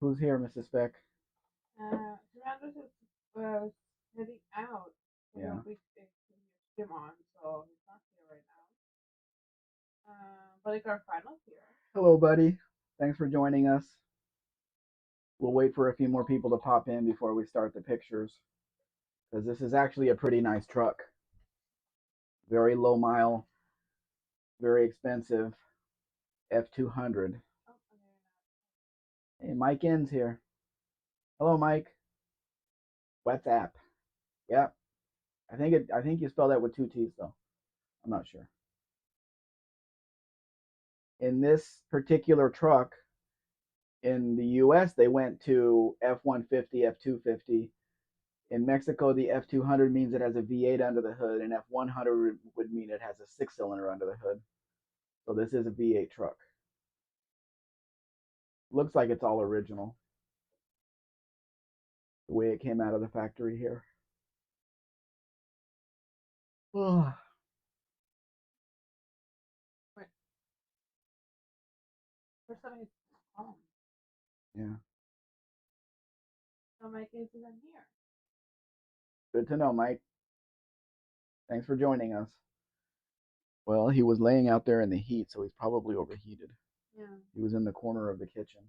Who's here, Mrs. Spec? Fernando is heading out to Yeah. a big gym on, so he's not here right now. But it's our finals here. Hello, buddy. Thanks for joining us. We'll wait for a few more people to pop in before we start the pictures, because this is actually a pretty nice truck. Very low mile, very expensive F200. Oh, Hey, Mike N's here. Hello, Mike. WhatsApp. Yep. I think you spell that with two T's though. I'm not sure. In this particular truck, in the US, they went to F150, F250. In Mexico, the F200 means it has a V8 under the hood, and F100 would mean it has a six-cylinder under the hood. So this is a V8 truck. Looks like it's all original, the way it came out of the factory here. Ugh. wait. For some it's home. Yeah, So my case isn't here. good to know, Mike. Thanks for joining us. Well, he was laying out there in the heat, so he's probably overheated. Yeah. He was in the corner of the kitchen.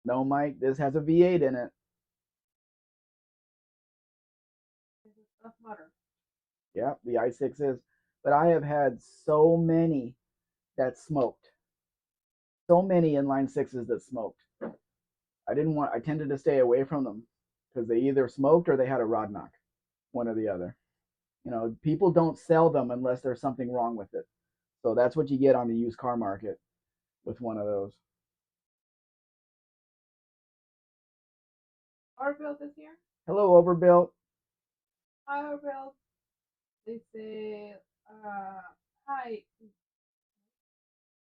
No, Mike, this has a V8 in it. This is tough mutter. Yeah, the i6 is. But I have had so many that smoked. So many inline sixes that smoked. I tended to stay away from them because they either smoked or they had a rod knock, one or the other. You know, people don't sell them unless there's something wrong with it. So that's what you get on the used car market with one of those. Overbuilt is here. Hello, Overbuilt. Hi, Overbuilt. They say, hi.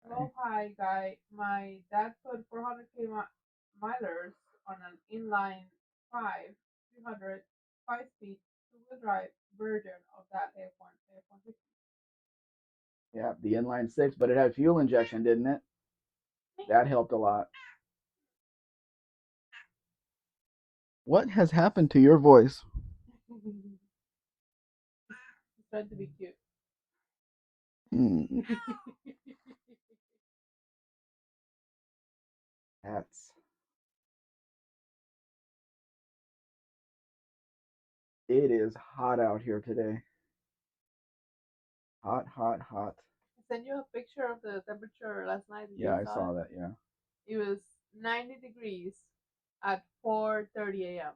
Hello, hi, guy. My dad put 400k milers on an inline 5, 300, 5-speed, two-wheel drive version of that F150. Yeah, the inline six, but it had fuel injection, didn't it? That helped a lot. What has happened to your voice? He's trying to be cute. Hmm, that's it is hot out here today. Hot, hot, hot. I sent you a picture of the temperature last night. Did Yeah, you I saw it? saw that. Yeah. It was 90 degrees at 4:30 a.m.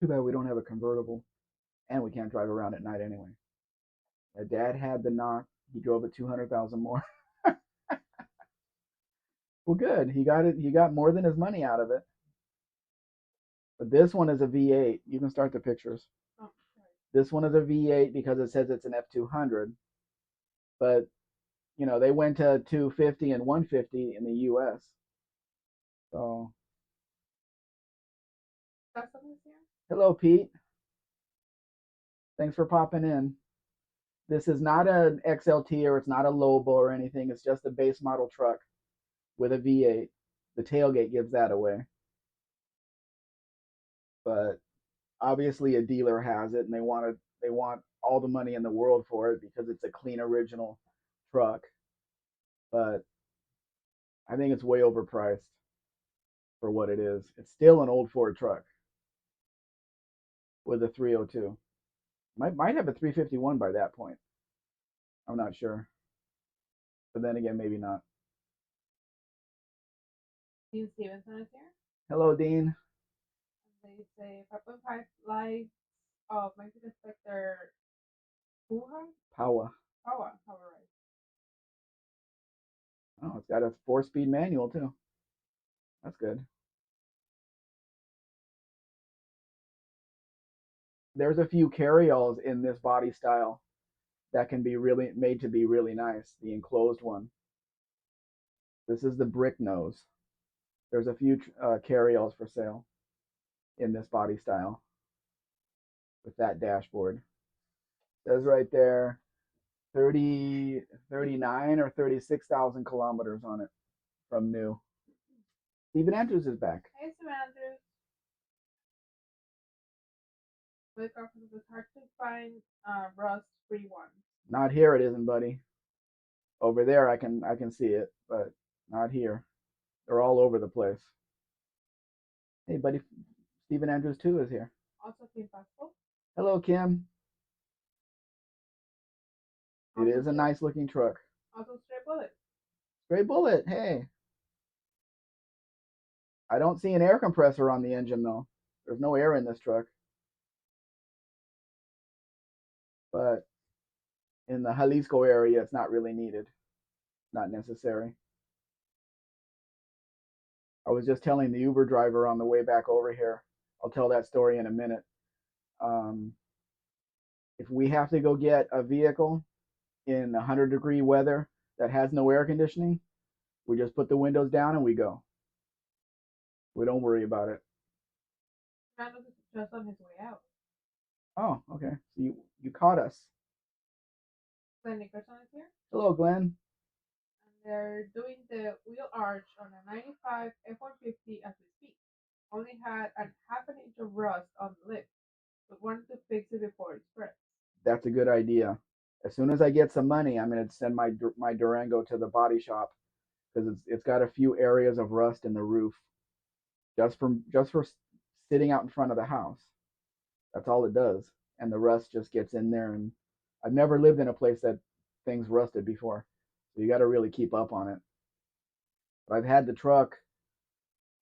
Too bad we don't have a convertible, and we can't drive around at night anyway. My dad had the knock. He drove it 200,000 more. Well, good. He got it. He got more than his money out of it. But this one is a V8. You can start the pictures. Oh, sorry. This one is a V8 because it says it's an F200. But you know they went to 250 and 150 in the U.S. So Customers here? hello, Pete. Thanks for popping in. This is not an XLT or it's not a Lobo or anything. It's just a base model truck with a V8. The tailgate gives that away. But obviously a dealer has it and they want all the money in the world for it because it's a clean original truck. But I think it's way overpriced for what it is. It's still an old Ford truck with a 302. Might have a 351 by that point. I'm not sure. But then again, maybe not. Dean Stevenson is here. Hello, Dean. And they say 5.5 lights of Mexican Spectre Puja? Power. Power, right. Oh, it's got a 4-speed manual too. That's good. There's a few carryalls in this body style that can be really made to be really nice. The enclosed one. This is the brick nose. There's a few carryalls for sale in this body style with that dashboard. It says right there, 30, 39 or 36,000 kilometers on it from new. Stephen Andrews is back. Hey, Samantha. Wake up, it's hard to find rust-free ones. Not here, it isn't, buddy. Over there, I can see it, but not here. They're all over the place. Hey, buddy, Stephen Andrews too is here. Also, Kim Pascal. Hello, Kim. It Also, is a nice looking truck. also Stray Bullet. Stray Bullet. Hey, I don't see an air compressor on the engine though. There's no air in this truck, but in the Jalisco area, it's not really needed. Not necessary. I was just telling the Uber driver on the way back over here. I'll tell that story in a minute. Um, if we have to go get a vehicle in 100-degree weather that has no air conditioning, we just put the windows down and we go. We don't worry about it. Fernando is just on his way out. Oh, okay. So you caught us. Glenn Nickerson is here. Hello, Glenn. And they're doing the wheel arch on a 95 F-150 as we speak. Only had a half an inch of rust on the lip, but wanted to fix it before it spreads. That's a good idea. As soon as I get some money, I'm gonna send my Durango to the body shop because it's got a few areas of rust in the roof just for sitting out in front of the house. That's all it does, and the rust just gets in there. And I've never lived in a place that things rusted before, so you got to really keep up on it. But I've had the truck.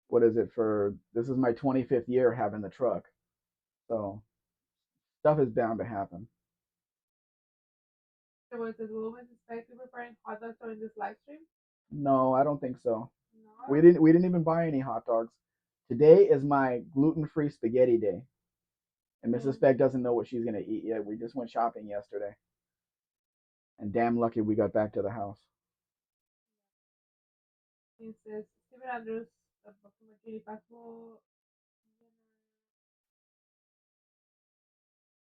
What is it for? This is my 25th year having the truck, so stuff is bound to happen. So was this woman suspected preparing hot dogs during this live stream? No, I don't think so. We No. didn't we didn't even buy any hot dogs. Today is my gluten-free spaghetti day, and Mrs. Mm. Spec doesn't know what she's gonna eat yet. We just went shopping yesterday, and damn lucky we got back to the house. It says Steven Andrews, approximately Pascal.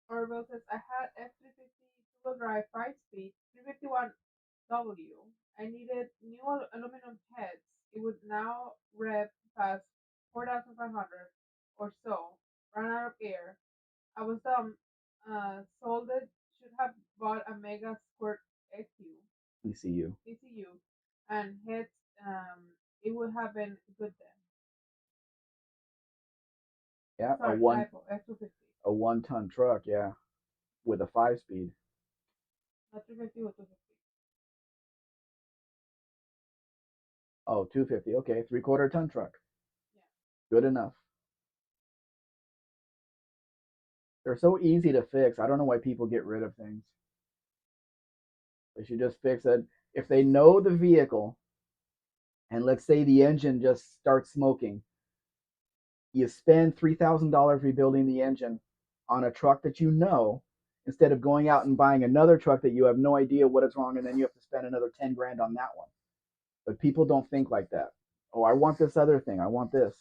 Orville says I had F350 two-wheel drive 5-speed 351W. I needed new aluminum heads. It would now rev past 4,500 or so. Ran out of air. I was dumb. Sold it. Should have bought a Mega Squirt EQ, ECU. ECU, and heads. It would have been good then. Yeah, Sorry, typo. F250. a 1-ton truck. Yeah, with a 5-speed. Not 350 or 250. Oh, 250. Okay, 3/4 ton truck. Yeah. Good enough. They're so easy to fix. I don't know why people get rid of things. They should just fix it. If they know the vehicle, and let's say the engine just starts smoking, you spend $3,000 rebuilding the engine on a truck that you know, instead of going out and buying another truck that you have no idea what is wrong, and then you have to spend another 10 grand on that one. But people don't think like that. Oh, I want this other thing. I want this.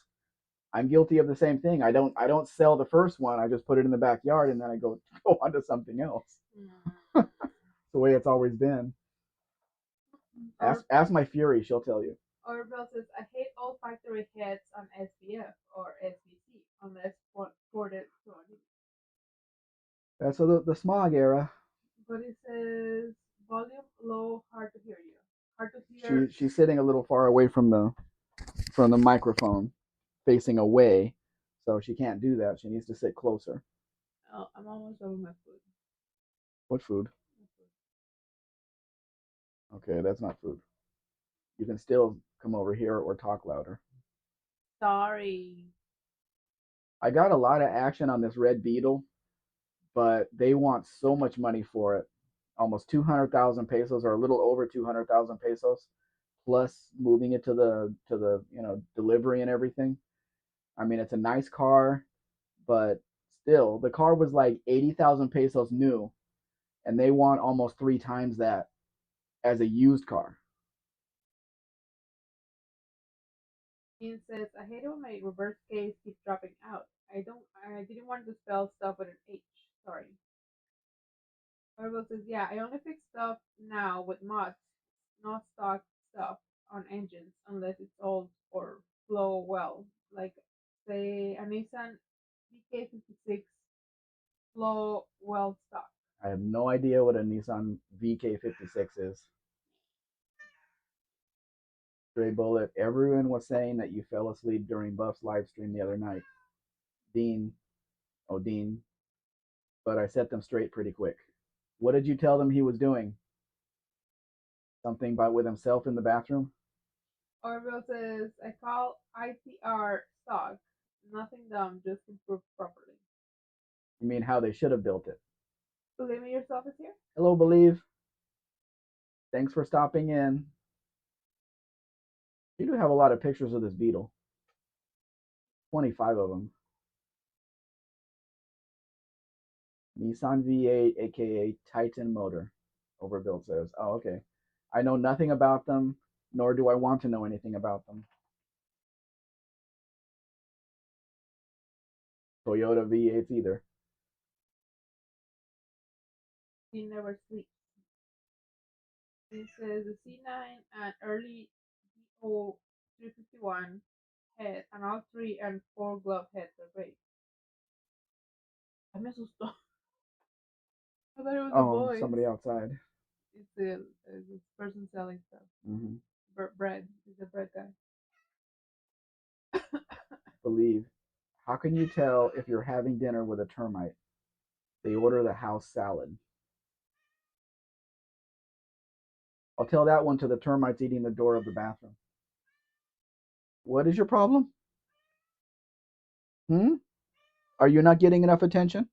I'm guilty of the same thing. I don't sell the first one. I just put it in the backyard and then I go go on to something else. Mm. It's the way it's always been. Ask my Fury, she'll tell you. Orville says, I hate all factory heads on SBF or SBC unless ported to a new. That's the smog era. But it says, volume low, hard to hear you. Hard to hear. She's sitting a little far away from the microphone, facing away, so she can't do that. She needs to sit closer. Oh, I'm almost over my food. What food? Okay, that's not food. You can still come over here or talk louder. Sorry. I got a lot of action on this red beetle, but they want so much money for it. Almost 200,000 pesos, or a little over 200,000 pesos, plus moving it to the delivery and everything. I mean, it's a nice car, but still, the car was like 80,000 pesos new, and they want almost 3 times that as a used car. Ian says, I hate it when my reverse case keeps dropping out. I didn't want to spell stuff with an H. Sorry. Marvel says, yeah, I only fix stuff now with mods, not stock stuff on engines unless it's old or flow well. Like, say, a Nissan VK56 flow well stock. I have no idea what a Nissan VK56 is. Stray Bullet, everyone was saying that you fell asleep during Buff's live stream the other night. Dean, oh, Dean, but I set them straight pretty quick. What did you tell them he was doing? Something about with himself in the bathroom? Orville says, I call ITR stock. Nothing dumb, just improved properly. You mean how they should have built it? Believe me yourself is here? Hello, Believe. Thanks for stopping in. You do have a lot of pictures of this Beetle. 25 of them. Nissan V8, aka Titan motor. Overbuilt says. Oh, okay. I know nothing about them, nor do I want to know anything about them. Toyota V8s either. He never sleeps. He says the C9 and early DO 351 head and all 3 and 4 glove heads are great. I me asustó. I thought it was a boy. Somebody outside. It's this person selling stuff. Mm-hmm. Bread. He's a bread guy. Believe. How can you tell if you're having dinner with a termite? They order the house salad. I'll tell that one to the termites eating the door of the bathroom. What is your problem? Are you not getting enough attention?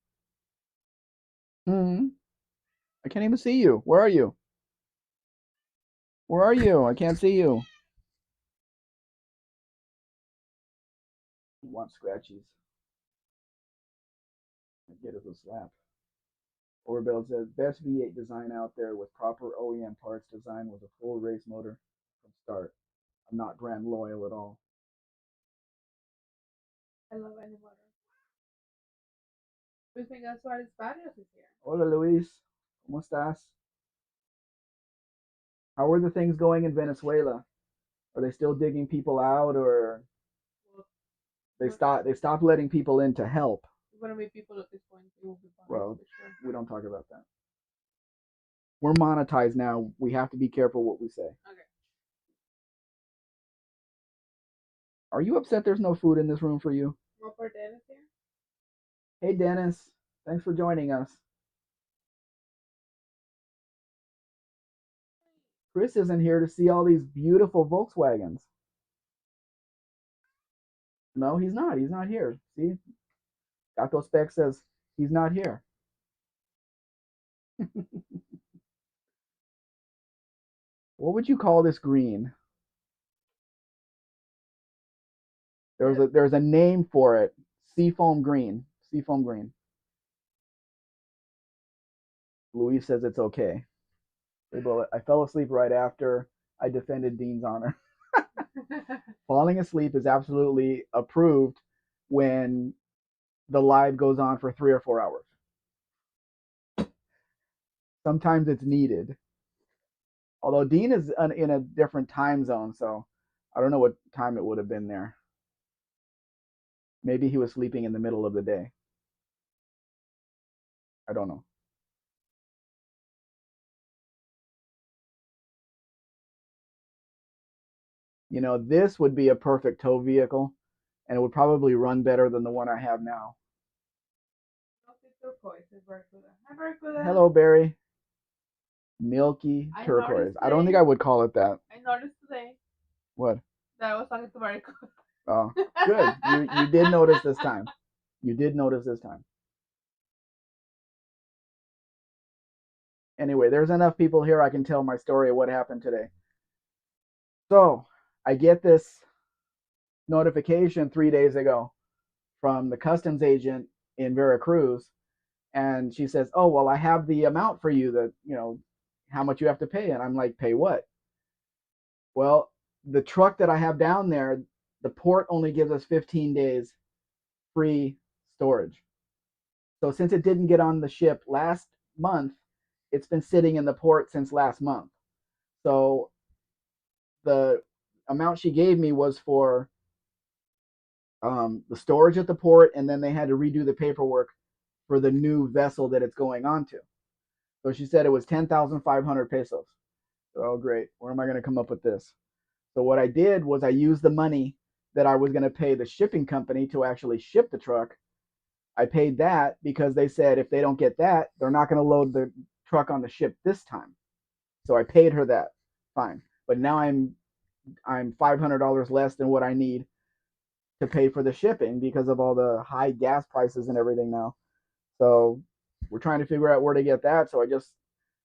I can't even see you. Where are you? Where are you? I can't see you. He wants scratchies. Get us a slap. Orbell says, best V8 design out there with proper OEM parts design was a full race motor from start. I'm not brand loyal at all. I love any motor. Luis Miguel Suarez Barrios is here. Hola, Luis. ¿Cómo estás? How are the things going in Venezuela? Are they still digging people out, or they stopped letting people in to help? We're gonna meet people at this point. It will be fine. Well, sure. We don't talk about that. We're monetized now. We have to be careful what we say. Okay. Are you upset there's no food in this room for you? What for Dennis here? Hey, Dennis. Thanks for joining us. Chris isn't here to see all these beautiful Volkswagens. No, he's not. He's not here. See? Gato Spec says he's not here. What would you call this green? There's a name for it. Seafoam green. Seafoam green. Luis says it's okay. I fell asleep right after I defended Dean's honor. Falling asleep is absolutely approved when the live goes on for 3 or 4 hours. Sometimes it's needed. Although Dean is in a different time zone, so I don't know what time it would have been there. Maybe he was sleeping in the middle of the day. I don't know. You know, this would be a perfect tow vehicle, and it would probably run better than the one I have now. Hello, Barry. Milky turquoise. I don't think I would call it that. I noticed today. What? That I was talking to Barry. Oh, good. You did notice this time. You did notice this time. Anyway, there's enough people here I can tell my story of what happened today. So, I get this notification 3 days ago from the customs agent in Veracruz, and she says, oh, well, I have the amount for you, that, you know, how much you have to pay. And I'm like, pay what? Well, the truck that I have down there, the port only gives us 15 days free storage. So since it didn't get on the ship last month, it's been sitting in the port since last month. So the amount she gave me was for the storage at the port, and then they had to redo the paperwork for the new vessel that it's going on to. So she said it was 10,500 pesos. So, oh, great. Where am I going to come up with this? So what I did was I used the money that I was going to pay the shipping company to actually ship the truck. I paid that because they said if they don't get that, they're not going to load the truck on the ship this time. So I paid her that. Fine. But now I'm $500 less than what I need to pay for the shipping because of all the high gas prices and everything now. So we're trying to figure out where to get that. So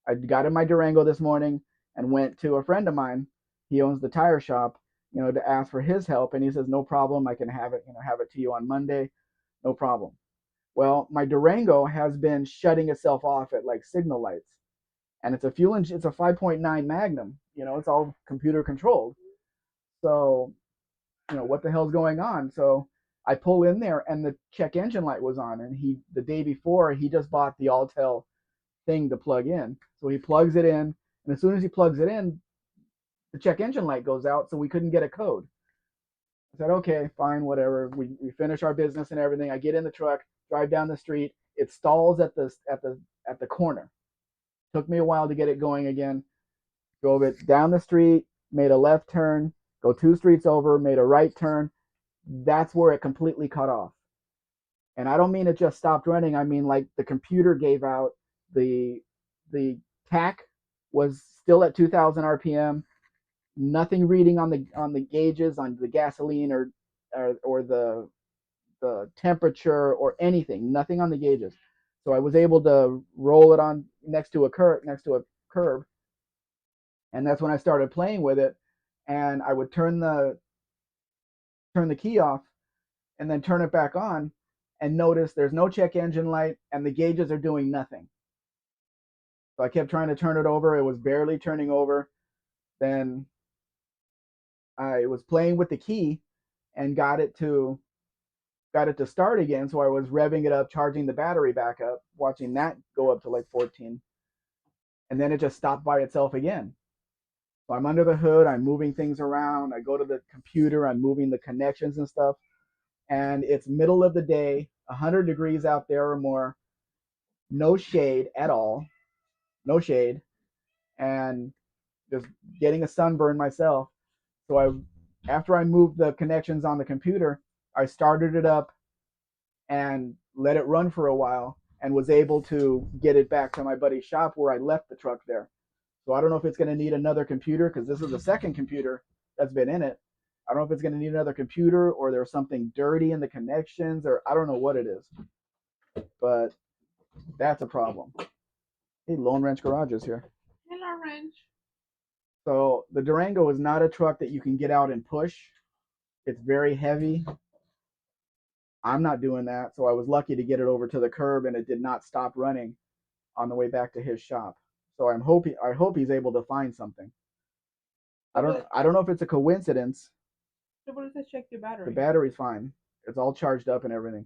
I got in my Durango this morning and went to a friend of mine. He owns the tire shop, to ask for his help. And he says, no problem. I can have it to you on Monday. No problem. Well, my Durango has been shutting itself off at like signal lights. And it's a 5.9 Magnum. It's all computer controlled. So, what the hell's going on? So I pull in there and the check engine light was on. And the day before, he just bought the Altel thing to plug in. So he plugs it in, and as soon as he plugs it in, the check engine light goes out, so we couldn't get a code. I said, okay, fine, whatever. We finish our business and everything. I get in the truck, drive down the street. It stalls at the corner. Took me a while to get it going again. Drove it down the street, made a left turn, go 2 streets over, made a right turn. That's where it completely cut off. And I don't mean it just stopped running. I mean like the computer gave out, the the tack was still at 2,000 RPM. Nothing reading on the gauges on the gasoline or the temperature or anything. Nothing on the gauges. So I was able to roll it on next to a curb, and that's when I started playing with it. And I would turn the key off and then turn it back on, and notice there's no check engine light and the gauges are doing nothing. So I kept trying to turn it over. It was barely turning over. Then I was playing with the key and got it to start again. So I was revving it up, charging the battery back up, watching that go up to like 14. And then it just stopped by itself again. So I'm under the hood, I'm moving things around. I go to the computer, I'm moving the connections and stuff. And it's middle of the day, 100 degrees out there or more, no shade at all, no shade, and just getting a sunburn myself. So after I moved the connections on the computer, I started it up and let it run for a while and was able to get it back to my buddy's shop where I left the truck there. So I don't know if it's going to need another computer because this is the second computer that's been in it. I don't know if it's going to need another computer or there's something dirty in the connections or I don't know what it is. But that's a problem. Hey, Lone Ranch Garage is here. Hello, Ranch. So the Durango is not a truck that you can get out and push. It's very heavy. I'm not doing that. So I was lucky to get it over to the curb and it did not stop running on the way back to his shop. So I hope he's able to find something. I don't know if it's a coincidence. So what does it check your battery? The battery's fine. It's all charged up and everything.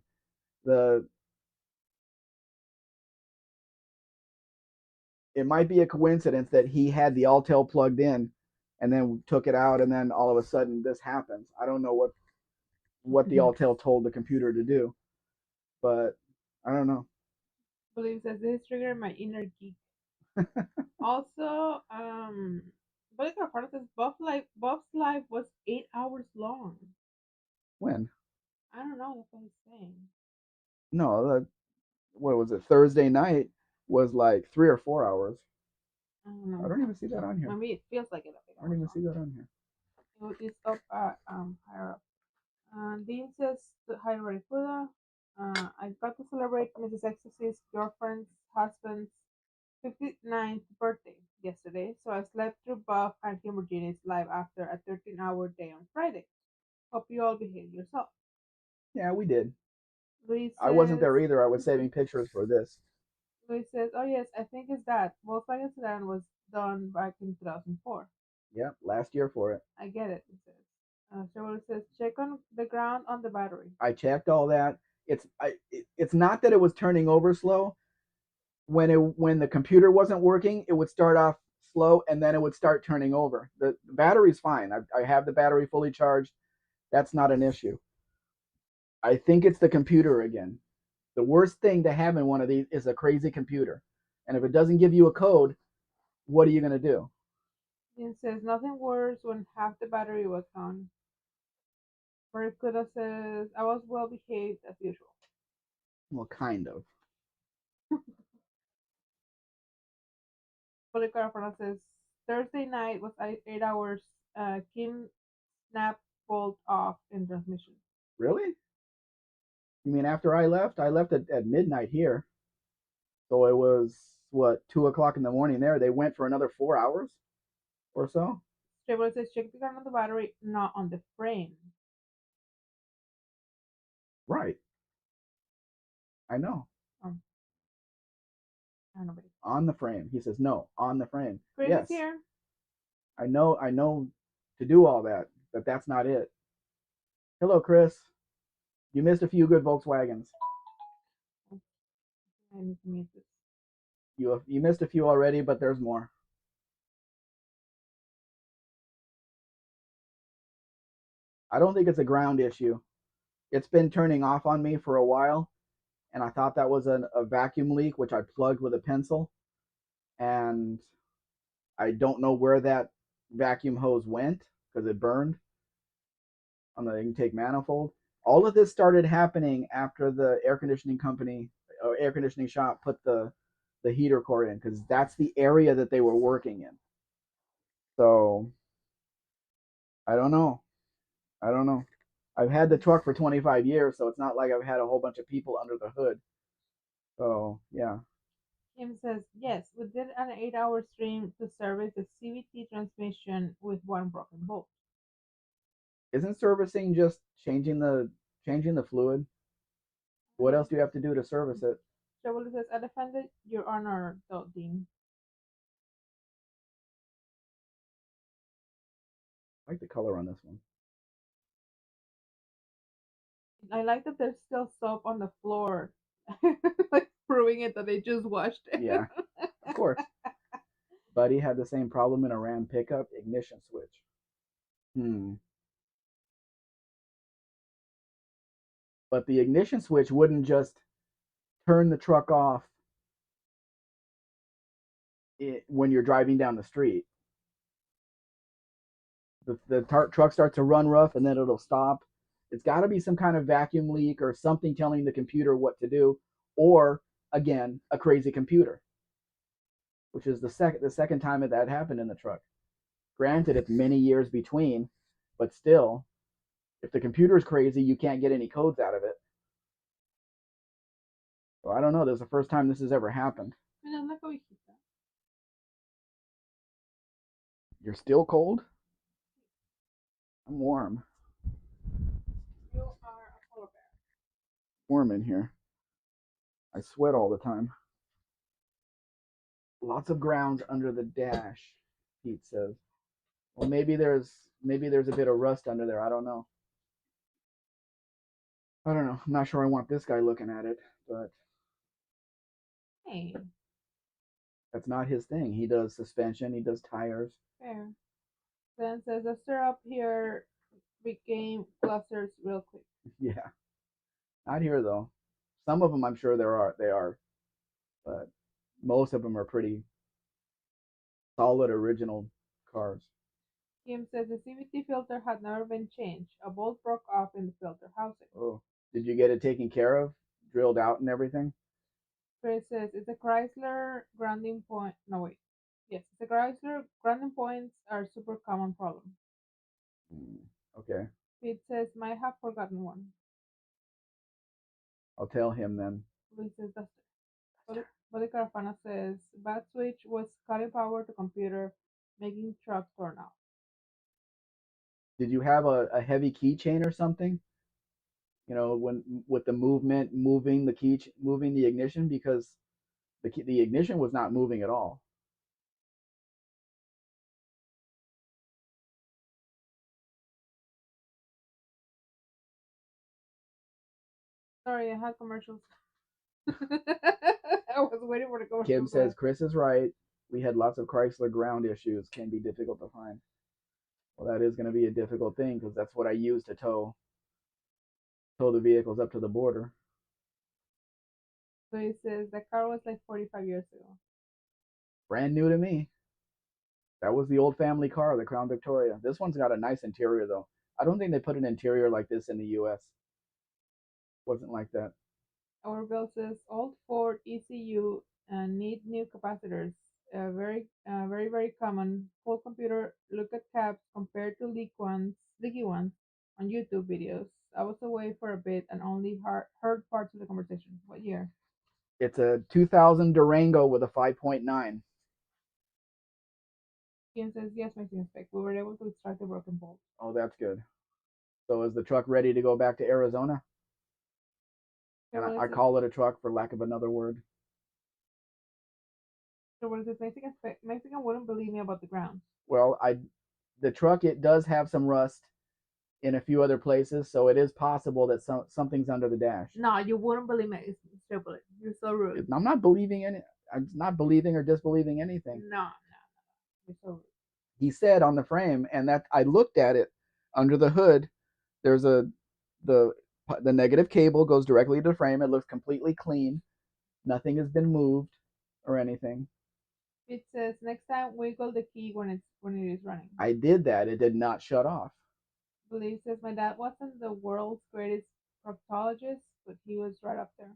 It might be a coincidence that he had the Altel plugged in and then took it out and then all of a sudden this happens. I don't know what the Altel told the computer to do, but I don't know. Believe says this triggered my inner geek. Also, but it says Buff's life was 8 hours long. When? I don't know. That's what he's saying. No, what was it? Thursday night was like 3 or 4 hours. I don't know. I don't even see that on here. Maybe it feels like it. I don't even see that on here. It's up higher up. Dean says, "Hi, Rarifuda. I got to celebrate Mrs. Ecstasy's girlfriend's husband's 59th birthday yesterday, so I slept through Buff and Kimbergine's live after a 13-hour day on Friday. Hope you all behave yourself." Yeah, we did. Luis I wasn't says, there either. I was saving pictures for this. Luis says, "Oh yes, I think it's that. Volkswagen Sedan was done back in 2004. Yeah, last year for it. I get it," he says. Chevrolet says, "Check on the ground on the battery." I checked all that. It's not that it was turning over slow. when the computer wasn't working, it would start off slow and then it would start turning over. The battery's fine. I have the battery fully charged. That's not an issue. I think it's the computer again. The worst thing to have in one of these is a crazy computer. And if it doesn't give you a code, what are you going to do? It says nothing worse when half the battery was gone. Barracuda says I was well behaved as usual. Well, kind of. Policarpana says Thursday night was 8 hours. Kim snapped bolt off in transmission. Really? You mean after I left? I left at midnight here. So it was, what, 2 o'clock in the morning there. They went for another 4 hours or so? Stable says check the current on the battery, not on the frame. Right. I know. Um, I don't know. On the frame. He says, no, on the frame. Chris yes. is here. I know to do all that, but that's not it. Hello, Chris. You missed a few good Volkswagens. I need to mute this. You missed a few already, but there's more. I don't think it's a ground issue. It's been turning off on me for a while, and I thought that was a vacuum leak, which I plugged with a pencil, and I don't know where that vacuum hose went because it burned on the intake manifold. All of this started happening after the air conditioning company or air conditioning shop put the heater core in because that's the area that they were working in. So I don't know. I don't know. I've had the truck for 25 years, so it's not like I've had a whole bunch of people under the hood. So yeah. Kim says yes, we did an 8-hour stream to service the CVT transmission with one broken bolt. Isn't servicing just changing the fluid? What else do you have to do to service it? Stable says I defended your honor, Dean. I like the color on this one. I like that there's still soap on the floor, like proving it that they just washed it. Yeah, of course. Buddy had the same problem in a Ram pickup, ignition switch. But the ignition switch wouldn't just turn the truck off when you're driving down the street. The truck starts to run rough and then it'll stop. It's got to be some kind of vacuum leak or something telling the computer what to do, or again, a crazy computer, which is the second time that happened in the truck. Granted, it's many years between, but still, if the computer's crazy, you can't get any codes out of it. So I don't know. This is the first time this has ever happened. You're still cold? I'm warm. You are a polar bear. Warm in here. I sweat all the time. Lots of grounds under the dash, Pete says. Well, maybe there's a bit of rust under there. I don't know. I'm not sure I want this guy looking at it, but Hey, that's not his thing. He does suspension, he does tires. fair. Then says the syrup here became clusters real quick. Yeah. Not here though. Some of them I'm sure they are, but most of them are pretty solid original cars. Kim says the CVT filter had never been changed. A bolt broke off in the filter housing. Oh, did you get it taken care of? Drilled out and everything? Chris says it's a Chrysler grounding point. No, wait. Yes, it's a Chrysler grounding points are super common problem. Okay. Pete says might have forgotten one. I'll tell him then. Lee says Duster. Buddy Carafana says bad switch was cutting power to computer, making truck turn off. Did you have a heavy keychain or something? When with the movement, moving the moving the ignition because the ignition was not moving at all. Sorry, I had commercials. I I was waiting for the commercial Kim says break. Chris is right. We had lots of Chrysler ground issues. Can be difficult to find. Well, that is going to be a difficult thing because that's what I use to tow the vehicles up to the border. So he says the car was like 45 years ago. Brand new to me. That was the old family car, the Crown Victoria. This one's got a nice interior though. I don't think they put an interior like this in the U.S. Wasn't like that. Our bill says old Ford ECU need new capacitors. Very common. Full computer look at caps compared to leaky ones on YouTube videos. I was away for a bit and only heard parts of the conversation. What year? It's a 2000 Durango with a 5.9. Ian says yes, my Spec. We were able to extract the broken bolt. Oh, that's good. So is the truck ready to go back to Arizona? And I call it a truck for lack of another word. So what is this? Mexican wouldn't believe me about the ground. Well, the truck, it does have some rust in a few other places, so it is possible that something's under the dash. No, you wouldn't believe me. You're so rude. I'm not believing any. I'm not believing or disbelieving anything. No. You're so rude. He said on the frame, and that I looked at it under the hood. There's the negative cable goes directly to the frame. It looks completely clean. Nothing has been moved or anything. It says next time wiggle the key when it is running. I did that. It did not shut off. Believe says my dad wasn't the world's greatest proctologist, but he was right up there.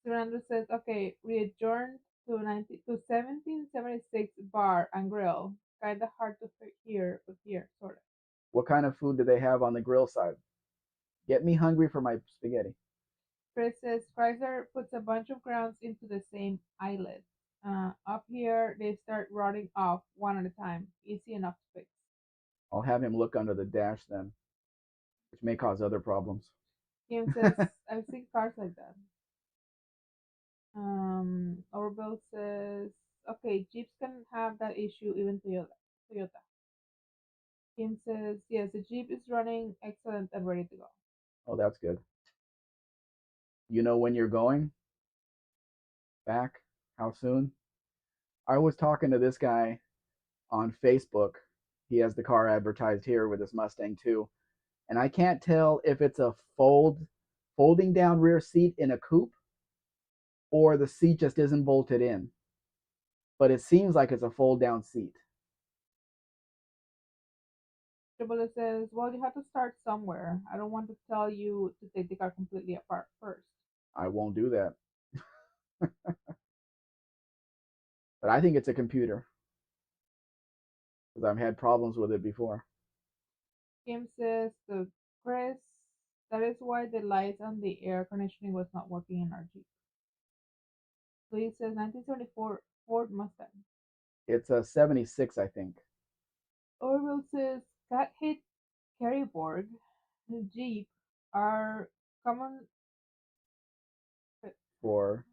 Fernando says, okay, we adjourned to 1776 bar and grill. Kinda hard to hear, but here, sort of. What kind of food do they have on the grill side? Get me hungry for my spaghetti. Chris says Chrysler puts a bunch of grounds into the same eyelet. Up here, they start rotting off one at a time. Easy enough to fix. I'll have him look under the dash then, which may cause other problems. Kim says, I've seen cars like that. Orville says, okay, Jeeps can have that issue, even Toyota. Kim says, yes, the Jeep is running excellent and ready to go. Oh, that's good. You know when you're going back? How soon? I was talking to this guy on Facebook. He has the car advertised here with his Mustang too. And I can't tell if it's a folding down rear seat in a coupe or the seat just isn't bolted in. But it seems like it's a fold down seat. Triple says, well, you have to start somewhere. I don't want to tell you to take the car completely apart first. I won't do that. But I think it's a computer because I've had problems with it before. Kim says to Chris, that is why the lights on the air conditioning was not working in our Jeep. Lee says 1974 Ford Mustang. It's a 76, I think. Orville says cat hit Carryborg Jeep are common For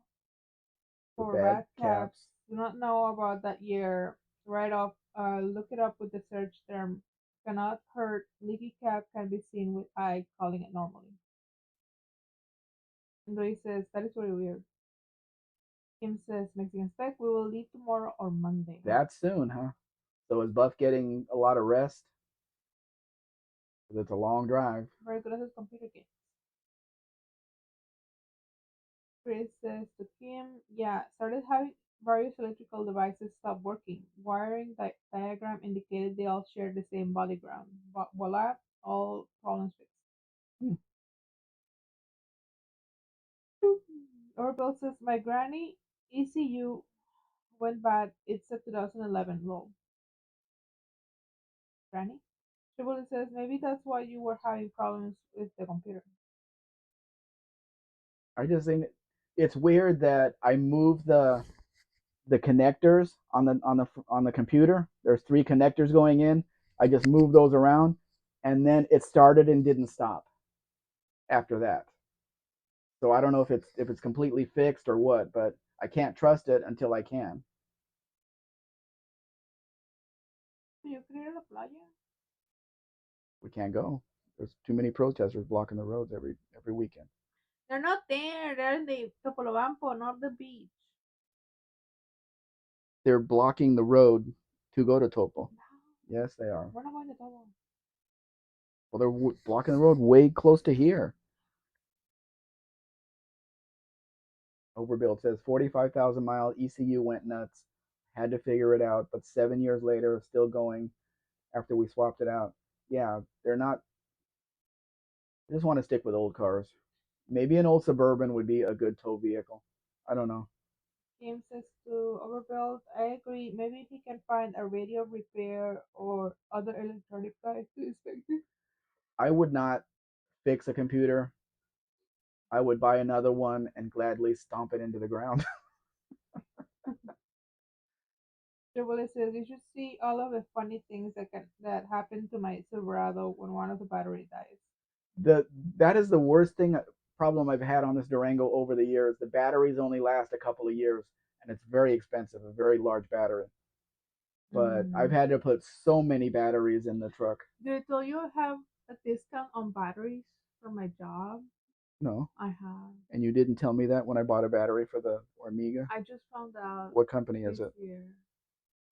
rat caps. Do not know about that year. Right off, look it up with the search term. Cannot hurt. Leaky cap can be seen with eye, calling it normally. And Ray says that is very weird. Kim says Mexican Spec, we will leave tomorrow or Monday. That soon, huh? So is Buff getting a lot of rest? Because it's a long drive. Very good at his computer games. Chris says to Kim, yeah, started having various electrical devices stop working. Wiring diagram indicated they all shared the same body ground. But voila, all problems fixed. Orville says, my granny ECU went bad. It's a 2011 low. Granny? Shibboleth says, maybe that's why you were having problems with the computer. I just think it's weird that I moved the connectors on the computer. There's 3 connectors going in. I just moved those around, and then it started and didn't stop after that. So I don't know if it's completely fixed or what, but I can't trust it until I can. You can ir a la playa. We can't go. There's too many protesters blocking the roads every weekend. They're not there. They're in the Topolobampo, not the beach. They're blocking the road to go to Topo. No, Yes, they are. we're not going to Topo. Well, they're blocking the road way close to here. Overbuild says 45,000 mile ECU went nuts. Had to figure it out, but 7 years later, still going after we swapped it out. Yeah, they're not. I just want to stick with old cars. Maybe an old Suburban would be a good tow vehicle. I don't know. Kim says to Overbuild, I agree. Maybe he can find a radio repair or other electronic guys to inspect it. I would not fix a computer. I would buy another one and gladly stomp it into the ground. Chevrolet says you should see all of the funny things that happen to my Silverado when one of the battery dies. the that is the worst thing problem I've had on this Durango over the years. The batteries only last a couple of years, and it's very expensive, a very large battery. But I've Mm. had to put so many batteries in the truck. Did I tell you I have a discount on batteries for my job? No, I have. and you didn't tell me that when I bought a battery for the Ormiga. I just found out What company is this it? year.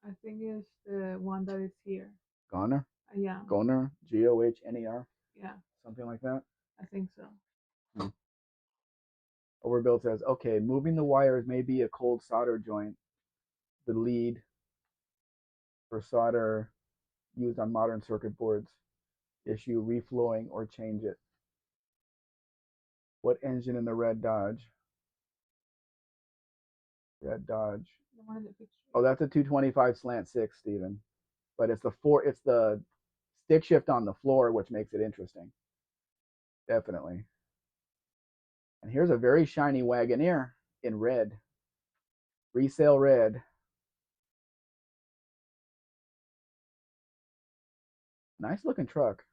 I think it's the one that is here. Goner? Yeah, Goner? Gohner? yeah, Something like that. I think so. Hmm. Overbuilt says, okay, moving the wires may be a cold solder joint. The lead for solder used on modern circuit boards. Issue reflowing or change it. What engine in the red Dodge? Red Dodge. The one in the picture. Oh, that's a 225 slant six, Steven. But it's the stick shift on the floor which makes it interesting. Definitely. And here's a very shiny Wagoneer in red. Resale red. Nice looking truck.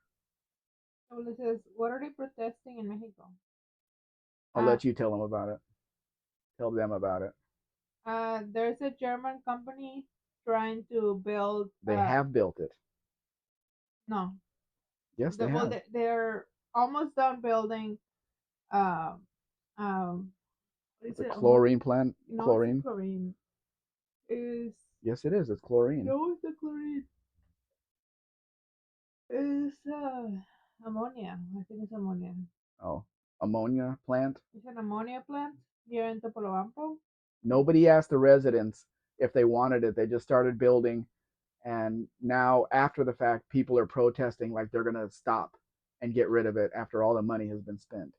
So it says, what are they protesting in Mexico? I'll let you tell them about it. Tell them about it. There's a German company trying to build. They have built it. No. Yes, they have. They're almost done building. Um, um, what is It's a it? chlorine plant. No, Chlorine. it's chlorine. Is Yes, it is. It's chlorine. no, it's the chlorine. It's ammonia. I think it's ammonia. Oh, ammonia plant. It's an ammonia plant here in Topolobampo. Nobody asked the residents if they wanted it. They just started building, and now after the fact, people are protesting like they're going to stop and get rid of it after all the money has been spent.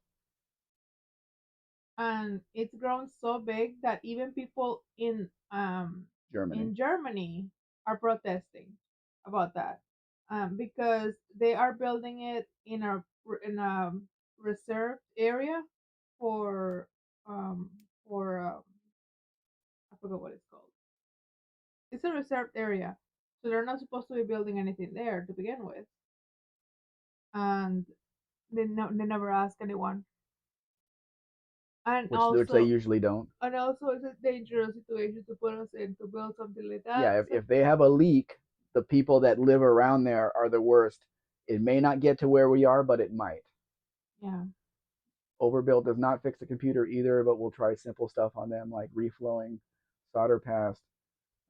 And it's grown so big that even people Germany. in Germany are protesting about that, because they are building it in a reserved area for um for I forgot what it's called. It's a reserved area, so they're not supposed to be building anything there to begin with, and they never ask anyone. And Which they also, usually don't. and also, it's a dangerous situation to put us in to build something like that. Yeah, if they have a leak, the people that live around there are the worst. It may not get to where we are, but it might. Yeah. Overbuilt does not fix the computer either, but we'll try simple stuff on them like reflowing, solder paste.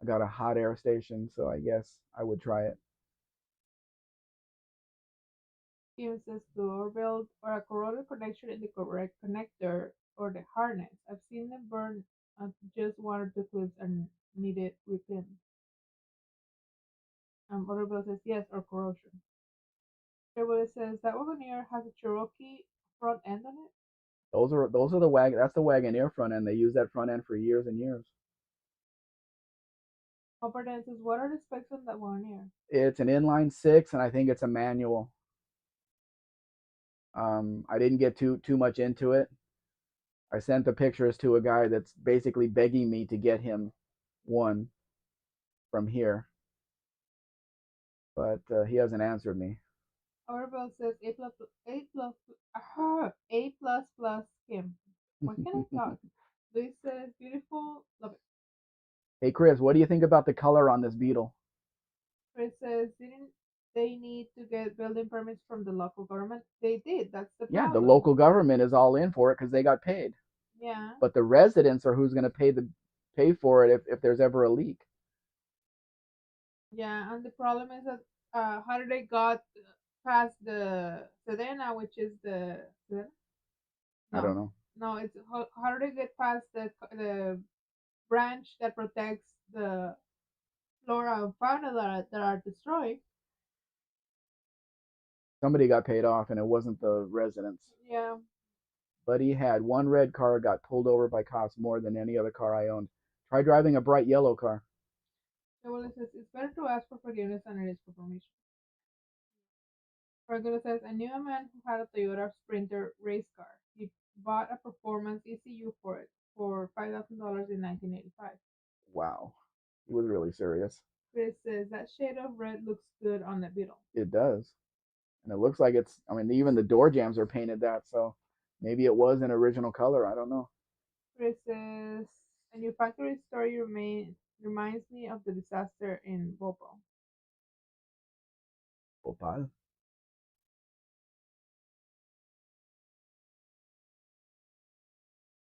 I got a hot air station, so I guess I would try it. Says to build or a corroded connection in the correct connector or the harness. I've seen them burn just one or two clips and needed repinned. Other bill says yes or corrosion. Chevrolet says that Wagoneer has a Cherokee front end on it. Those are the wagon. That's the Wagoneer front end. They use that front end for years and years. Upper Dan says what are the specs on that Wagoneer? It's an inline six, and I think it's a manual. I didn't get too much into it. I sent the pictures to a guy that's basically begging me to get him one from here, but he hasn't answered me. Bill says A plus plus Kim. Why can't I talk? This says beautiful. Love it. Hey Chris, what do you think about the color on this Beetle? Chris says didn't they need to get building permits from the local government. They did. That's the Yeah, the problem. local government is all in for it because they got paid. Yeah. But the residents are who's going to pay for it if there's ever a leak. Yeah, and the problem is that how did they got past the Sedena, which is the Sedena? I don't No, know. no, it's how did they get past the branch that protects the flora and fauna that are destroyed? Somebody got paid off and it wasn't the residents. Yeah. But he had one red car got pulled over by cops more than any other car I owned. Try driving a bright yellow car. So well, it says it's better to ask for forgiveness than it is for permission. Regular says I knew a man who had a Toyota Sprinter race car. He bought a performance ECU for it for $5,000 in 1985. Wow. He was really serious. Chris says that shade of red looks good on the Beetle. It does. And it looks like it's, I mean, even the door jambs are painted that, so maybe it was an original color. I don't know. Chris says a new factory story reminds me of the disaster in Bhopal. Opal.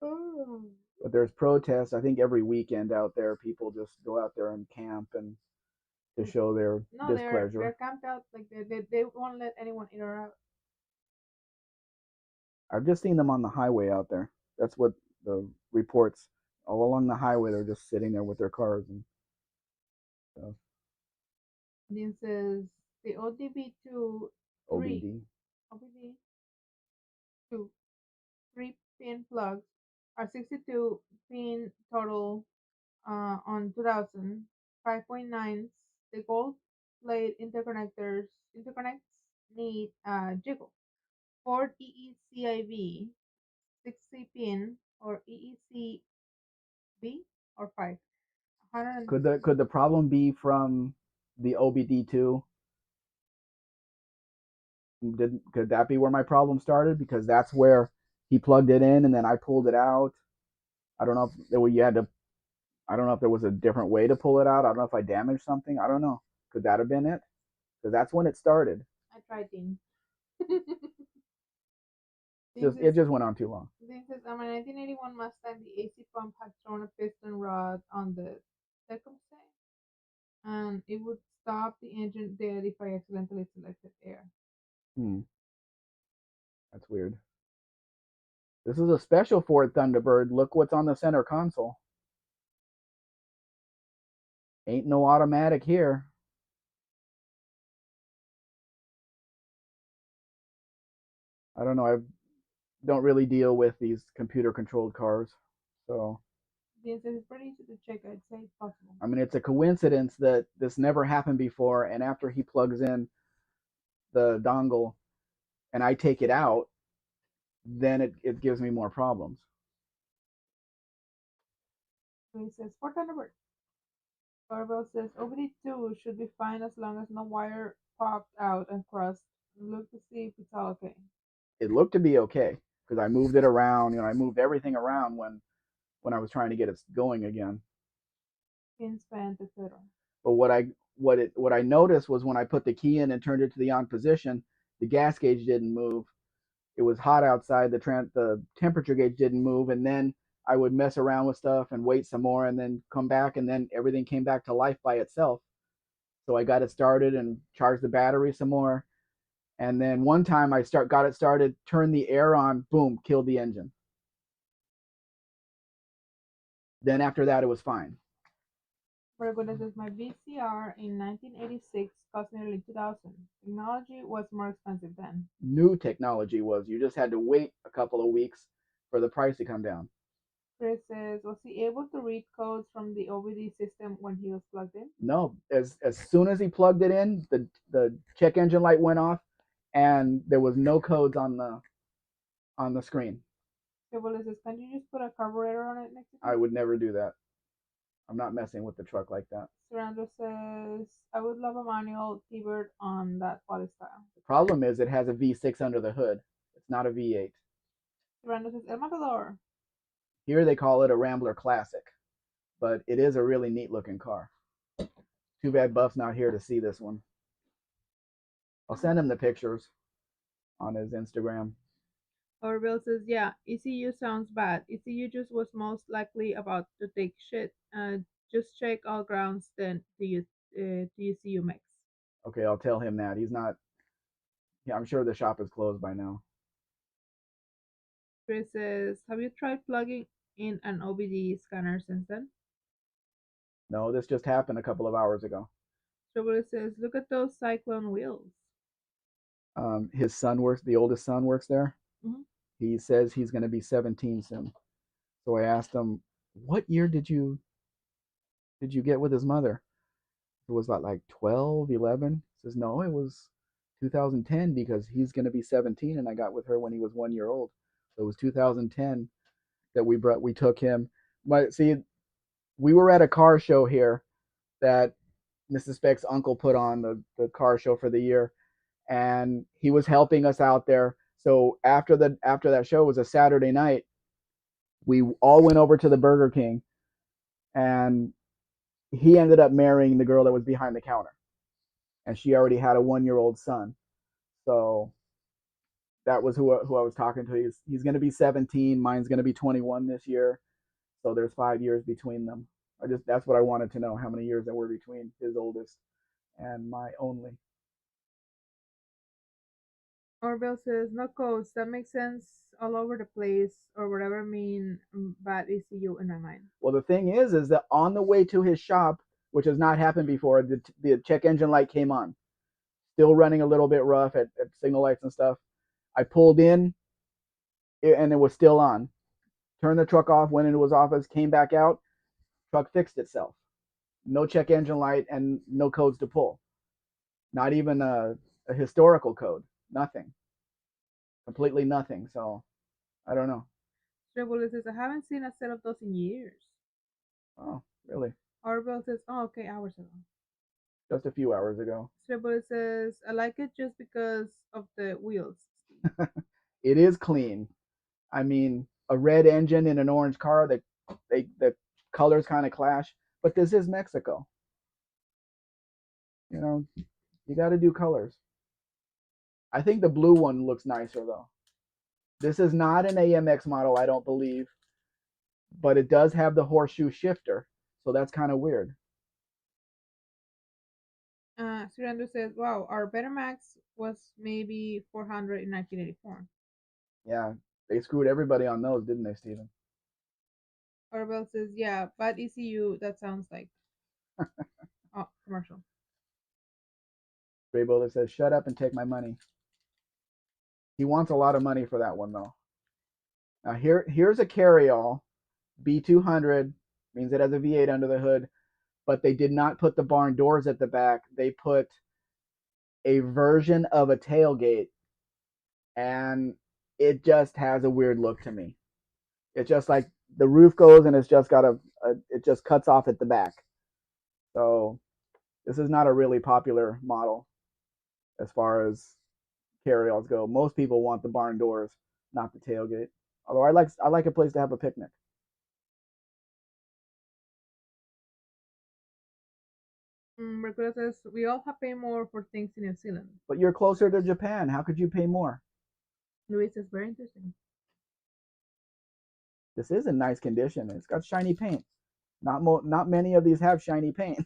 Oh. But there's protests. I think every weekend out there, people just go out there and camp and to show their No, they're displeasure. camped out like they won't let anyone in or out. I've just seen them on the highway out there. That's what the reports all along the highway. They're just sitting there with their cars and stuff. Then says the ODB2 3 OBD. OBD 2 3-pin plugs are 62 pin total on 2000 5.9s. The gold plate interconnects need jiggle. Ford EECIV 60 pin or EECB or 5. 100 Could the problem be from the OBD2? Could that be where my problem started? Because that's where he plugged it in and then I pulled it out. I don't know if you had to. I don't know if there was a different way to pull it out. I don't know if I damaged something. I don't know. Could that have been it? Because that's when it started. I tried in. It just went on too long. This is on my 1981 Mustang. The AC pump had thrown a piston rod on the circumstance, and it would stop the engine dead if I accidentally selected air. Hmm, that's weird. This is a special Ford Thunderbird. Look what's on the center console. Ain't no automatic here. I don't know. I don't really deal with these computer controlled cars. So, The answer is pretty easy to check. I'd say it's possible. I mean, it's a coincidence that this never happened before. And after he plugs in the dongle and I take it out, then it gives me more problems. So he says, for Thunderbird. Barbell says, OBD2 should be fine as long as no wire popped out and crossed. Look to see if it's all okay. It looked to be okay because I moved it around. I moved everything around when I was trying to get it going again. Pin span, etc. But what I noticed was when I put the key in and turned it to the on position, the gas gauge didn't move. It was hot outside. The temperature gauge didn't move, and then I would mess around with stuff and wait some more, and then come back, and then everything came back to life by itself. So I got it started and charged the battery some more, and then one time I got it started, turned the air on, boom, killed the engine. Then after that, it was fine. Bergoda says, my VCR in 1986 cost nearly 2000. Technology was more expensive then. New technology was. You just had to wait a couple of weeks for the price to come down. Chris says, was he able to read codes from the OBD system when he was plugged in? No, as soon as he plugged it in, the check engine light went off, and there was no codes on the screen. Chevrolet says, can you just put a carburetor on it next to I would never do that. I'm not messing with the truck like that. Surrender says, I would love a manual T-Bird on that polystyle. The problem is it has a V6 under the hood. It's not a V8. Surrender says, El Matador. Here they call it a Rambler Classic, but it is a really neat looking car. Too bad Buff's not here to see this one. I'll send him the pictures on his Instagram. Orville says, yeah, ECU sounds bad. ECU just was most likely about to take shit. Just check all grounds, then DUCU mix. Okay, I'll tell him that. He's not, yeah, I'm sure the shop is closed by now. Chris says, have you tried plugging in an OBD scanner since then? No, this just happened a couple of hours ago. Trouble says, look at those cyclone wheels. His son works, the oldest son works there. Mhm. He says he's going to be 17 soon. So I asked him, what year did you get with his mother? It was like 12, 11. He says, no, it was 2010 because he's going to be 17 and I got with her when he was 1 year old. So it was 2010 that we took him. But see, we were at a car show here that Mrs. Speck's uncle put on the car show for the year, and he was helping us out there. So after that show, it was a Saturday night. We all went over to the Burger King, and he ended up marrying the girl that was behind the counter, and she already had a 1 year old son. So that was who I was talking to. He's going to be 17. Mine's going to be 21 this year. So there's 5 years between them. That's what I wanted to know, how many years there were between his oldest and my only. Orville says, no codes. That makes sense all over the place, or whatever mean bad ECU in my mind. Well, the thing is that on the way to his shop, which has not happened before, the check engine light came on. Still running a little bit rough at signal lights and stuff. I pulled in, and it was still on. Turned the truck off, went into his office, came back out. Truck fixed itself. No check engine light and no codes to pull. Not even a historical code. Nothing. Completely nothing. So I don't know. Trouble says, I haven't seen a set of those in years. Oh, really? Orville says, oh, okay, hours ago. Just a few hours ago. Trouble says, I like it just because of the wheels. It is clean. I mean, a red engine in an orange car, the colors kind of clash. But this is Mexico. You know, you got to do colors. I think the blue one looks nicer though. This is not an AMX model, I don't believe, but it does have the horseshoe shifter, so that's kind of weird. Surrender says, wow, our Betamax was maybe 400 in 1984. Yeah, they screwed everybody on those, didn't they, Steven? Orville says, yeah, but ECU, that sounds like commercial. Ray Bowler says, shut up and take my money. He wants a lot of money for that one, though. Now, here's a carryall. B200 means it has a V8 under the hood, but they did not put the barn doors at the back. They put a version of a tailgate, and it just has a weird look to me. It's just like the roof goes and it's just got it just cuts off at the back. So this is not a really popular model as far as carryalls go. Most people want the barn doors, not the tailgate. Although I like a place to have a picnic. Mercurio says, we all have paid more for things in New Zealand. But you're closer to Japan. How could you pay more? Luis says, very interesting. This is in nice condition. It's got shiny paint. Not many of these have shiny paint.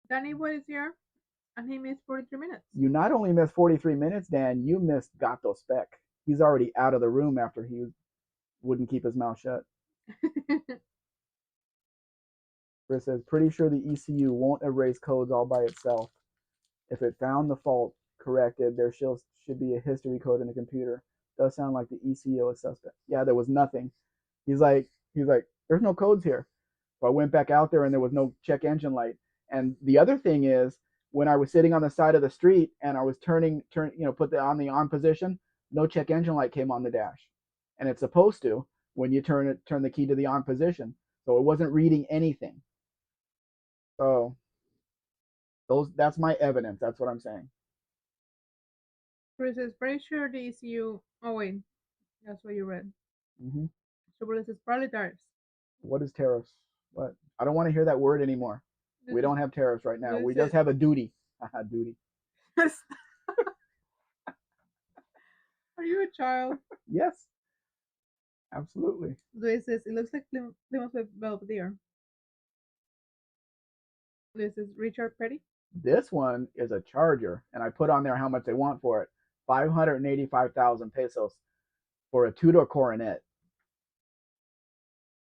Danny Boy is here, and he missed 43 minutes. You not only missed 43 minutes, Dan, you missed Gato Spec. He's already out of the room after he wouldn't keep his mouth shut. Chris says, pretty sure the ECU won't erase codes all by itself. If it found the fault corrected, there should be a history code in the computer. Does sound like the ECU is suspect. Yeah, there was nothing. He's like, there's no codes here. So I went back out there and there was no check engine light. And the other thing is, when I was sitting on the side of the street and I was put on the on position, no check engine light came on the dash. And it's supposed to when you turn the key to the on position. So it wasn't reading anything. So that's my evidence. That's what I'm saying. Chris is pretty sure the ECU. Oh wait, that's what you read. Mm-hmm. So Chris is probably tariffs. What is tariffs? What? I don't want to hear that word anymore. We don't have tariffs right now. This We just is have a duty. Duty. Are you a child? Yes, absolutely. Luis says it looks like Plymouth Belvedere. This is Richard Petty. This one is a Charger, and I put on there how much they want for it. 585,000 pesos for a two-door Coronet.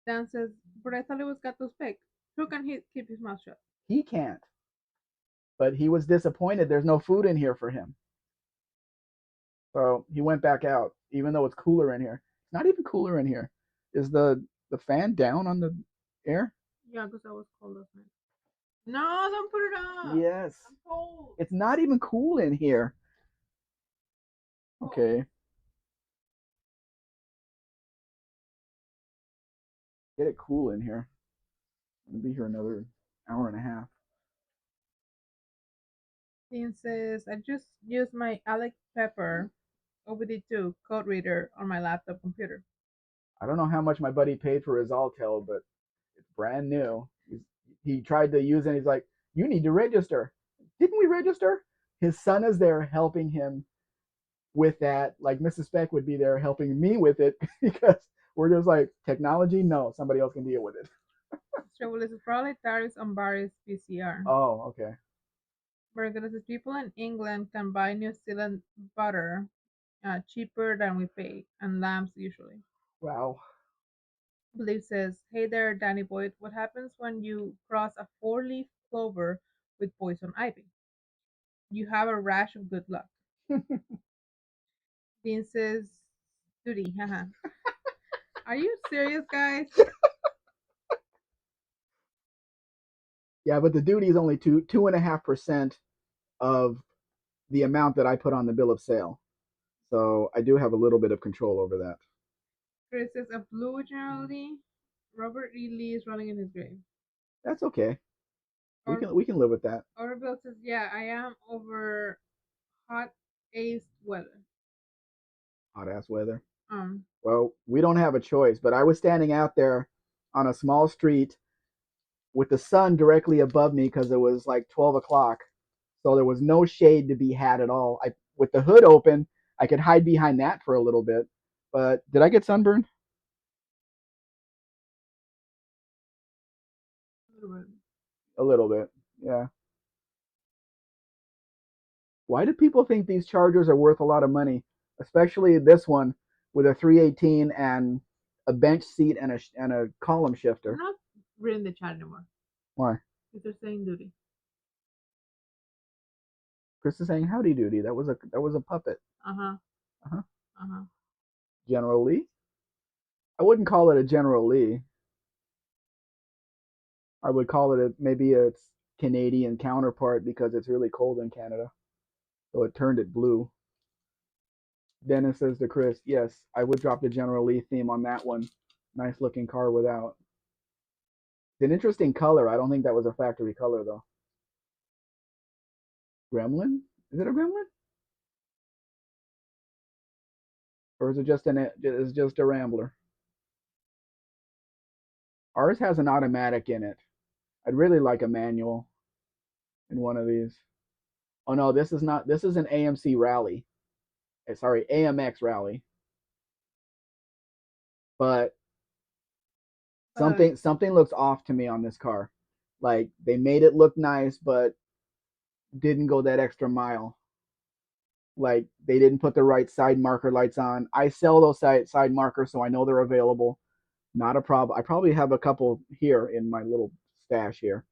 Dan says, but I thought it was Gato Spec. Who can he keep his mouth shut? He can't. But he was disappointed. There's no food in here for him. So he went back out, even though it's cooler in here. It's not even cooler in here. Is the fan down on the air? Yeah, because I was cold last night. No, don't put it up. Yes. I'm cold. It's not even cool in here. Okay. Get it cool in here. I'll be here another hour and a half. Dean says, I just used my Alec Pepper OBD2 code reader on my laptop computer. I don't know how much my buddy paid for his Altel, but it's brand new. He tried to use it. And he's like, you need to register. Didn't we register? His son is there helping him with that. Like Mrs. Spec would be there helping me with it because we're just like, technology? No, somebody else can deal with it. So well, this is probably tariffs on Barry's PCR. Oh, okay. Because people in England can buy New Zealand butter cheaper than we pay, and lambs usually. Wow. Believe says, hey there, Danny Boyd. What happens when you cross a four-leaf clover with poison ivy? You have a rash of good luck. Dean says, duty, haha. Are you serious, guys? Yeah, but the duty is only 2.5% of the amount that I put on the bill of sale. So I do have a little bit of control over that. Chris says, a blue generally. Robert E. Lee is running in his grave. That's okay. We can live with that. Orville says, yeah, I am over hot ace weather. Hot ass weather. Well, we don't have a choice, but I was standing out there on a small street with the sun directly above me because it was like 12 o'clock. So there was no shade to be had at all. With the hood open, I could hide behind that for a little bit. But did I get sunburned? A little bit, yeah. Why do people think these Chargers are worth a lot of money? Especially this one with a 318 and a bench seat and a column shifter. I'm not reading the chat anymore. Why? Because they're saying duty. Chris is saying howdy doody. That was a puppet. General Lee? I wouldn't call it a General Lee. I would call it maybe its Canadian counterpart because it's really cold in Canada. So it turned it blue. Dennis says to Chris, yes, I would drop the General Lee theme on that one. Nice looking car without. It's an interesting color. I don't think that was a factory color though. Gremlin? Is it a Gremlin? Or is it just a Rambler? Ours has an automatic in it. I'd really like a manual in one of these. Oh no, this is not. This is an AMC Rally. Sorry, AMX Rally. But something looks off to me on this car. Like they made it look nice, but didn't go that extra mile. Like they didn't put the right side marker lights on. I sell those side markers, so I know they're available. Not a problem. I probably have a couple here in my little stash here.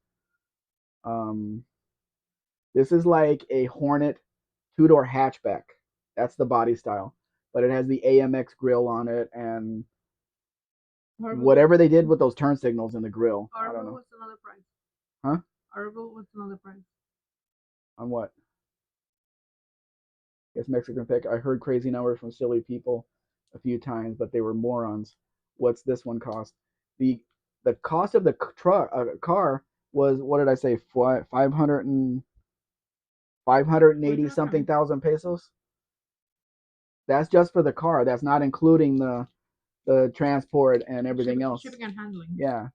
This is like a Hornet two-door hatchback. That's the body style, but it has the AMX grill on it and whatever they did with those turn signals in the grill. I don't know. What's another price? Huh? Arvel, what's another price? On what? Yes, Mexican pick. I heard crazy numbers from silly people a few times, but they were morons. What's this one cost? The cost of the car was, what did I say? 580 something thousand pesos. That's just for the car. That's not including the transport and everything else. Shipping and handling. Yeah,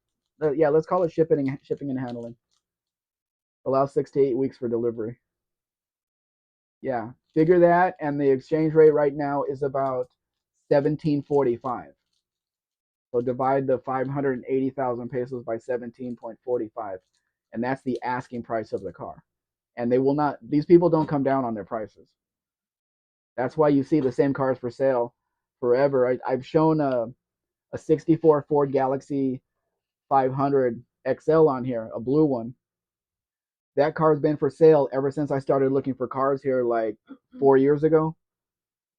yeah. Let's call it shipping and handling. Allow 6 to 8 weeks for delivery. Yeah, figure that, and the exchange rate right now is about 17.45. So divide the 580,000 pesos by 17.45, and that's the asking price of the car. And they will not; these people don't come down on their prices. That's why you see the same cars for sale forever. I've shown a 64 Ford Galaxy 500 XL on here, a blue one. That car's been for sale ever since I started looking for cars here like 4 years ago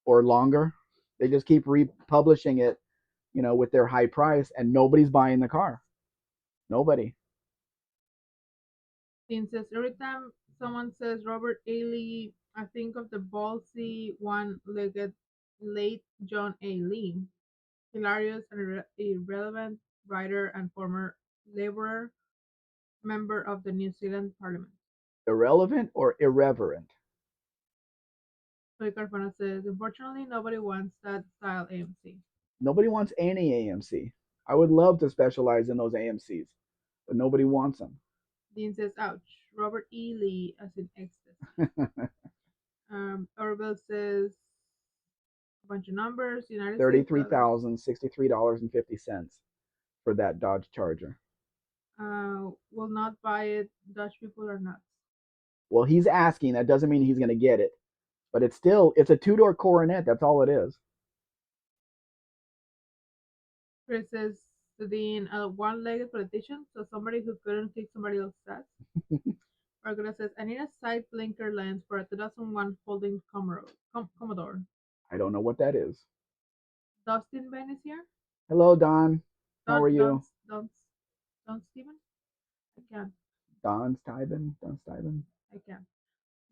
or longer. They just keep republishing it, with their high price, and nobody's buying the car. Nobody. Dean says every time someone says Robert A. Lee, I think of the ballsy one-legged late John A. Lee, hilarious and irrelevant writer and former Labour member of the New Zealand Parliament. Irrelevant or irreverent? So Carpana says, unfortunately, nobody wants that style AMC. Nobody wants any AMC. I would love to specialize in those AMCs, but nobody wants them. Dean says, ouch. Robert E. Lee, as in ecstasy. Orville says, a bunch of numbers. United States $33,063.50 for that Dodge Charger. Will not buy it. Dutch people are nuts. Well, he's asking. That doesn't mean he's going to get it, but it's a two-door Coronet. That's all it is. Chris says to Dean, a one-legged politician, so somebody who couldn't kick somebody else's ass. Margaret says, I need a side blinker lens for a 2001 folding Commodore. I don't know what that is. Dustin Ben is here. Hello, Don. How are you? Don Steven? I can't. Don Steiben? Don Steiben? I can't.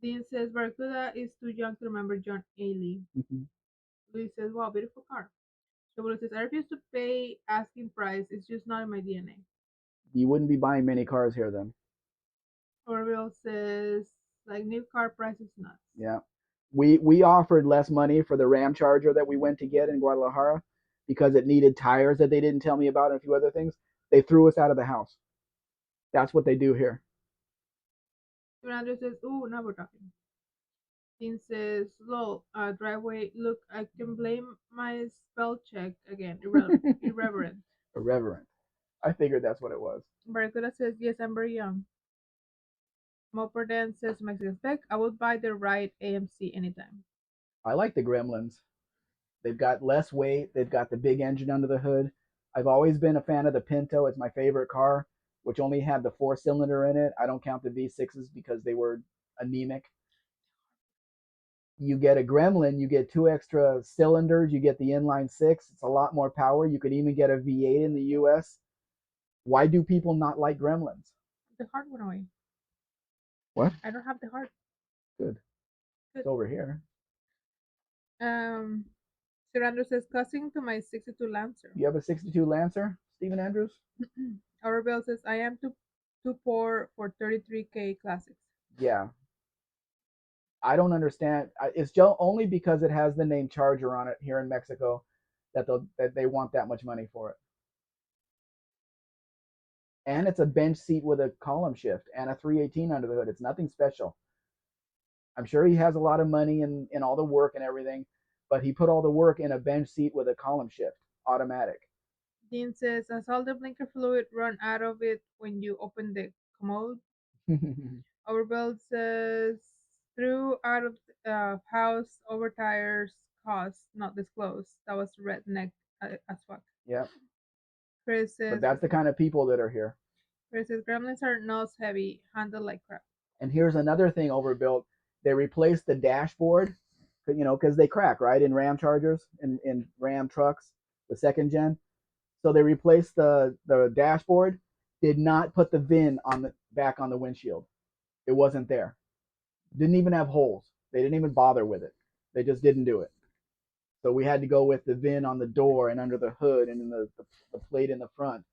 Dean says, Barracuda is too young to remember John A. Lee. Louis says, wow, beautiful car. Shobulu says, I refuse to pay asking price. It's just not in my DNA. You wouldn't be buying many cars here then. Orville says, like new car prices nuts. Yeah. We offered less money for the Ram Charger that we went to get in Guadalajara because it needed tires that they didn't tell me about and a few other things. They threw us out of the house. That's what they do here. Fernando says, ooh, now we're talking. Dean says, lol, driveway, look, I can blame my spell check again. Irreverent. Irreverent. I figured that's what it was. Barracuda says, yes, I'm very young. Moperden says, Mexican Spec, I would buy the right AMC anytime. I like the Gremlins. They've got less weight. They've got the big engine under the hood. I've always been a fan of the Pinto. It's my favorite car, which only had the four-cylinder in it. I don't count the V6s because they were anemic. You get a Gremlin, you get two extra cylinders, you get the inline six. It's a lot more power. You could even get a V8 in the US. Why do people not like Gremlins? The heart went away. What? I don't have the heart. Good. It's over here. Sirandro says, cussing to my 62 Lancer. You have a 62 Lancer, Stephen Andrews? Arabelle says, I am too poor for 33K classics. Yeah. I don't understand. It's just only because it has the name Charger on it here in Mexico that they want that much money for it. And it's a bench seat with a column shift and a 318 under the hood. It's nothing special. I'm sure he has a lot of money in all the work and everything, but he put all the work in a bench seat with a column shift, automatic. Dean says, I saw the blinker fluid run out of it when you open the commode. Overbuild says, threw out of house over tires, cost not disclosed. That was redneck as fuck. Yeah. Chris says, but that's the kind of people that are here. Chris says, gremlins are nose heavy, handle like crap. And here's another thing overbuilt. They replaced the dashboard, because they crack, right, in Ram Chargers, in Ram trucks, the second gen. So they replaced the dashboard, did not put the VIN back on the windshield. It wasn't there. Didn't even have holes. They didn't even bother with it. They just didn't do it. So we had to go with the VIN on the door and under the hood and in the plate in the front.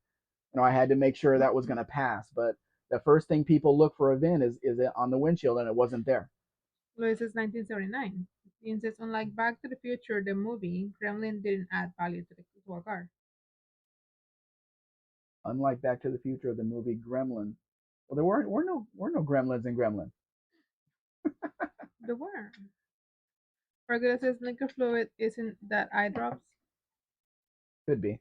I had to make sure that was going to pass. But the first thing people look for a VIN is it on the windshield, and it wasn't there. Louis says 1979. Dean says, unlike Back to the Future, the movie, Gremlin didn't add value to a car. Unlike Back to the Future, the movie Gremlin Well, there weren't no gremlins in Gremlin. The were. Regular says liquor fluid isn't that eye drops. Could be.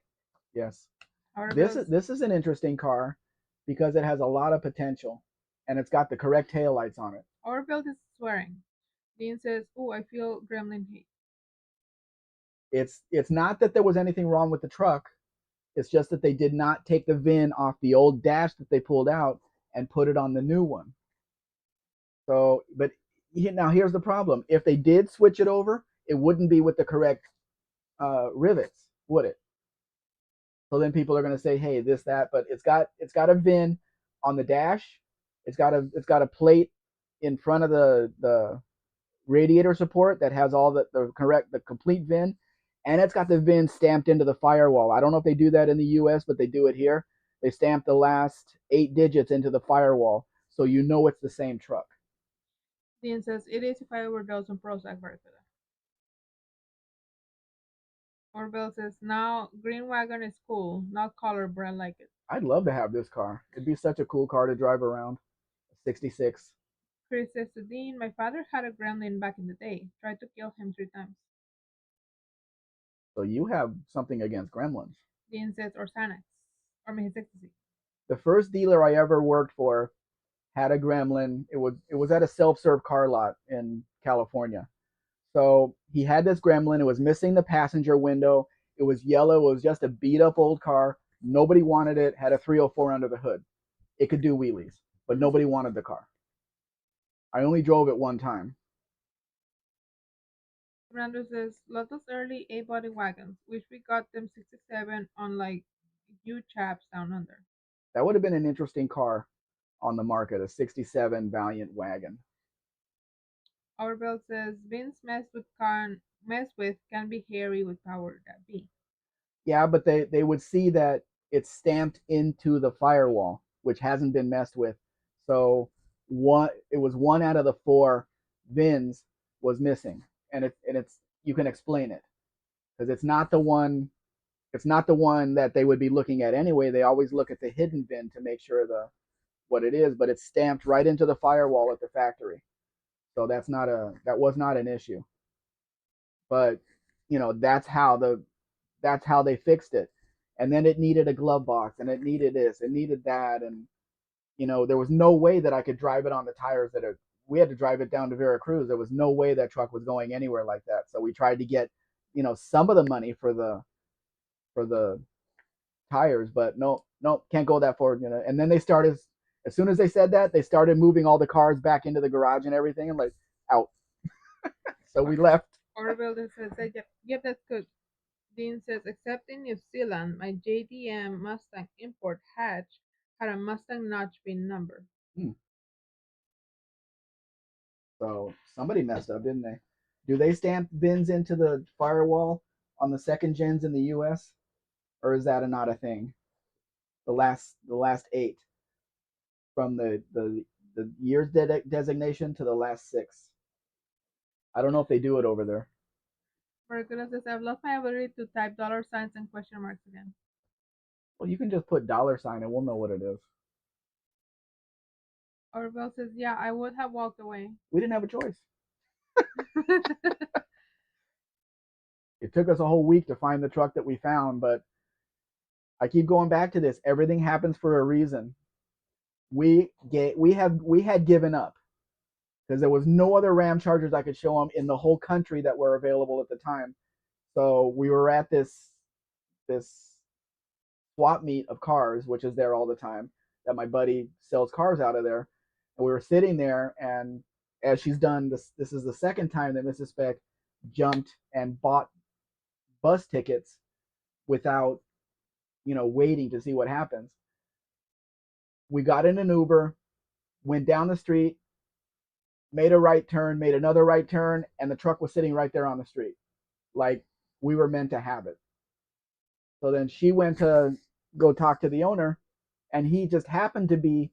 Yes. Our This bills is this is an interesting car because it has a lot of potential, and it's got the correct taillights on it. our bill is swearing. Dean says, "Oh, I feel gremlin heat." It's not that there was anything wrong with the truck. It's just that they did not take the VIN off the old dash that they pulled out and put it on the new one. So, but now here's the problem: if they did switch it over, it wouldn't be with the correct rivets, would it? So then people are going to say, "Hey, this, that," but it's got a VIN on the dash. It's got a plate in front of the radiator support that has all the complete VIN, and it's got the VIN stamped into the firewall. I don't know if they do that in the U.S., but they do it here. They stamp the last 8 digits into the firewall, so you know it's the same truck. Dean says, "It is if I overdose on Prozac Barracuda." Our bill says, "Now green wagon is cool, not color, but I like it." I'd love to have this car. It'd be such a cool car to drive around. 66. Chris says to Dean, "My father had a gremlin back in the day. Tried to kill him 3 times." So you have something against gremlins. Dean says, "Or Xanax, or maybe ecstasy." The first dealer I ever worked for had a gremlin. It was at a self-serve car lot in California. So he had this gremlin. It was missing the passenger window. It was yellow. It was just a beat up old car. Nobody wanted it. Had a 304 under the hood. It could do wheelies, but nobody wanted the car. I only drove it one time. Fernando says, "Lotus early A-body wagons. Wish we got them 67 on like you chaps down under." That would have been an interesting car on the market, a 67 Valiant wagon. Our bill says, "Vince mess with can be hairy with power that be." Yeah, but they would see that it's stamped into the firewall, which hasn't been messed with. So it was one out of the four VINs was missing, and it's you can explain it because it's not the one that they would be looking at anyway. They always look at the hidden VIN to make sure the what it is, but it's stamped right into the firewall at the factory. So that was not an issue. But that's how they fixed it. And then it needed a glove box and it needed this, it needed that, and there was no way that I could drive it on the tires that are we had to drive it down to Veracruz. There was no way that truck was going anywhere like that. So we tried to get, some of the money for the tires, but no, no, can't go that far. And then they started, as soon as they said that, they started moving all the cars back into the garage and everything, and like out. So we left. Our bill says, "Yep, yep, that's good." Dean says, "Except in New Zealand, my JDM Mustang import hatch had a Mustang notch VIN number." Hmm. So somebody messed up, didn't they? Do they stamp VINs into the firewall on the second gens in the U.S., or is that not a thing? The last eight from the year's designation to the last six. I don't know if they do it over there. Marcelo says, "I've lost my ability to type dollar signs and question marks again." Well, you can just put $sign and we'll know what it is. Our bill says, "Yeah, I would have walked away." We didn't have a choice. It took us a whole week to find the truck that we found, but I keep going back to this. Everything happens for a reason. We had given up because there was no other Ram Chargers I could show them in the whole country that were available at the time. So we were at this swap meet of cars, which is there all the time, that my buddy sells cars out of there. And we were sitting there, and as she's done this is the second time that Mrs. Spec jumped and bought bus tickets without waiting to see what happens. We got in an Uber, went down the street, made a right turn, made another right turn, and the truck was sitting right there on the street. Like we were meant to have it. So then she went to go talk to the owner, and he just happened to be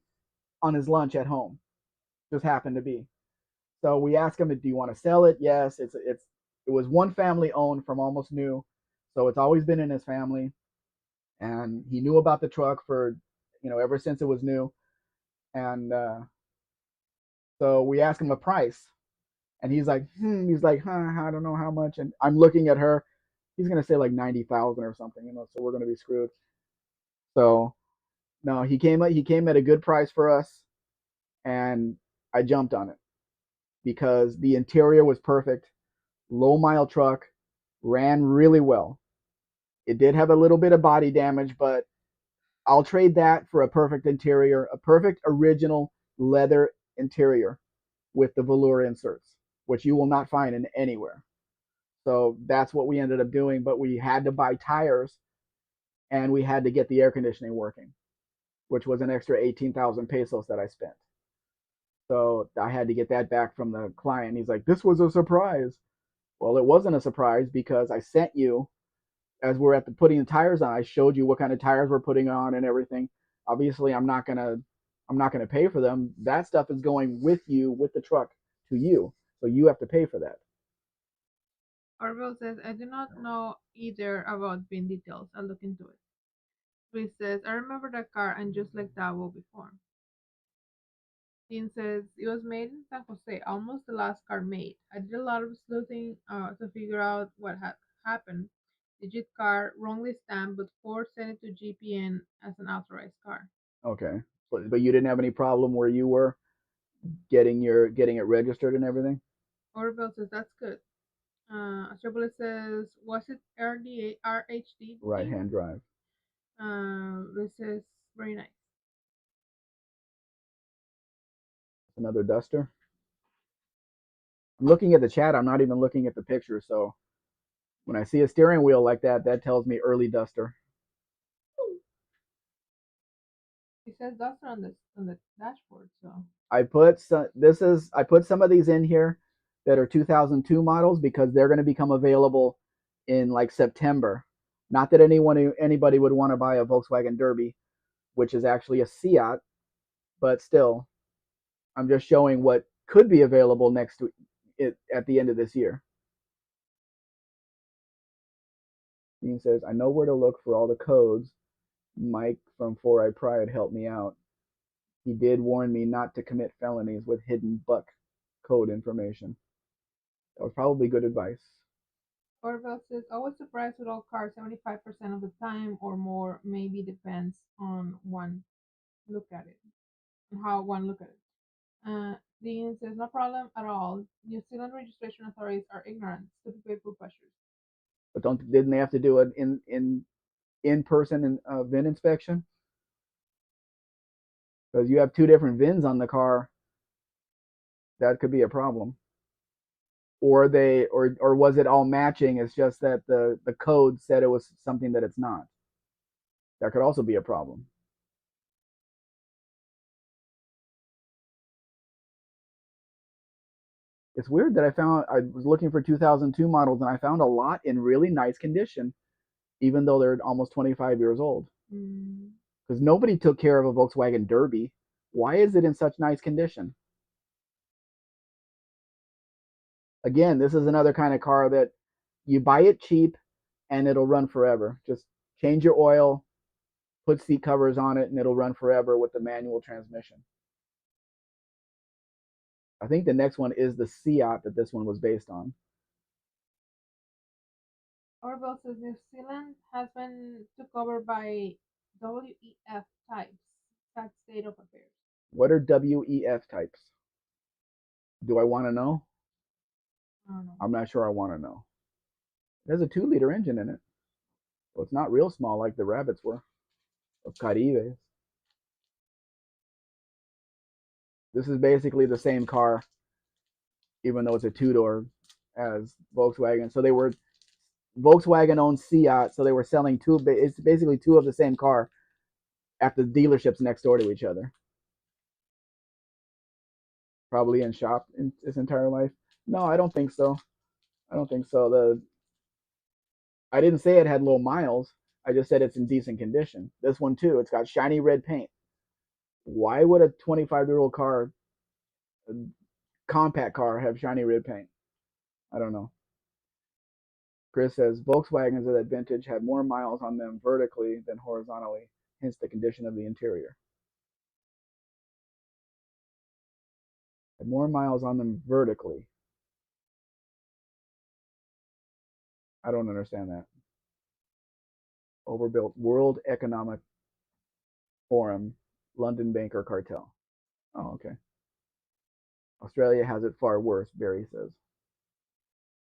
on his lunch at home. Just happened to be. So we asked him, "Do you want to sell it?" Yes, it was one family owned from almost new, so it's always been in his family, and he knew about the truck for ever since it was new. And so we asked him a price, and he's like, huh, I don't know how much. And I'm looking at her. He's gonna say like 90,000 or something, you know. So we're gonna be screwed. So no, he came at a good price for us, and I jumped on it because the interior was perfect, low mile truck, ran really well. It did have a little bit of body damage, but I'll trade that for a perfect interior, a perfect original leather interior with the velour inserts, which you will not find in anywhere. So that's what we ended up doing. But we had to buy tires and we had to get the air conditioning working, which was an extra 18,000 pesos that I spent. So I had to get that back from the client. He's like, this was a surprise. Well, it wasn't a surprise because I sent you, as we're at the putting the tires on, I showed you what kind of tires we're putting on and everything. Obviously, I'm not gonna pay for them. That stuff is going with you with the truck to you, so you have to pay for that. Orville says, I do not know either about bin details. I'll look into it. Chris says, I remember that car and just like Davo before. Dean says, it was made in San Jose, almost the last car made. I did a lot of sleuthing to figure out what had happened. Digit car, wrongly stamped, but Ford sent it to GPN as an authorized car. Okay, but you didn't have any problem where you were getting it registered and everything. Orville says, that's good. Triple says, was it RDA, RHD, Right Dean? hand drive. This is very nice. Another duster. I'm looking at the chat. I'm not even looking at the picture. So when I see a steering wheel like that, that tells me early duster. It says Duster on the dashboard, so I put some of these in here that are 2002 models because they're going to become available in like September. Not that anybody would want to buy a Volkswagen Derby, which is actually a Seat, but still, I'm just showing what could be available next to it at the end of this year. Dean says, I know where to look for all the codes. Mike from 4i Pride helped me out. He did warn me not to commit felonies with hidden buck code information. That was probably good advice. Orville says, always surprised with all cars 75% of the time or more, maybe depends on one look at it, on how one look at it. Dean says, no problem at all. New Zealand registration authorities are ignorant, stupid people pushers. But don't didn't they have to do it in person VIN inspection? Because you have two different VINs on the car, that could be a problem. Or was it all matching? It's just that the code said it was something that it's not. That could also be a problem. It's weird that I was looking for 2002 models and I found a lot in really nice condition, even though they're almost 25 years old. Mm. Because nobody took care of a Volkswagen Derby. Why is it in such nice condition? Again, this is another kind of car that you buy it cheap and it'll run forever. Just change your oil, put seat covers on it, and it'll run forever with the manual transmission. I think the next one is the Seat that this one was based on. Orville says, New Zealand has been took over by WEF types. Sad state of affairs. What are WEF types? Do I want to know? I don't know. I'm not sure I want to know. There's a 2-liter engine in it. Well, it's not real small like the Rabbits were, or Caribes. This is basically the same car, even though it's a two-door as Volkswagen. So they were Volkswagen owned Seat, so they were selling two. It's basically two of the same car at the dealerships next door to each other. Probably in shop in its entire life. No, I don't think so. I don't think so. I didn't say it had low miles. I just said it's in decent condition. This one too. It's got shiny red paint. Why would a 25-year-old car, a compact car, have shiny red paint? I don't know. Chris says Volkswagens of that vintage had more miles on them vertically than horizontally, hence the condition of the interior. more miles on them vertically. I don't understand that. Overbuilt World Economic Forum, London Banker Cartel. Oh, okay. Australia has it far worse, Barry says.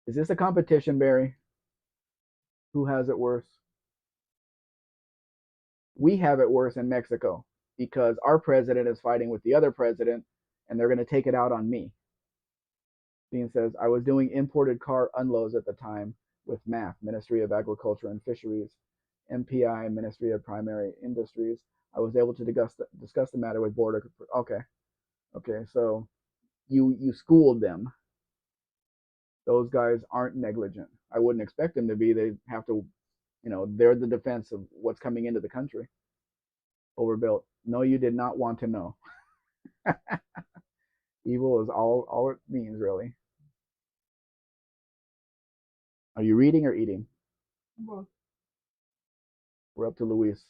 Is this a competition, Barry? Who has it worse? We have it worse in Mexico because our president is fighting with the other president and they're going to take it out on me. Dean says, I was doing imported car unloads at the time with MAF, Ministry of Agriculture and Fisheries, MPI, Ministry of Primary Industries. I was able to discuss the matter with border. Okay, okay, so you schooled them. Those guys aren't negligent. I wouldn't expect them to be. They have to, they're the defense of what's coming into the country. Overbuilt. No, you did not want to know. Evil is all it means, really. Are you reading or eating? Both. We're up to Luis.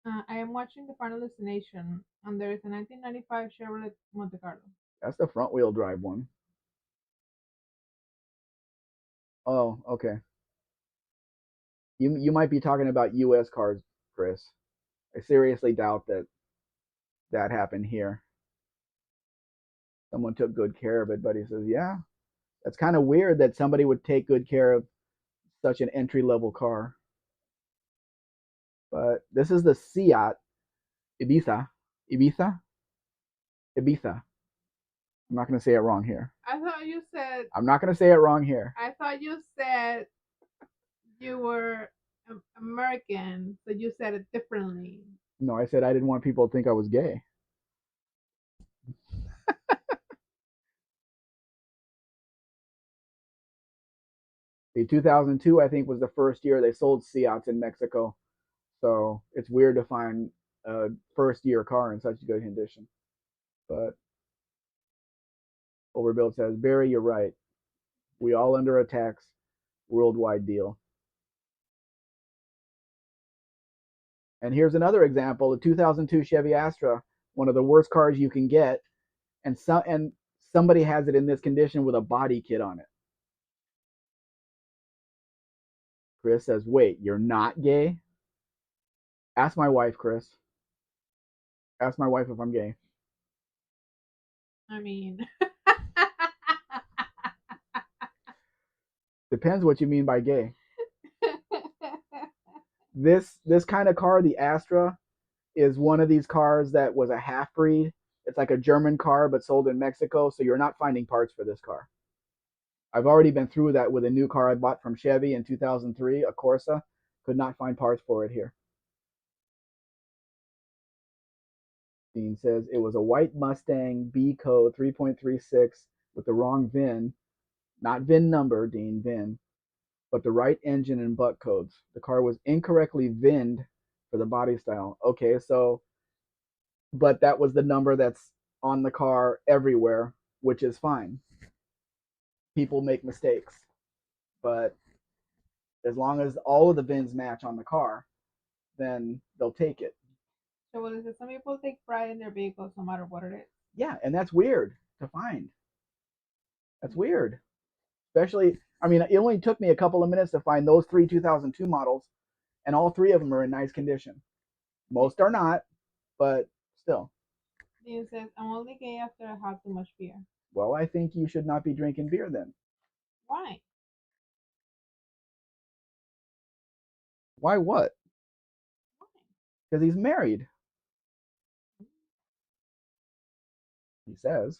I am watching The Final Destination, and there is a 1995 Chevrolet Monte Carlo. That's the front wheel drive one. Oh, okay. You might be talking about U.S. cars, Chris. I seriously doubt that happened here. Someone took good care of it, but he says, yeah, that's kind of weird that somebody would take good care of such an entry level car. But this is the Seat Ibiza. Ibiza? Ibiza. I'm not going to say it wrong here. I thought you said. I'm not going to say it wrong here. I thought you said you were American, so you said it differently. No, I said I didn't want people to think I was gay. The 2002, I think, was the first year they sold Seats in Mexico. So it's weird to find a first year car in such good condition. But Overbuilt says, Barry, you're right. We all under attacks. Worldwide deal. And here's another example: a 2002 Chevy Astra, one of the worst cars you can get, and somebody has it in this condition with a body kit on it. Chris says, wait, you're not gay? Ask my wife, Chris. Ask my wife if I'm gay. I mean, depends what you mean by gay. This kind of car, the Astra, is one of these cars that was a half breed. It's like a German car, but sold in Mexico. So you're not finding parts for this car. I've already been through that with a new car I bought from Chevy in 2003, a Corsa. Could not find parts for it here. Dean says it was a white Mustang B code 3.36 with the wrong VIN, not VIN number, Dean, VIN, but the right engine and butt codes. The car was incorrectly VINed for the body style. Okay, so, but that was the number that's on the car everywhere, which is fine. People make mistakes, but as long as all of the VINs match on the car, then they'll take it. So what is it? Some people take pride in their vehicles no matter what it is. Yeah, and that's weird to find. That's weird. Especially, I mean, it only took me a couple of minutes to find those three 2002 models, and all three of them are in nice condition. Most are not, but still. Dean says, I'm only gay after I have too much beer. Well, I think you should not be drinking beer then. Why? Why what? Because he's married. He says.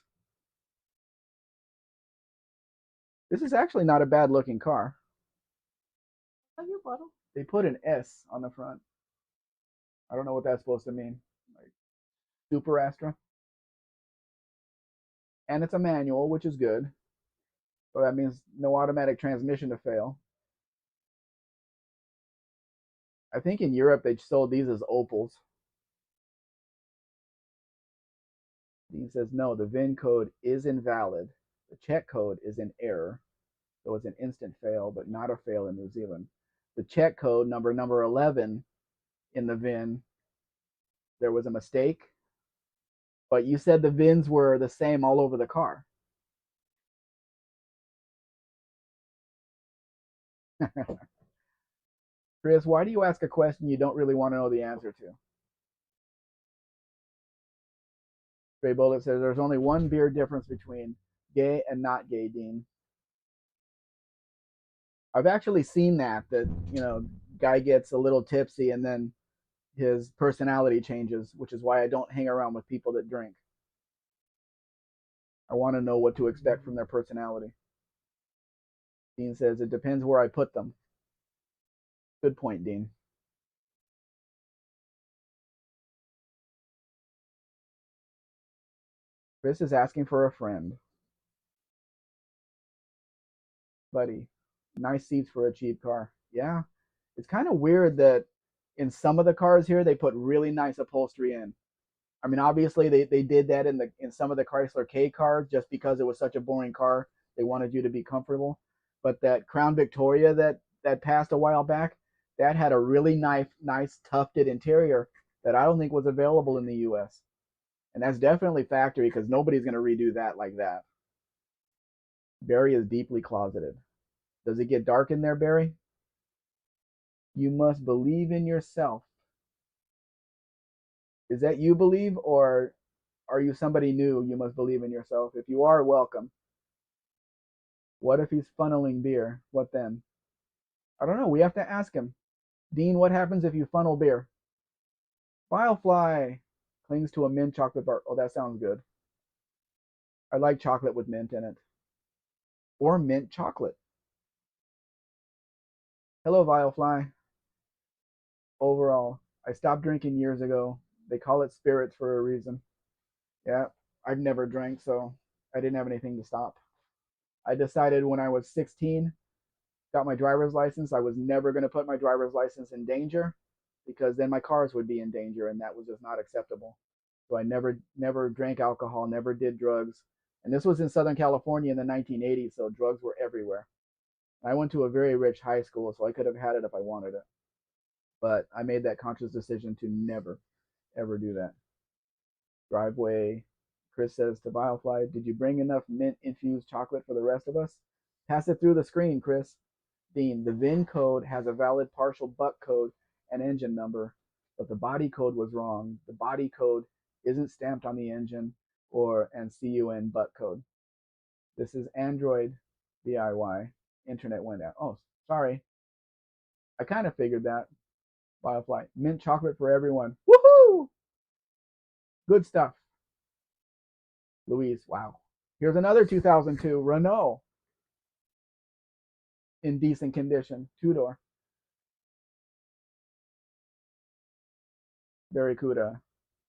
This is actually not a bad looking car. Are you bottle? They put an S on the front. I don't know what that's supposed to mean. Like Super Astra. And it's a manual, which is good. So that means no automatic transmission to fail. I think in Europe they sold these as Opals. He says no, the VIN code is invalid. The check code is in error. So it's an instant fail, but not a fail in New Zealand. The check code number 11 in the VIN, there was a mistake. But you said the VINs were the same all over the car. Chris, why do you ask a question you don't really want to know the answer to? Stray Bullet says there's only one beer difference between gay and not gay, Dean. I've actually seen that guy gets a little tipsy and then his personality changes, which is why I don't hang around with people that drink. I want to know what to expect from their personality. Dean says it depends where I put them. Good point, Dean. Chris is asking for a friend. Buddy, nice seats for a cheap car. Yeah, it's kind of weird that in some of the cars here they put really nice upholstery in. I mean, obviously they did that in some of the Chrysler K cars just because it was such a boring car. They wanted you to be comfortable. But that Crown Victoria that passed a while back, that had a really nice tufted interior that I don't think was available in the U.S. And that's definitely factory because nobody's going to redo that like that. Barry is deeply closeted. Does it get dark in there, Barry? You must believe in yourself. Is that you believe, or are you somebody new? You must believe in yourself. If you are, welcome. What if he's funneling beer? What then? I don't know. We have to ask him. Dean, what happens if you funnel beer? Firefly clings to a mint chocolate bar. Oh, that sounds good. I like chocolate with mint in it. Or mint chocolate. Hello, Firefly. Overall, I stopped drinking years ago. They call it spirits for a reason. Yeah, I've never drank, so I didn't have anything to stop. I decided when I was 16, got my driver's license, I was never going to put my driver's license in danger because then my cars would be in danger, and that was just not acceptable. So I never drank alcohol, never did drugs. And this was in Southern California in the 1980s, so drugs were everywhere. I went to a very rich high school, so I could have had it if I wanted it. But I made that conscious decision to never, ever do that. Driveway. Chris says to Firefly, did you bring enough mint infused chocolate for the rest of us? Pass it through the screen, Chris. Dean, the VIN code has a valid partial buck code and engine number, but the body code was wrong. The body code isn't stamped on the engine or and CUN buck code. This is Android DIY. Internet went out. Oh, sorry. I kind of figured that. Firefly. Mint chocolate for everyone. Woohoo! Good stuff. Louise, wow. Here's another 2002 Renault in decent condition, two-door. Barracuda,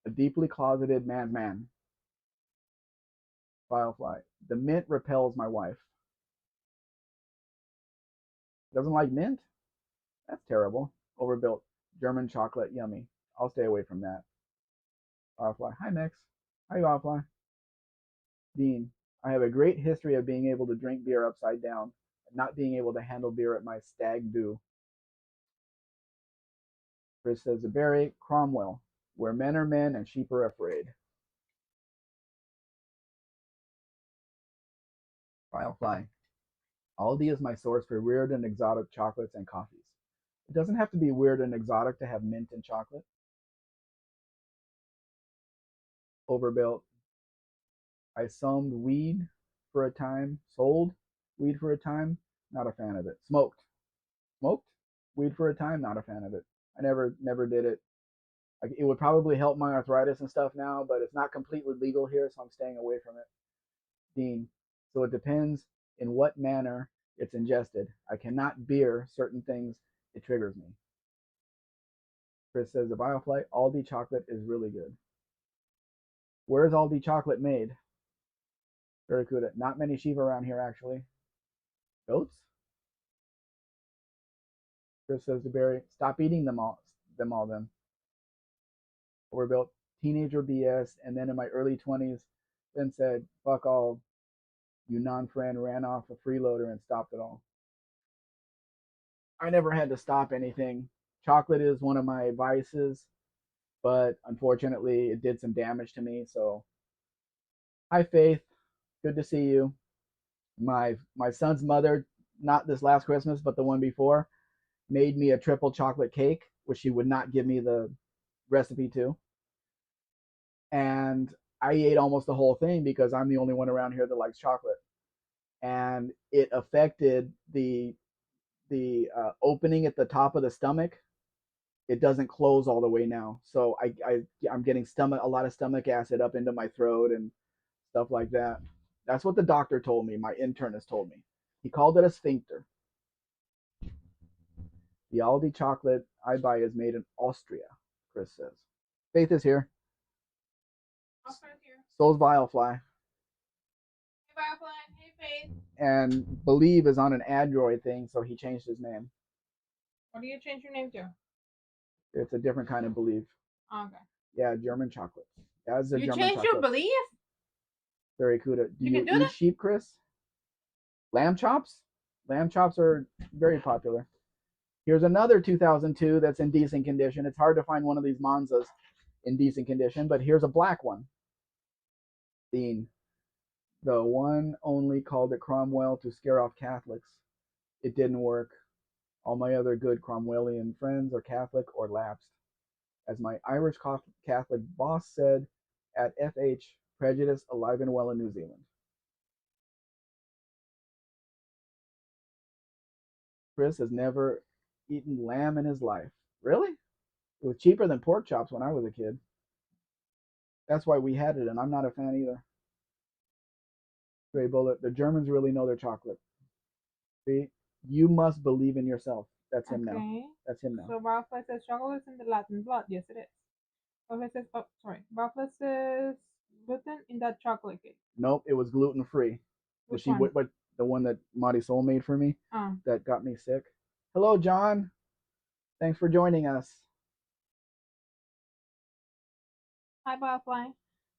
a deeply closeted man's man. Firefly, the mint repels my wife. Doesn't like mint? That's terrible. Overbuilt. German chocolate, yummy. I'll stay away from that. Firefly, hi Max. Hi Firefly. Dean, I have a great history of being able to drink beer upside down and not being able to handle beer at my stag do. Chris says, Barry Cromwell, where men are men and sheep are afraid. Firefly, Aldi is my source for weird and exotic chocolates and coffees. It doesn't have to be weird and exotic to have mint and chocolate. Overbuilt. I sold weed for a time. Sold weed for a time. Not a fan of it. Smoked weed for a time. Not a fan of it. I never did it. Like, it would probably help my arthritis and stuff now, but it's not completely legal here, so I'm staying away from it. Dean. So it depends in what manner it's ingested. I cannot beer certain things. It triggers me. Chris says the Bioflight Aldi chocolate is really good. Where's Aldi chocolate made? Very good. Not many sheep around here, actually. Goats? Chris says to Barry, stop eating them all then. Overbuilt. Teenager BS, and then in my early 20s, then said, fuck all, you non-friend, ran off a freeloader and stopped it all. I never had to stop anything. Chocolate is one of my vices, but unfortunately, it did some damage to me. So, hi, Faith. Good to see you. My son's mother, not this last Christmas, but the one before, made me a triple chocolate cake, which she would not give me the recipe to, and I ate almost the whole thing because I'm the only one around here that likes chocolate, and it affected the opening at the top of the stomach. It doesn't close all the way now, so I'm getting stomach a lot of stomach acid up into my throat and stuff like that. That's what the doctor told me. My internist told me. He called it a sphincter. The Aldi chocolate I buy is made in Austria, Chris says. Faith is here. Oscar's here. So's Vilefly. Hey, Firefly. Hey, Faith. And Believe is on an Android thing, so he changed his name. What do you change your name to? It's a different kind of Believe. Okay. Yeah, German chocolate. That's a You German changed your chocolate. belief? Very cool. Do You you can do eat that? sheep, Chris? Lamb chops? Lamb chops are very popular. Here's another 2002 that's in decent condition. It's hard to find one of these Monzas in decent condition, but here's a black one. Dean, the one only called it Cromwell to scare off Catholics. It didn't work. All my other good Cromwellian friends are Catholic or lapsed. As my Irish Catholic boss said at FH, prejudice alive and well in New Zealand. Chris has never eaten lamb in his life. Really? It was cheaper than pork chops when I was a kid. That's why we had it, and I'm not a fan either. Gray Bullet. The Germans really know their chocolate. See? You must believe in yourself. That's him now. Okay. That's him now. So Firefly says chocolate is in the Latin blood. Yes, it is. Firefly says, oh, sorry. Firefly says gluten in that chocolate cake. Nope, it was gluten free. Which one? What the one that Marty Soul made for me Oh. that got me sick. Hello, John. Thanks for joining us. Hi, Firefly.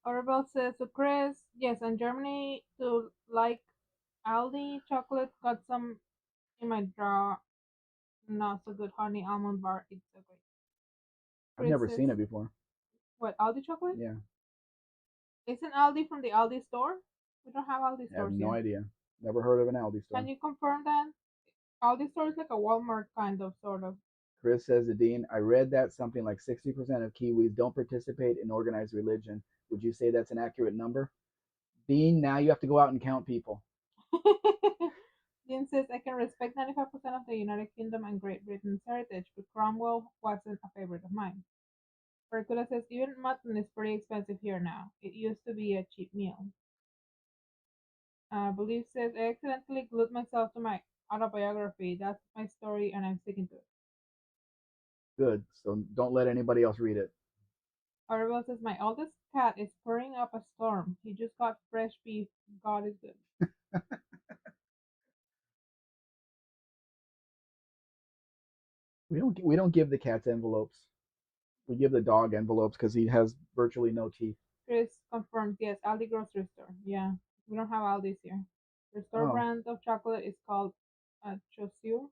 Orabel says, so Chris, yes, in Germany, to like Aldi chocolate, got some in my drawer. Not so good honey almond bar. It's so great. I've Chris never says, seen it before. what, Aldi chocolate? Yeah, Isn't Aldi from the Aldi store? We don't have Aldi I have stores no here. idea. Never heard of an Aldi store. Can you confirm that? Aldi store is like a Walmart kind of, sort of. Chris says to Dean, I read that something like 60% of Kiwis don't participate in organized religion. Would you say that's an accurate number? Dean, now you have to go out and count people. Dean says, I can respect 95% of the United Kingdom and Great Britain's heritage, but Cromwell wasn't a favorite of mine. Percula says, even mutton is pretty expensive here now. It used to be a cheap meal. Belief says, I accidentally glued myself to my autobiography. That's my story, and I'm sticking to it. Good. So don't let anybody else read it. Arabelle says, my oldest cat is purring up a storm. He just got fresh beef. God is good. We don't give the cats envelopes. We give the dog envelopes because he has virtually no teeth. Chris confirms, yes, Aldi grocery store. Yeah, we don't have Aldi's here. The store Oh, brand of chocolate is called Chaussure.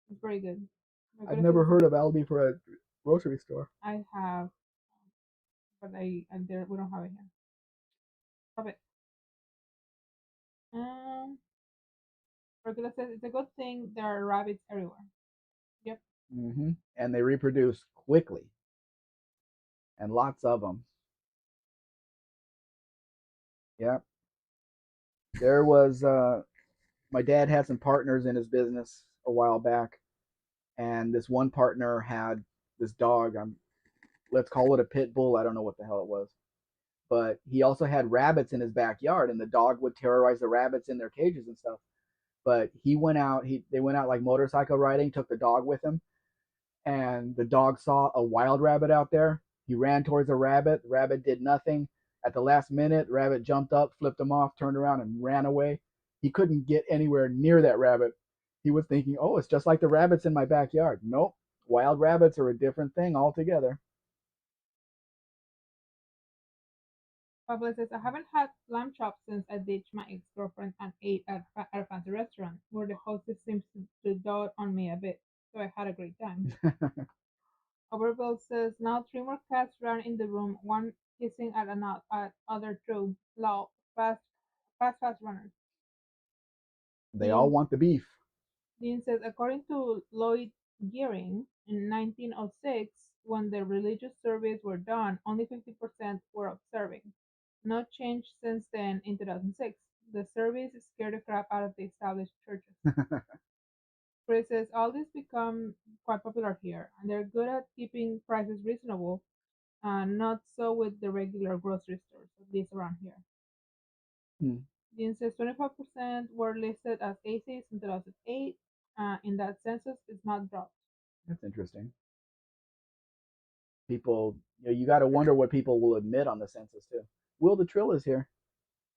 It's very good. I've never heard of Aldi for a grocery store. I have, but there we don't have it here. Stop it. Um, Regula says it's a good thing there are rabbits everywhere. Yep. And they reproduce quickly, and lots of them. Yep. There was my dad had some partners in his business a while back, and this one partner had this dog. Let's call it a pit bull. I don't know what the hell it was, but he also had rabbits in his backyard, and the dog would terrorize the rabbits in their cages and stuff. But he went out. They went out like motorcycle riding. Took the dog with him, and the dog saw a wild rabbit out there. He ran towards the rabbit. The rabbit did nothing. At the last minute, the rabbit jumped up, flipped him off, turned around, and ran away. He couldn't get anywhere near that rabbit. He was thinking, oh, it's just like the rabbits in my backyard. Nope. Wild rabbits are a different thing altogether. Pablo says, I haven't had lamb chops since I ditched my ex-girlfriend and ate at a fancy restaurant where the hostess seems to dote on me a bit. So I had a great time. Overbill says now three more cats run in the room, one hissing at other two. Lol, fast runners. They all Dean, want the beef. Dean says according to Lloyd Gearing in 1906, when the religious surveys were done, only 50% were observing. No change since then in 2006. The surveys scared the crap out of the established churches. Chris says all this become quite popular here, and they're good at keeping prices reasonable. Not so with the regular grocery stores, at least around here. Hmm, Dean says 25% were listed as atheists in 2008. In that census, it's not dropped. that's interesting. People, you got to wonder what people will admit on the census too. Will the Trill is here.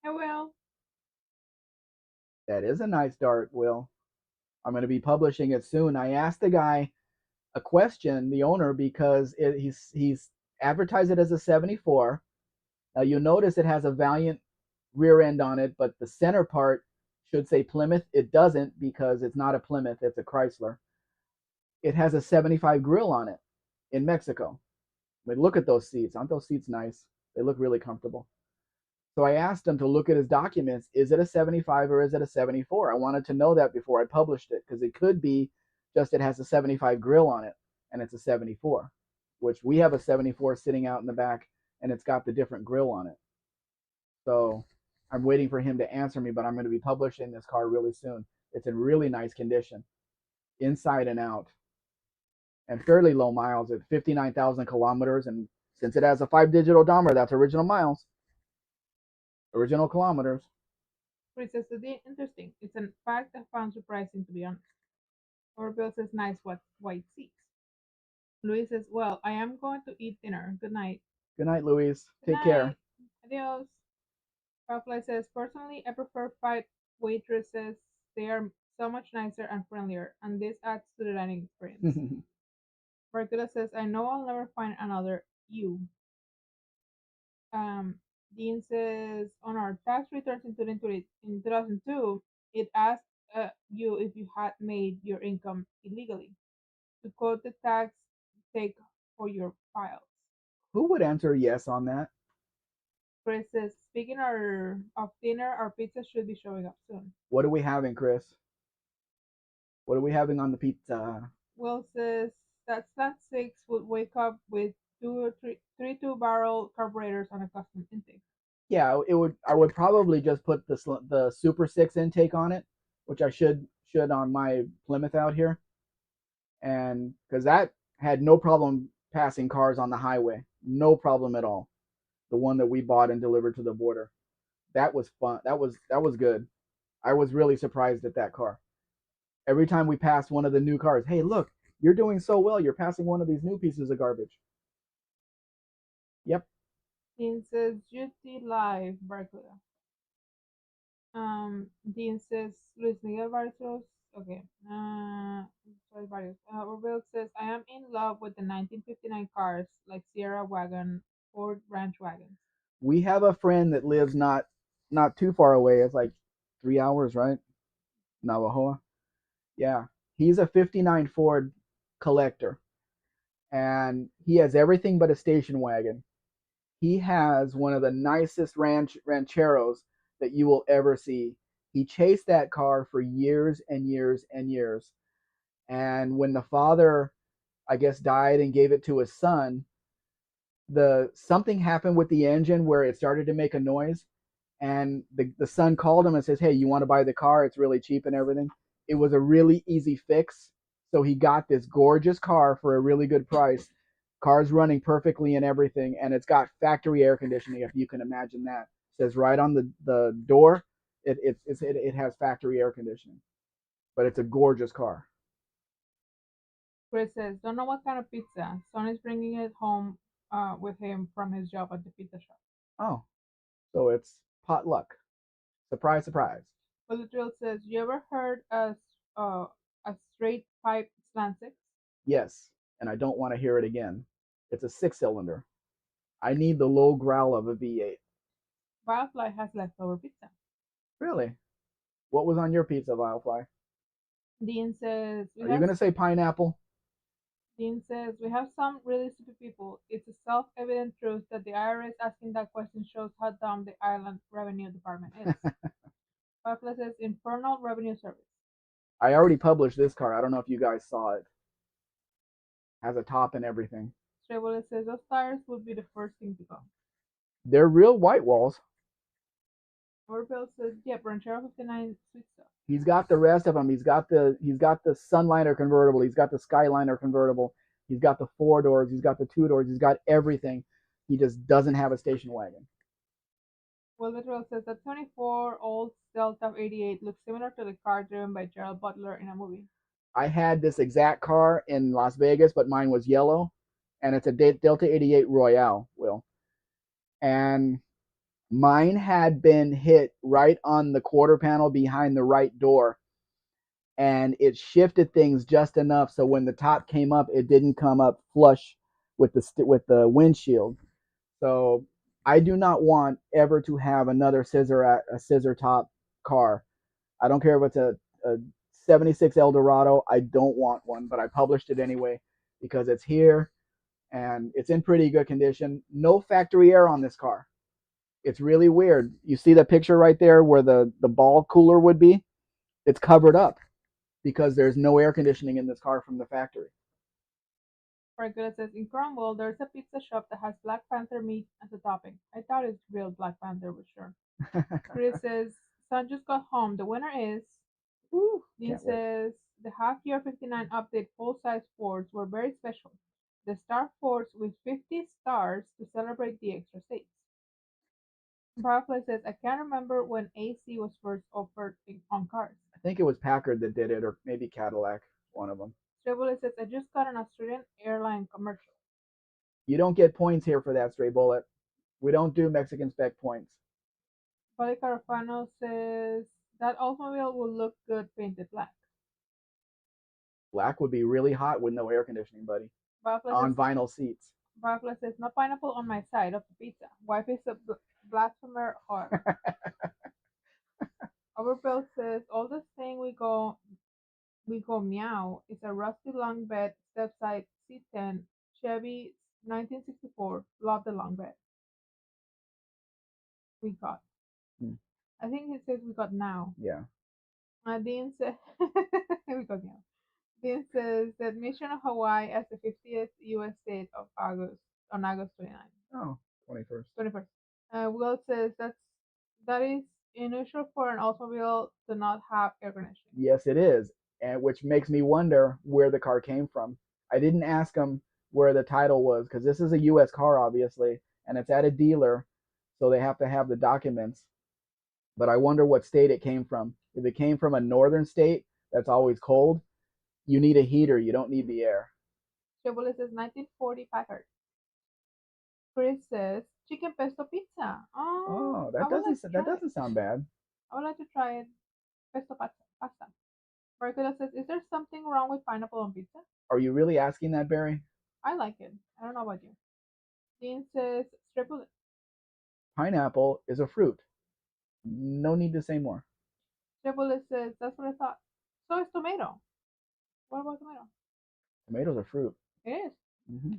Yeah, well, That is a nice dart, Will. I'm going to be publishing it soon. I asked the guy a question, the owner, because he's advertised it as a 74. Now you'll notice it has a Valiant rear end on it, but the center part should say Plymouth. It doesn't because it's not a Plymouth, it's a Chrysler. It has a 75 grill on it in Mexico. I mean, look at those seats. Aren't those seats nice? They look really comfortable. So I asked him to look at his documents. Is it a 75 or is it a 74? I wanted to know that before I published it because it could be just it has a 75 grill on it and it's a 74, which we have a 74 sitting out in the back and it's got the different grill on it. So I'm waiting for him to answer me, but I'm going to be publishing this car really soon. It's in really nice condition, inside and out, and fairly low miles at 59,000 kilometers. And since it has a 5-digit odometer, that's original miles, original kilometers. Chris says interesting. It's a fact I found surprising, to be honest. Or Bill says nice white seats. Luis says, well, I am going to eat dinner. Good night. Good night, Louise. Good Take care. night. Adios. Firefly says, personally, I prefer fight waitresses. They are so much nicer and friendlier, and this adds to the dining experience. Barracuda says, I know I'll never find another you. Um, Dean says, on our tax returns in 2002, it asked you if you had made your income illegally. To quote the tax take for your files. Who would answer yes on that? Chris says, speaking of dinner, our pizza should be showing up soon. What are we having, Chris? What are we having on the pizza? Will says that Slant 6 would wake up with three 2-barrel carburetors on a custom intake. Yeah, it would. I would probably just put the Super 6 intake on it, which I should on my Plymouth out here, and because that had no problem passing cars on the highway, no problem at all. The one that we bought and delivered to the border, that was fun. That was good. I was really surprised at that car. Every time we passed one of the new cars, hey, look, you're doing so well. You're passing one of these new pieces of garbage. Yep. Dean says GT Live Barracuda. Dean says Luis Miguel Barrios. Okay. Sorry, Barrios. Orville says I am in love with the 1959 cars like Sierra Wagon, Ford Ranch wagons. We have a friend that lives not too far away. It's like 3 hours, right? Navajo. Yeah. He's a 59 Ford collector and he has everything but a station wagon. He has one of the nicest rancheros that you will ever see. He chased that car for years and years and years. And when the father, I guess, died and gave it to his son, the something happened with the engine where it started to make a noise. And the son called him and says, hey, you want to buy the car? It's really cheap and everything. It was a really easy fix. So he got this gorgeous car for a really good price. Car's running perfectly and everything, and it's got factory air conditioning, if you can imagine that. It says right on the door, it has factory air conditioning. But it's a gorgeous car. Chris says don't know what kind of pizza. Son is bringing it home with him from his job at the pizza shop. Oh, so it's potluck. Surprise, surprise. But the drill says you ever heard a straight pipe slant six? Yes, and I don't want to hear it again. It's a 6-cylinder. I need the low growl of a V8. Firefly has leftover pizza. Really? What was on your pizza, Vilefly? Dean says Are you going to say pineapple? Dean says, we have some really stupid people. It's a self-evident truth that the IRS asking that question shows how dumb the Ireland Revenue Department is. Pablo says, Infernal Revenue Service. I already published this car. I don't know if you guys saw it. Has a top and everything. Stray says, those tires would be the first thing to go. They're real white walls. Orville says, yep, Ranchero 59 sweet stuff. He's got the rest of them. He's got the Sunliner convertible. He's got the Skyliner convertible. He's got the 4 doors. He's got the 2 doors. He's got everything. He just doesn't have a station wagon. Will Literal says that 24 old Delta 88 looks similar to the car driven by Gerald Butler in a movie. I had this exact car in Las Vegas, but mine was yellow, and it's a Delta 88 Royale, Will. And mine had been hit right on the quarter panel behind the right door, and it shifted things just enough so when the top came up, it didn't come up flush with the windshield. So I do not want ever to have another scissor top car. I don't care if it's a 76 Eldorado. I don't want one, but I published it anyway because it's here and it's in pretty good condition. No factory air on this car. It's really weird. You see the picture right there where the ball cooler would be? It's covered up because there's no air conditioning in this car from the factory. Regular says, in Cromwell, there's a pizza shop that has Black Panther meat as a topping. I thought it's real Black Panther, but sure. Chris says, son just got home. The winner is... Woo, Dean says, the half-year 59 update full-size Fords were very special. The Star Fords with 50 stars to celebrate the extra states. Barclay says, I can't remember when AC was first offered on cars. I think it was Packard that did it, or maybe Cadillac, one of them. Stray says, I just got an Australian airline commercial. You don't get points here for that, Stray Bullet. We don't do Mexican Spec points. Polly Carafano says, that Oldsmobile will look good painted black. Black would be really hot with no air conditioning, buddy. On vinyl seats. Barclay says, no pineapple on my side of the pizza. Wife is a blasphemer or... Overbill says, oldest thing we go meow is a rusty long bed step-side C10 Chevy 1964. Love the long bed. We got. I think it says we got now. Yeah. Dean says we got now. Dean says the admission of Hawaii as the 50th U.S. state of August on August 29th. Oh, 21st. 21st. Will says that is unusual for an Oldsmobile to not have air conditioning. Yes, it is, and which makes me wonder where the car came from. I didn't ask him where the title was because this is a U.S. car, obviously, and it's at a dealer, so they have to have the documents. But I wonder what state it came from. If it came from a northern state that's always cold, you need a heater. You don't need the air. Chevrolet says 1940 Packard. Chris says chicken pesto pizza. Oh, that doesn't sound bad. I would like to try it. Pesto pasta. Marcela says, is there something wrong with pineapple on pizza? Are you really asking that, Barry? I like it. I don't know about you. Dean says straight bullet. Pineapple is a fruit. No need to say more. Straight bullet says, that's what I thought. So is tomato. What about tomato? Tomatoes are fruit. It is. Mm-hmm.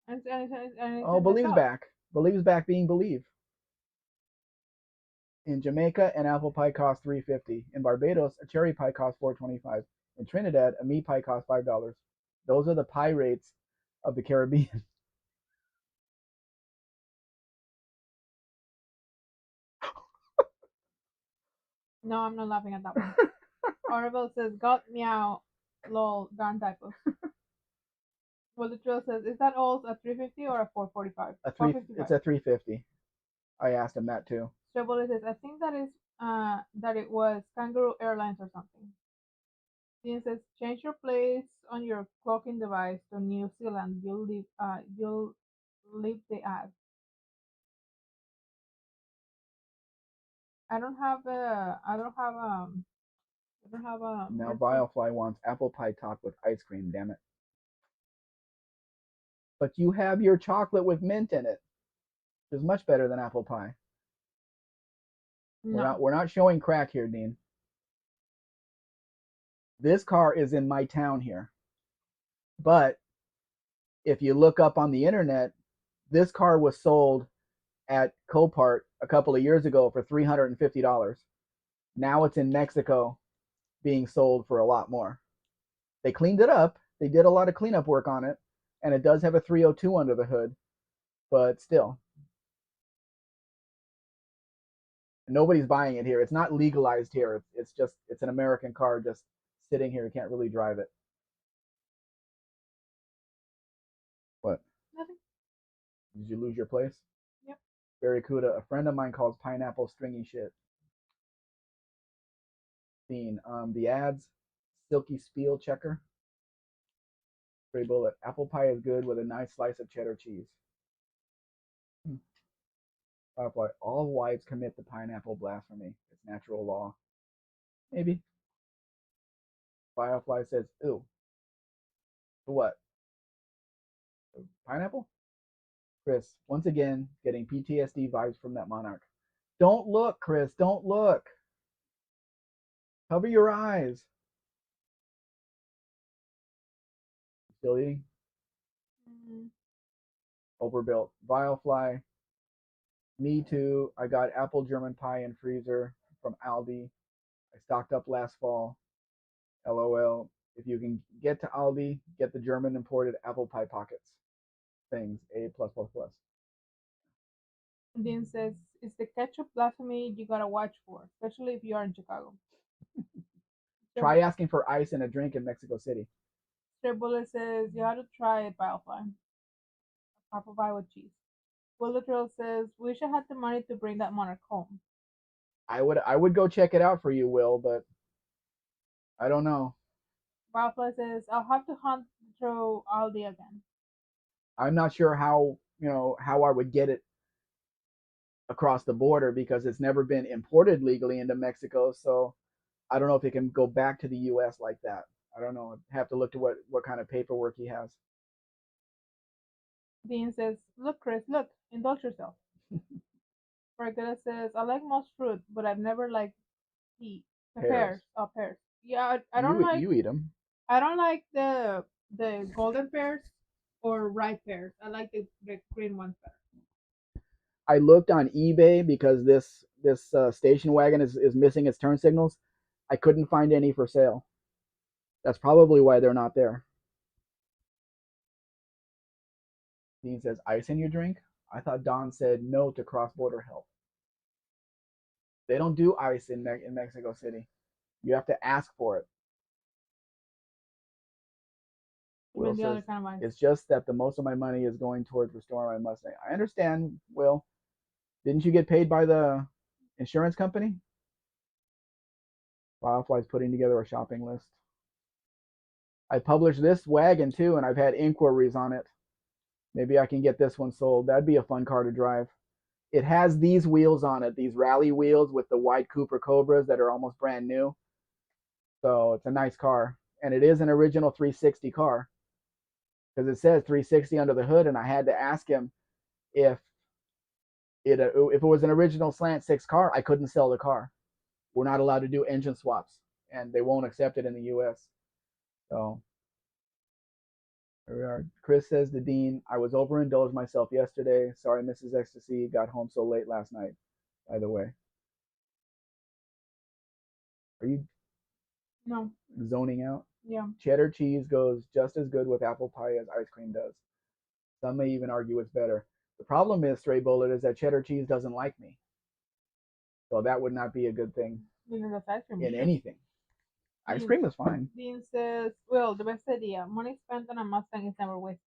And oh, Believe's back. Believe's back being Believe. In Jamaica, an apple pie costs $3.50. In Barbados, a cherry pie costs $4.25. In Trinidad, a meat pie costs $5. Those are the pie rates of the Caribbean. No, I'm not laughing at that one. Orville says, "God meow, lol, darn typos." Well, the drill says, "Is that all a 350 or a 445?" It's a 350. I asked him that too. Chevrolet says, "I think that it was Kangaroo Airlines or something." Dean says, "Change your place on your clocking device to New Zealand. You'll leave the ad." I don't have Now Vilefly wants apple pie topped with ice cream, damn it. But you have your chocolate with mint in it. It's much better than apple pie. No. We're not showing crack here, Dean. This car is in my town here. But if you look up on the internet, this car was sold at Copart a couple of years ago for $350. Now it's in Mexico being sold for a lot more. They cleaned it up. They did a lot of cleanup work on it, and it does have a 302 under the hood, but still, nobody's buying it here. It's not legalized here. It's just it's an American car just sitting here. You can't really drive it. What? Nothing. Did you lose your place? Yep. Barracuda. A friend of mine calls pineapple stringy shit. Seen the ads. Silky Spiel checker. Stray bullet. Apple pie is good with a nice slice of cheddar cheese. Firefly. All whites commit the pineapple blasphemy. It's natural law. Maybe. Firefly says, ew. For what? Pineapple? Chris, once again, getting PTSD vibes from that monarch. Don't look, Chris. Don't look. Cover your eyes. Still eating? Mm-hmm. Overbuilt. Vilefly. Me too. I got apple German pie in freezer from Aldi. I stocked up last fall. LOL. If you can get to Aldi, get the German imported apple pie pockets. Things. A plus plus plus. Dean says it's the ketchup blasphemy you gotta watch for, especially if you are in Chicago. Try asking for ice in a drink in Mexico City. Stray Bullet says you have to try it, Firefly. Apple pie with cheese. Bullet Trail says wish I had the money to bring that monarch home. I would go check it out for you, Will, but I don't know. Firefly says I'll have to hunt through Aldi again. I'm not sure how I would get it across the border because it's never been imported legally into Mexico. So I don't know if it can go back to the U.S. like that. I don't know. I have to look to what kind of paperwork he has. Dean says, look, Chris, look, indulge yourself. Margarita says, I like most fruit, but I've never liked Pears. Pears. Yeah, I don't You like you eat them. I don't like the golden pears or ripe pears. I like the green ones better. I looked on eBay because this station wagon is missing its turn signals. I couldn't find any for sale. That's probably why they're not there. Dean says, ice in your drink? I thought Don said no to cross border help. They don't do ice in Mexico City. You have to ask for it. Will Even the says, other kind of ice. it's just that the most of my money is going towards restoring my Mustang. I understand, Will. Didn't you get paid by the insurance company? Firefly's putting together a shopping list. I published this wagon too, and I've had inquiries on it. Maybe I can get this one sold. That'd be a fun car to drive. It has these wheels on it, these rally wheels with the wide Cooper Cobras that are almost brand new. So it's a nice car. And it is an original 360 car because it says 360 under the hood. And I had to ask him if if it was an original slant six car, I couldn't sell the car. We're not allowed to do engine swaps, and they won't accept it in the U.S. So here we are. Chris says to Dean, I was overindulged myself yesterday. Sorry, Mrs. Ecstasy. Got home so late last night, by the way. Are you No. zoning out? Yeah. Cheddar cheese goes just as good with apple pie as ice cream does. Some may even argue it's better. The problem is, Stray Bullet, is that cheddar cheese doesn't like me. So that would not be a good thing Ice cream. in anything. Ice cream is fine. Dean says, well, the best idea. Money spent on a Mustang is never wasted.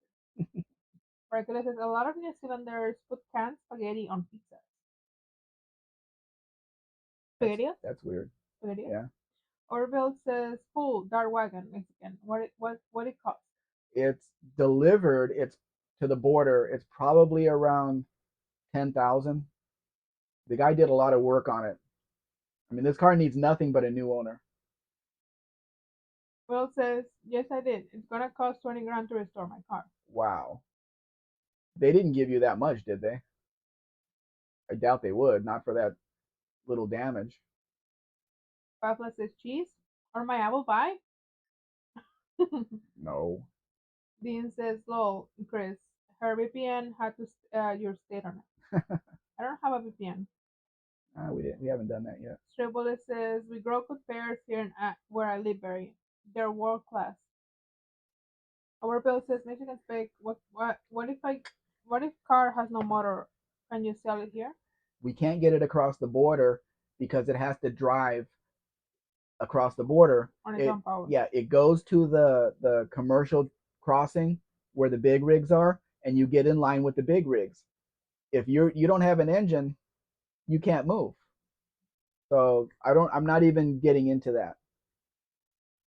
Margarita says, a lot of New Zealanders put canned spaghetti on pizza. Spaghetti? That's weird. Spaghetti? Yeah. Orville says, full dark wagon Mexican. What it cost? It's delivered. It's to the border. It's probably around 10,000. The guy did a lot of work on it. I mean, this car needs nothing but a new owner. Will says, yes, I did. It's gonna cost 20 grand to restore my car. Wow. They didn't give you that much, did they? I doubt they would. Not for that little damage. Pablo says, cheese or my apple pie? No. Dean says, lol, Chris, her VPN had to your state on it. I don't have a VPN. We haven't done that yet. Stray Bullet says, we grow good pears here where I live, Barry. They're world class. Our bill says Michigan Spec. What if car has no motor? Can you sell it here? We can't get it across the border because it has to drive across the border. On its own power. Yeah, it goes to the commercial crossing where the big rigs are, and you get in line with the big rigs. If you don't have an engine, you can't move. So I'm not even getting into that.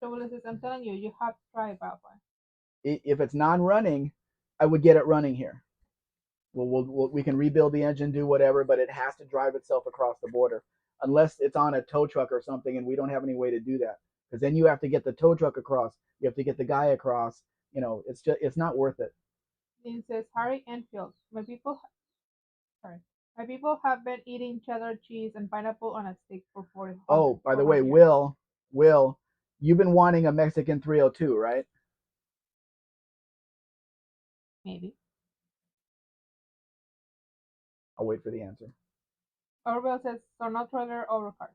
So Willis says, I'm telling you, you have to try it, Papa. If it's non-running, I would get it running here. We can rebuild the engine, do whatever, but it has to drive itself across the border, unless it's on a tow truck or something, and we don't have any way to do that. Because then you have to get the tow truck across, you have to get the guy across. It's not worth it. Dean says, Harry Enfield, sorry, my people have been eating cheddar cheese and pineapple on a stick for 40. Oh, by the way, years. Will, you've been wanting a Mexican 302, right? Maybe. I'll wait for the answer. Orville says, so no trailer over cars.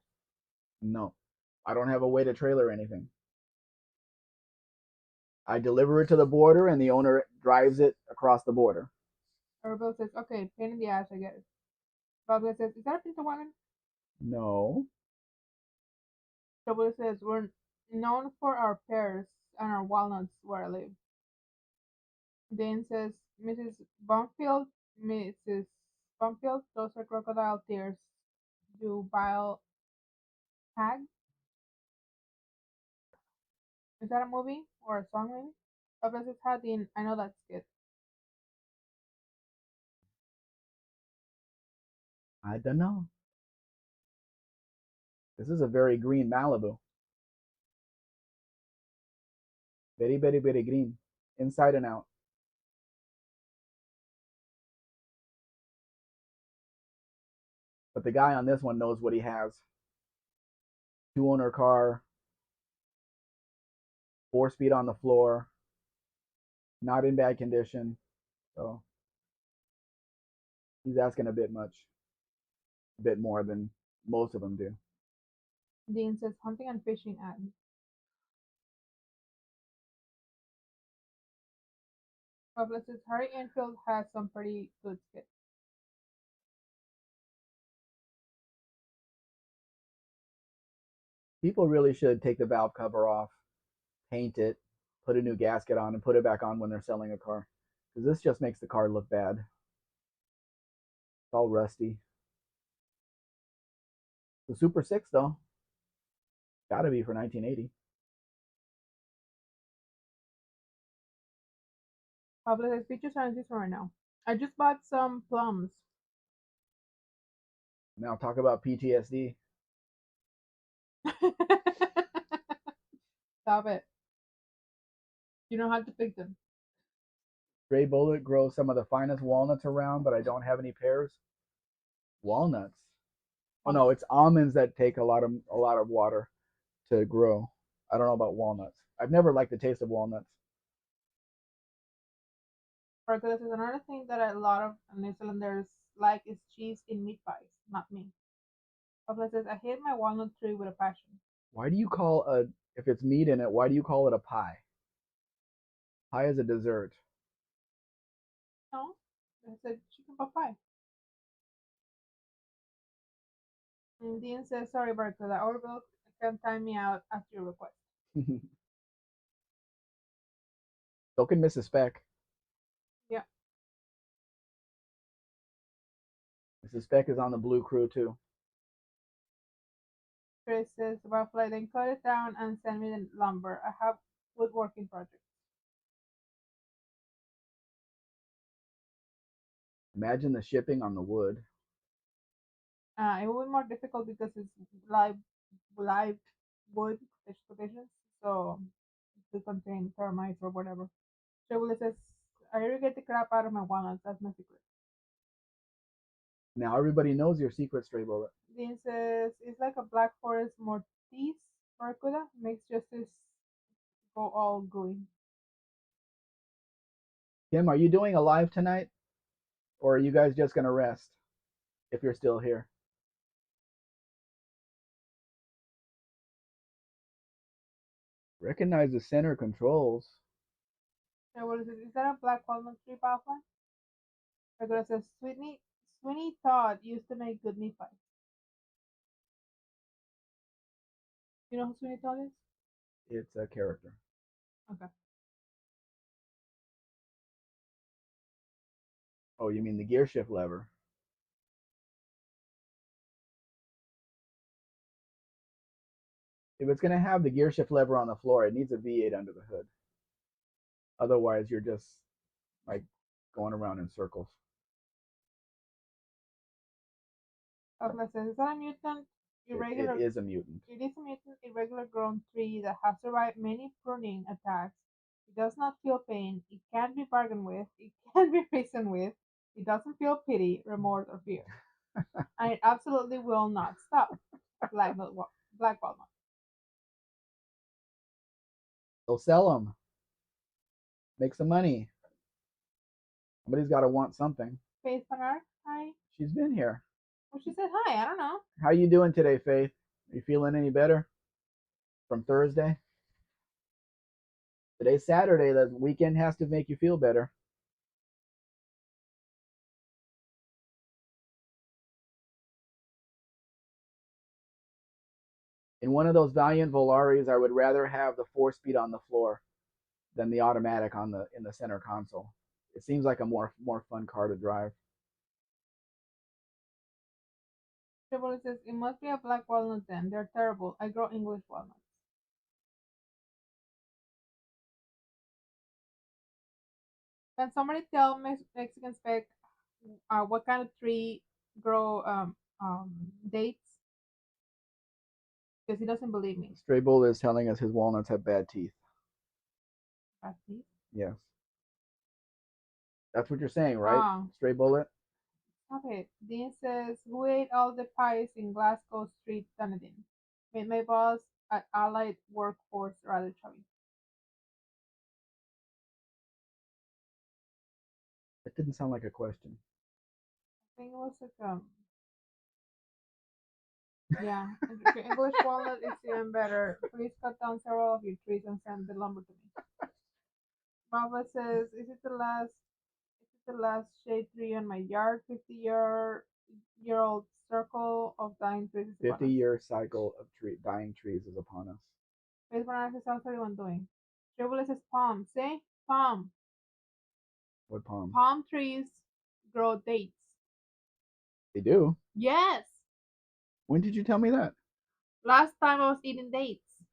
No, I don't have a way to trailer anything. I deliver it to the border, and the owner drives it across the border. Orville says, okay, pain in the ass, I get it. Bobby says, is that a pizza wagon? No. Trouble says, we're known for our pears and our walnuts where I live. Dane says, Mrs. Bumfield, those are crocodile tears. You vile hag? Is that a movie or a song maybe? Bobby says, Dean, I know that's good. I don't know. This is a very green Malibu. Very, very, very green. Inside and out. But the guy on this one knows what he has. Two owner car, 4 speed on the floor, not in bad condition. So he's asking a bit much, a bit more than most of them do. Dean says, hunting and fishing ad. Bobby says, Harry Enfield has some pretty good skits. People really should take the valve cover off, paint it, put a new gasket on, and put it back on when they're selling a car. Because this just makes the car look bad. It's all rusty. The Super 6, though, gotta be for 1980. Pablo says, features are in this right now. I just bought some plums. Now talk about PTSD. Stop it. You don't have to pick them. Stray Bullet grows some of the finest walnuts around, but I don't have any pears. Walnuts. Oh no, it's almonds that take a lot of water to grow. I don't know about walnuts. I've never liked the taste of walnuts. Because is another thing that a lot of New Zealanders like is cheese in meat pies. Not me. Pablo says, I hate my walnut tree with a passion. Why do you call a if it's meat in it? Why do you call it a pie? Pie is a dessert. No, it's a chicken pot pie. And Dean says, sorry, Barracuda, our bill can time me out at your request. So can Mrs. Spec. Yeah. Mrs. Spec is on the blue crew too. Chris says, Butterfly, then cut it down and send me the lumber. I have woodworking projects. Imagine the shipping on the wood. It will be more difficult because it's live wood expectations, so to contain termites or whatever. Chevrolet says, I irrigate the crap out of my walnuts. That's my secret. Now everybody knows your secret, Stray Bullet. Dean says, it's like a Black Forest Mortis Barracuda. Makes justice go all gooey. Kim, are you doing a live tonight? Or are you guys just going to rest if you're still here? Recognize the center controls. So what is it? Is that a black walnut tree pie? Because it says Sweeney Todd used to make good meat pies. You know who Sweeney Todd is? It's a character. Okay. Oh, you mean the gear shift lever? If it's going to have the gear shift lever on the floor, it needs a V8 under the hood. Otherwise, you're just like going around in circles. Okay, so is that a mutant irregular? It is a mutant. It is a mutant irregular grown tree that has survived many pruning attacks. It does not feel pain. It can't be bargained with. It can't be reasoned with. It doesn't feel pity, remorse, or fear. And it absolutely will not stop. Black walnut. So sell them. Make some money. Somebody's got to want something. Faith Panar, hi. She's been here. Well, she said hi. I don't know. How you doing today, Faith? Are you feeling any better from Thursday? Today's Saturday. The weekend has to make you feel better. In one of those Valiant Volaris, I would rather have the 4-speed on the floor than the automatic on the in the center console. It seems like a more fun car to drive. Chevrolet says it must be a black walnut then. They're terrible. I grow English walnuts. Can somebody tell Mexican Spec what kind of tree grow dates? Because he doesn't believe me. Stray Bull is telling us his walnuts have bad teeth. Bad teeth? Yes. That's what you're saying, right? Stray Bullet? Stop it. Dean says, who ate all the pies in Glasgow Street, Dunedin? Made my boss at Allied Workforce rather chubby. That didn't sound like a question. I think it was like yeah. English walnut is even better. Please cut down several of your trees and send the lumber to me. Mama says, is it the last shade tree on my yard? 50-year old circle of dying trees is upon us. 50-year cycle of dying trees is upon us. Where's what how's everyone doing? Tribble says palm. Say palm. What palm? Palm trees grow dates. They do? Yes. When did you tell me that? Last time I was eating dates.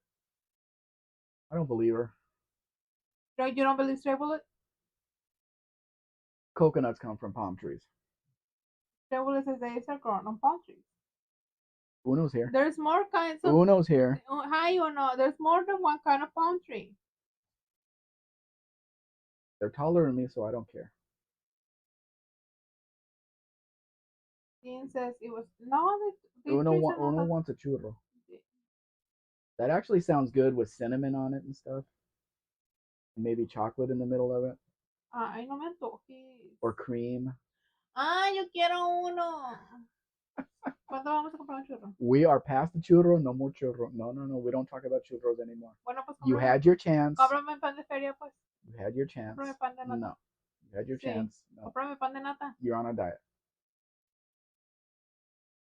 I don't believe her. No, you don't believe Stray Bullet? Coconuts come from palm trees. Stray Bullet says dates are grown on palm trees. Uno's here. There's more kinds of... Uno's here. Hi, Uno. There's more than one kind of palm tree. They're taller than me, so I don't care. Dean says it was... No, Uno wants a churro. That actually sounds good with cinnamon on it and stuff. And maybe chocolate in the middle of it. Ay, no me antojes. Or cream. Yo quiero uno. ¿Cuándo vamos a comprar un churro? We are past the churro, no more churro. No, we don't talk about churros anymore. Bueno, pues you had your chance. Cómprame pan de feria, pues. You had your chance. Cómprame pan de nata. No. You had your chance. No. Cómprame pan de nata. You're on a diet.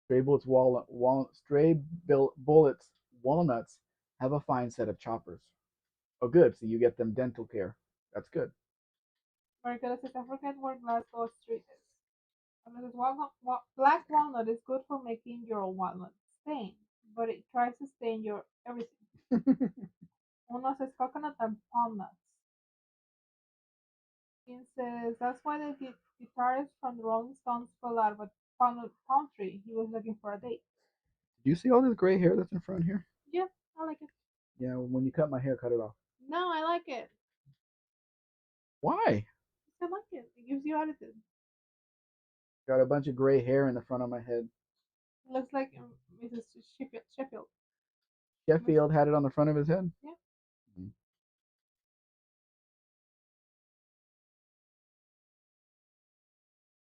Stray Bullets walnuts have a fine set of choppers. Oh, good. So you get them dental care. That's good. Maricela says, I forget where Glasgow Street is. Black walnut is good for making your walnut stain, but it tries to stain your everything. Uno says coconut and palm nuts. Dean says, that's why the guitarist from the Rolling Stones fell out of a palm tree. He was looking for a date. Do you see all this gray hair that's in front here? Yeah, I like it. Yeah, when you cut my hair, cut it off. No, I like it. Why? I like it. It gives you attitude. Got a bunch of gray hair in the front of my head. It looks like Mrs. Sheffield. Sheffield had it on the front of his head? Yeah.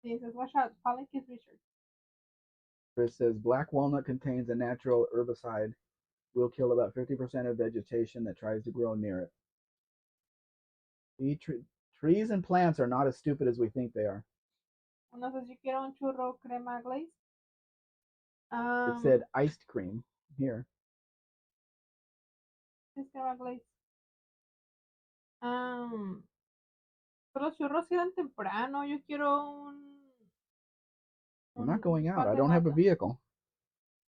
He says, watch out, pollen kills Richard. Chris says black walnut contains a natural herbicide. Will kill about 50% of vegetation that tries to grow near it. Trees and plants are not as stupid as we think they are. Uno says, yo quiero un churro crema glaze. It said iced cream here. Es crema glaze. Pero los churros quedan temprano. Yo quiero I'm not going out. pan I de don't have a masa. vehicle.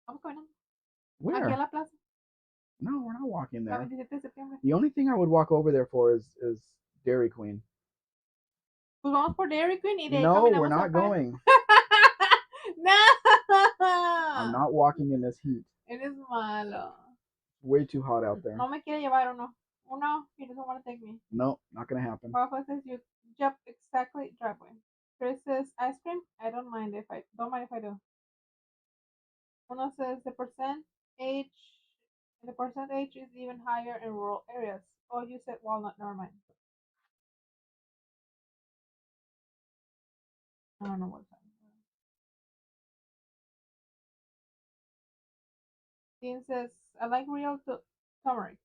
Vamos caminando. Aquí a Where? la plaza. No, we're not walking La there. 27 de septiembre. The only thing I would walk over there for is Dairy Queen. Pues vamos por Dairy Queen y de ahí No, caminamos we're not al going. No. I'm not walking in this heat. Eres malo. Way too hot out there. No me quiere llevar uno. Uno, he doesn't want to take me. No, not gonna happen. Papa says you jump exactly driveway. Chris says ice cream. I don't mind if I do. Uno says the percentage is even higher in rural areas. Oh, you said walnut. Never mind. I don't know what's that. Dean says I like real turmeric.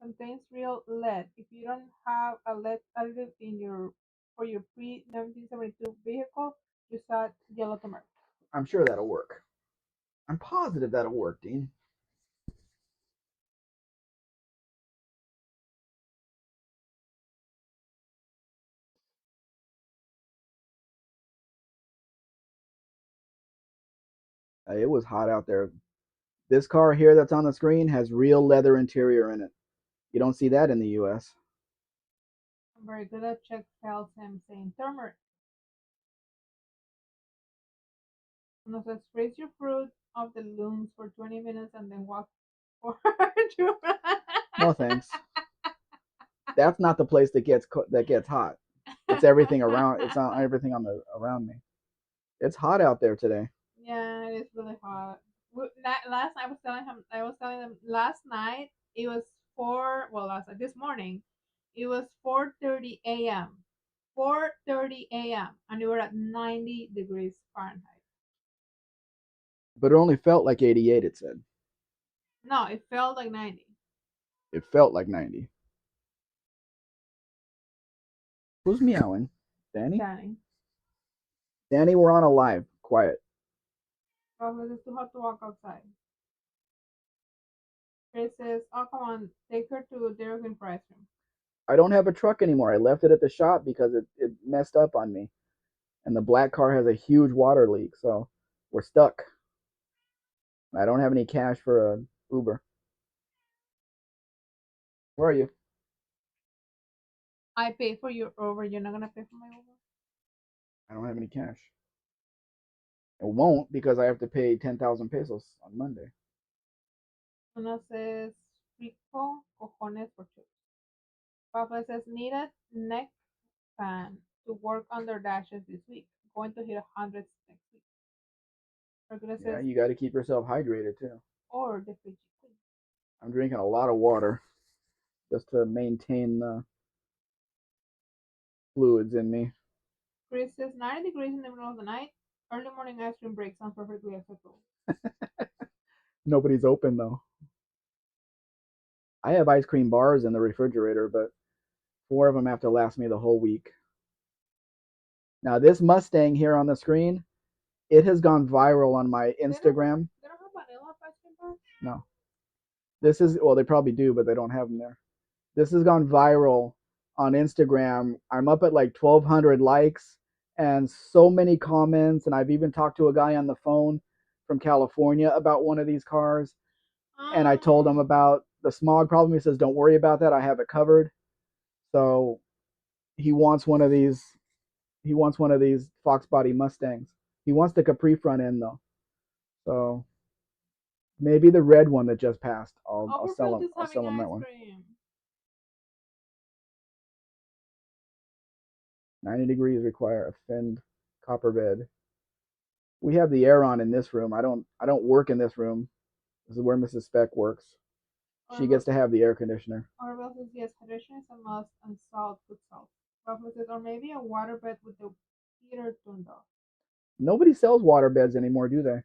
Contains real lead. If you don't have a lead additive in your for your pre-1972 vehicle, just add yellow turmeric. I'm sure that'll work. I'm positive that'll work, Dean. It was hot out there. This car here that's on the screen has real leather interior in it. You don't see that in the US. I'm very good at Chuck tells him saying turmeric. And says freeze your fruit off the looms for 20 minutes and then walk for No thanks. That's not the place that gets hot. It's everything around. It's on everything on the around me. It's hot out there today. Yeah, it is really hot. Last night I was telling them last night it was this morning it was 4:30 a.m. 4:30 a.m. and we were at 90 degrees Fahrenheit. But it only felt like 88, it said. No, it felt like 90. It felt like 90. Who's meowing? Danny? Danny, we're on a live. Quiet. Probably it's too hot to walk outside. Chris says, oh, come on, take her to Dairy Queen for ice cream. I don't have a truck anymore. I left it at the shop because it messed up on me. And the black car has a huge water leak, so we're stuck. I don't have any cash for a Uber. Where are you? I pay for your Uber. You're not gonna pay for my Uber? I don't have any cash. It won't because I have to pay 10,000 pesos on Monday. Uno says, rico cojones for two. Papa says, need a neck fan to work on their dashes this week. Going to hit 100 next week. Regular Yeah, says, you got to keep yourself hydrated too. or the fridge queen. I'm drinking a lot of water just to maintain the fluids in me. Chris says, 90 degrees in the middle of the night. Early morning ice cream break sounds perfectly acceptable. Nobody's open though. I have ice cream bars in the refrigerator, but 4 of them have to last me the whole week. Now this Mustang here on the screen, it has gone viral on my Instagram. They don't have vanilla ice cream bars? No. This is, well, they probably do, but they don't have them there. This has gone viral on Instagram. I'm up at like 1,200 likes and so many comments. And I've even talked to a guy on the phone from California about one of these cars. And I told him about the smog problem. He says, don't worry about that. I have it covered. So he wants one of these. He wants one of these Fox body Mustangs. He wants the Capri front end though. So maybe the red one that just passed. I'll sell him. I'll sell him that one. 90 degrees require a finned copper bed. We have the air on in this room. I don't work in this room. This is where Mrs. Spec works. She gets to have the air conditioner. Orville says yes, hydration is a must and salt, good salt. Buffalo says, or maybe a water bed with the heater turned off. Nobody sells water beds anymore, do they?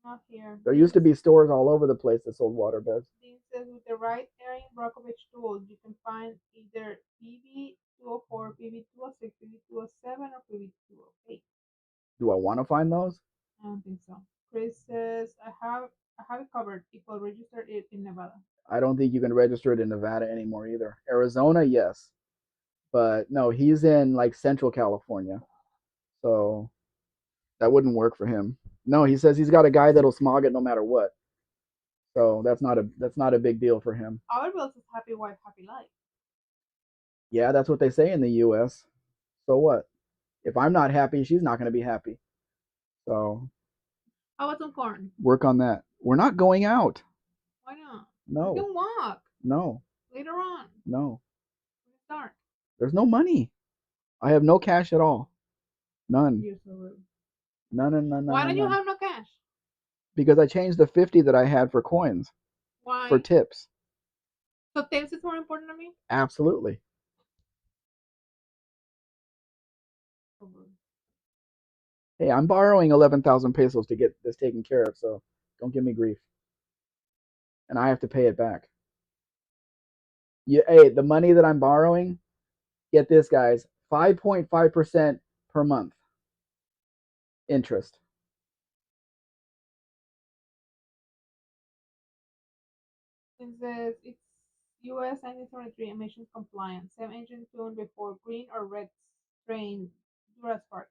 Not here. There used to be stores all over the place that sold water beds. Dean says with the right Erin Brockovich tool, you can find either PV204, PV206, PV207, or PV208. Do I want to find those? I don't think so. Chris says, I have it covered if I'll register it in Nevada. I don't think you can register it in Nevada anymore either. Arizona, yes, but no, he's in like Central California, so that wouldn't work for him. No, he says he's got a guy that'll smog it no matter what. So that's not a big deal for him. Our Bill says happy wife, happy life. Yeah, that's what they say in the U.S. So what? If I'm not happy, she's not going to be happy. So How about some corn? work on that. We're not going out. Why not? We No, can walk no, later on. no. When it's dark. There's no money. I have no cash at all. None. You're so rude. None, none, none, Why none, don't you none. have no cash? Because I changed the 50 that I had for coins Why? for tips. So tips is more important to me? Absolutely. So rude. Hey, I'm borrowing 11,000 pesos to get this taken care of, so don't give me grief. And I have to pay it back. Hey, the money that I'm borrowing, get this, guys, 5.5% per month interest. It says it's US 1973 emissions compliant. Same engine tune before green or red strain Duraspark.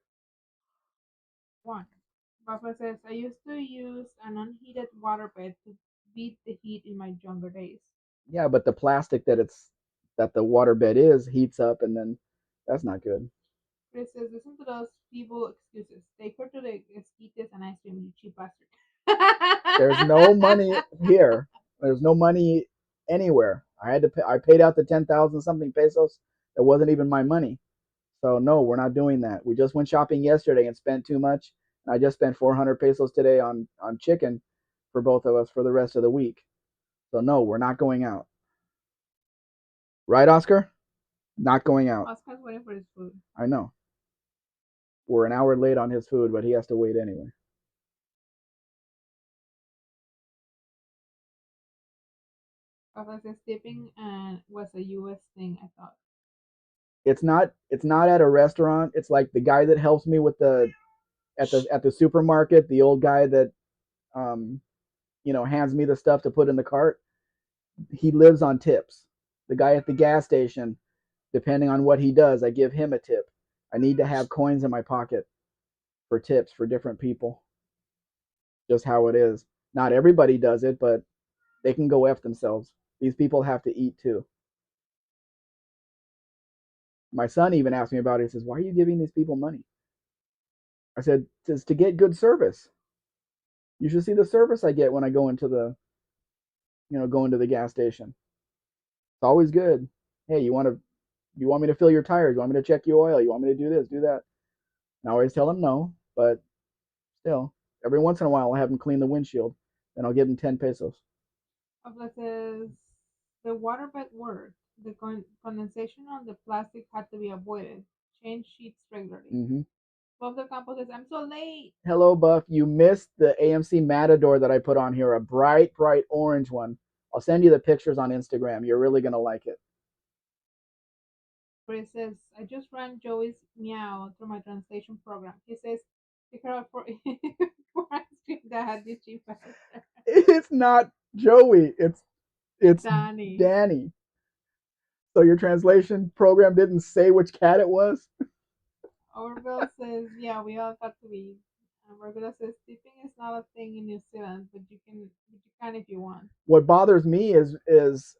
1. Buffalo says, I used to use an unheated waterbed to beat the heat in my younger days. Yeah, but the plastic that the water bed is heats up, and then that's not good. Chris says, listen to those feeble excuses. Take her to the esquites and ice cream, you cheap bastard. There's no money here. There's no money anywhere. I had to pay, I paid out the 10,000 something pesos. That wasn't even my money. So no, we're not doing that. We just went shopping yesterday and spent too much. And I just spent 400 pesos today on chicken for both of us for the rest of the week. So no, we're not going out. Right, Oscar? Not going out. Oscar's waiting for his food. I know. We're an hour late on his food, but he has to wait anyway. Papa says tipping was a US thing, I thought. It's not at a restaurant. It's like the guy that helps me with the at the supermarket, the old guy that um hands me the stuff to put in the cart. He lives on tips. The guy at the gas station, depending on what he does, I give him a tip. I need to have coins in my pocket for tips for different people. Just how it is. Not everybody does it, but they can go F themselves. These people have to eat too. My son even asked me about it. He says, "Why are you giving these people money?" I said, "It's to get good service. You should see the service I get when I go into the gas station. It's always good. Hey, you want me to fill your tires? You want me to check your oil? You want me to do this, do that?" And I always tell them no, but still, every once in a while, I'll have them clean the windshield, and I'll give them 10 pesos. Papa says the waterbed worked. The condensation on the plastic had to be avoided. Change sheets regularly. Mm-hmm. Bob the Campo says, I'm so late. Hello, Buff. You missed the AMC Matador that I put on here, a bright, bright orange one. I'll send you the pictures on Instagram. You're really going to like it. Chris says, I just ran Joey's meow through my translation program. He says, pick her up for, for ice cream that had this cheap faster. It's not Joey. It's Danny. Danny. So your translation program didn't say which cat it was? Orville says, yeah, we all got to be. And Orville says, tipping is not a thing in New Zealand, but you can if you want. What bothers me is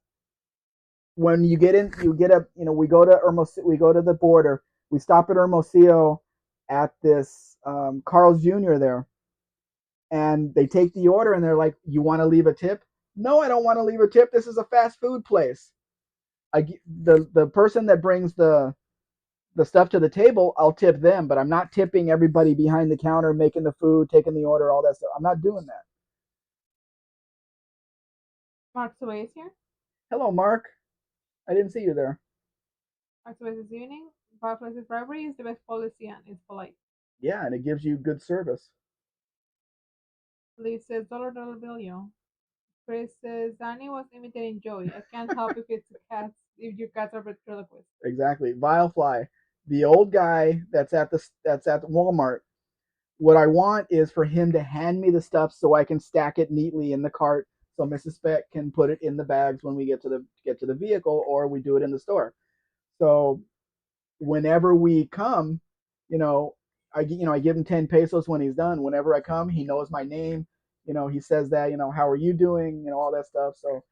when you get in, you get up. We go to we go to the border. We stop at Hermosillo at this Carl's Jr. there, and they take the order and they're like, "You want to leave a tip?" No, I don't want to leave a tip. This is a fast food place. The person that brings the stuff to the table, I'll tip them, but I'm not tipping everybody behind the counter making the food, taking the order, all that stuff. I'm not doing that. Mark Sway is here. Hello, Mark. I didn't see you there. Mark Sway this evening. Butler says, bribery is the best policy and it's polite. Yeah, and it gives you good service. Lee says dollar bill, yo. Chris says Danny was imitating Joey. I can't help if your cats are ventriloquists. Exactly. Vilefly, the old guy that's at the Walmart. What I want is for him to hand me the stuff so I can stack it neatly in the cart so Mrs. Spec can put it in the bags when we get to the vehicle or we do it in the store. So whenever we come, you know, I give him 10 pesos when he's done. Whenever I come, he knows my name. He says that, how are you doing? All that stuff. So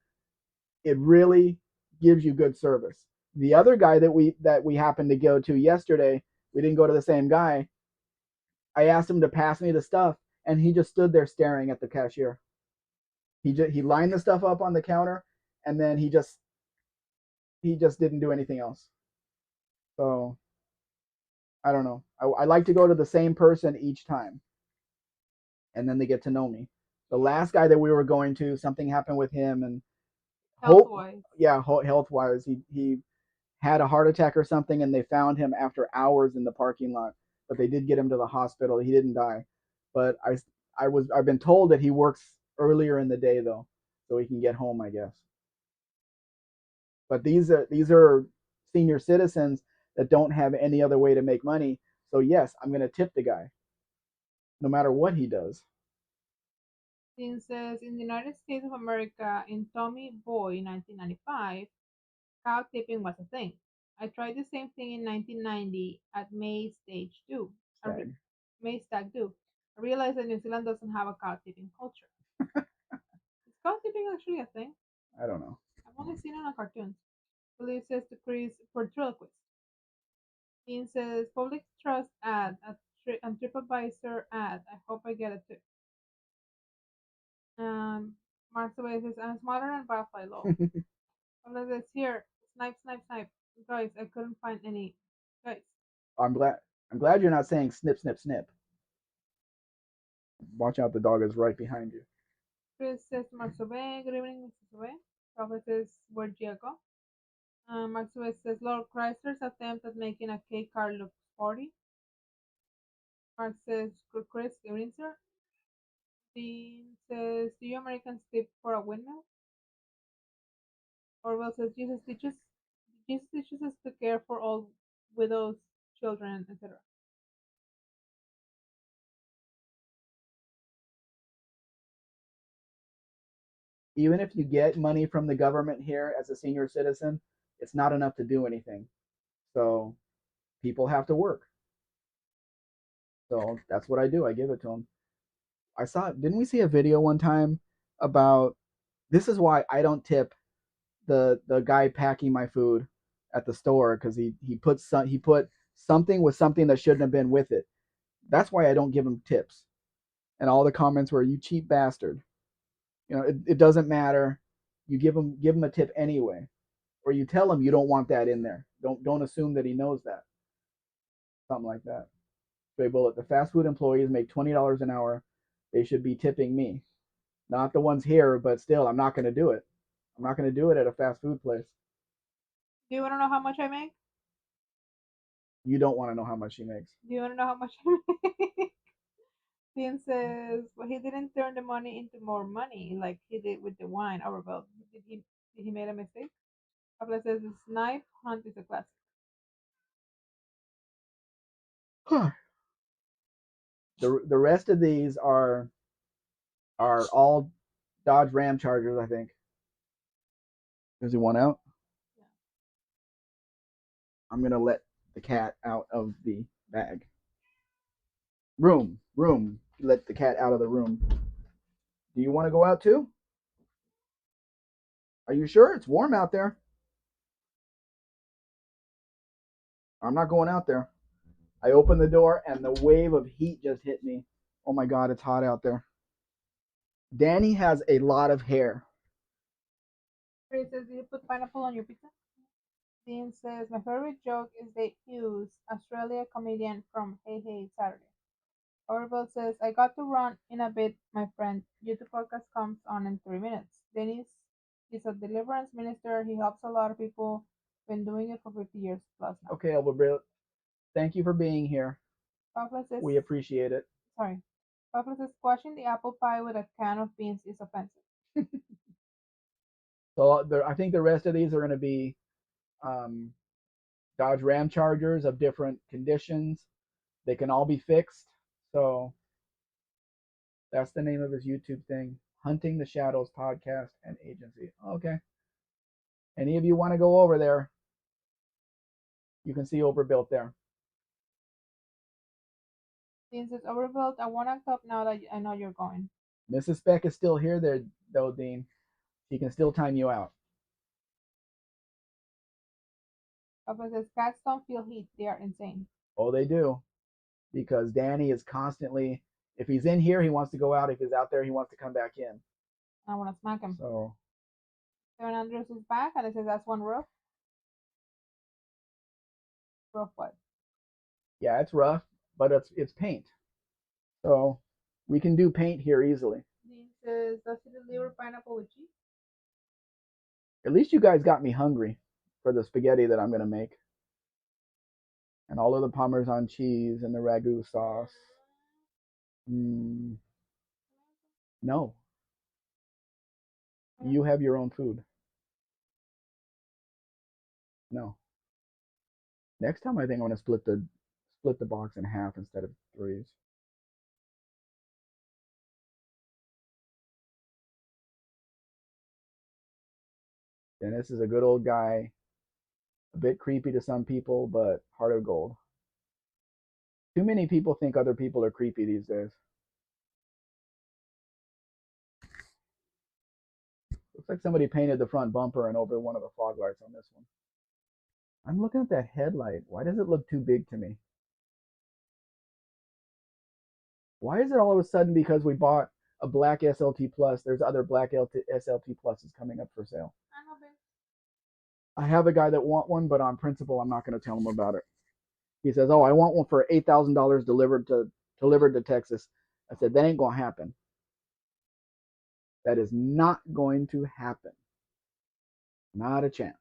it really gives you good service. The other guy that we happened to go to yesterday, we didn't go to the same guy. I asked him to pass me the stuff, and he just stood there staring at the cashier. He lined the stuff up on the counter, and then he just didn't do anything else. So I don't know. I like to go to the same person each time, and then they get to know me. The last guy that we were going to, something happened with him, and Health hope, wise. yeah, health wise, he had a heart attack or something, and they found him after hours in the parking lot. But they did get him to the hospital. He didn't die, but I've been told that he works earlier in the day though, so he can get home, I guess. But these are senior citizens that don't have any other way to make money. So yes, I'm gonna tip the guy, no matter what he does. Dean says in the United States of America in Tommy Boy 1995, cow tipping was a thing. I tried the same thing in 1990 at May Stage 2. Stag. May Stag Do. I realized that New Zealand doesn't have a cow tipping culture. Is cow tipping actually a thing? I don't know. I've only seen it on cartoons. Believe says to Chris for ventriloquist. Dean says public trust ad and TripAdvisor ad. I hope I get a tip. Mark Survey says I'm smarter than Firefly lol. Pablo says here, snipe, snipe, snipe. Guys, I couldn't find any. Guys, I'm glad. I'm glad you're not saying snip, snip, snip. Watch out, the dog is right behind you. Chris says to Mark Survey, good evening, Mr. Survey. Pablo says, where'd you go? Mark Survey says, Lord Chrysler's attempt at making a K car look sporty. Mark says, Chris, good evening, sir. Dean says, do you Americans tip for a windmill? Orwell says, Jesus teaches us to care for all widows, children, etc. Even if you get money from the government here as a senior citizen, it's not enough to do anything. So people have to work. So that's what I do. I give it to them. Didn't we see a video one time about this is why I don't tip the guy packing my food at the store because he put something with something that shouldn't have been with it. That's why I don't give him tips. And all the comments were, "You cheap bastard." It doesn't matter. You give him a tip anyway, or you tell him you don't want that in there. Don't assume that he knows that. Something like that. Stray Bullet. The fast food employees make $20 an hour. They should be tipping me, not the ones here. But still, I'm not going to do it. I'm not going to do it at a fast food place. Do you want to know how much I make? You don't want to know how much she makes. Do you want to know how much I make? Dean says, well, he didn't turn the money into more money like he did with the wine overbuilt. Did he made a mistake? Pablo says, the snipe hunt is a classic. The rest of these are all Dodge Ram Chargers, I think. Is he one out? Yeah. I'm gonna let the cat out of the bag. Room. Let the cat out of the room. Do you want to go out too? Are you sure? It's warm out there. I'm not going out there. I opened the door and the wave of heat just hit me. Oh my god, it's hot out there. Danny has a lot of hair. He says, did you put pineapple on your pizza? Dean says, my favorite joke is the Hughes, Australia comedian from Hey Hey Saturday. Orville says, I got to run in a bit, my friend. YouTube podcast comes on in 3 minutes. Dennis is a deliverance minister. He helps a lot of people. Been doing it for 50 years plus now. Okay, Albert, thank you for being here. Papa says, We appreciate it. sorry. Papa says, squashing the apple pie with a can of beans is offensive. So I think the rest of these are going to be um, Dodge Ram Chargers of different conditions. They can all be fixed. So that's the name of his YouTube thing, Hunting the Shadows Podcast and Agency. Okay. Any of you want to go over there? You can see Overbuilt there. Dean says, overbuilt, I won't act up now that I know you're going. Mrs. Spec is still here there, though, Dean. She can still time you out. Papa says, cats don't feel heat. They are insane. Oh, they do. Because Danny is constantly, if he's in here, he wants to go out. If he's out there, he wants to come back in. I want to smack him. So, Kevin Andrews is back, and it says, that's one roof. Roof what? yeah, it's rough, but it's paint. So, we can do paint here easily. Dean says, does he deliver pineapple with cheese? At least you guys got me hungry for the spaghetti that I'm going to make. And all of the Parmesan cheese and the ragu sauce. No. You have your own food. No. Next time I think I'm going to split the box in half instead of threes. Dennis is a good old guy. A bit creepy to some people, but heart of gold. Too many people think other people are creepy these days. Looks like somebody painted the front bumper and over one of the fog lights on this one. I'm looking at that headlight. Why does it look too big to me? Why is it all of a sudden because we bought a black SLT Plus, there's other black SLT Pluses coming up for sale? I have a guy that want one, but on principle, I'm not going to tell him about it. He says, "Oh, I want one for $8,000 delivered to Texas." I said, "That ain't going to happen. That is not going to happen. Not a chance."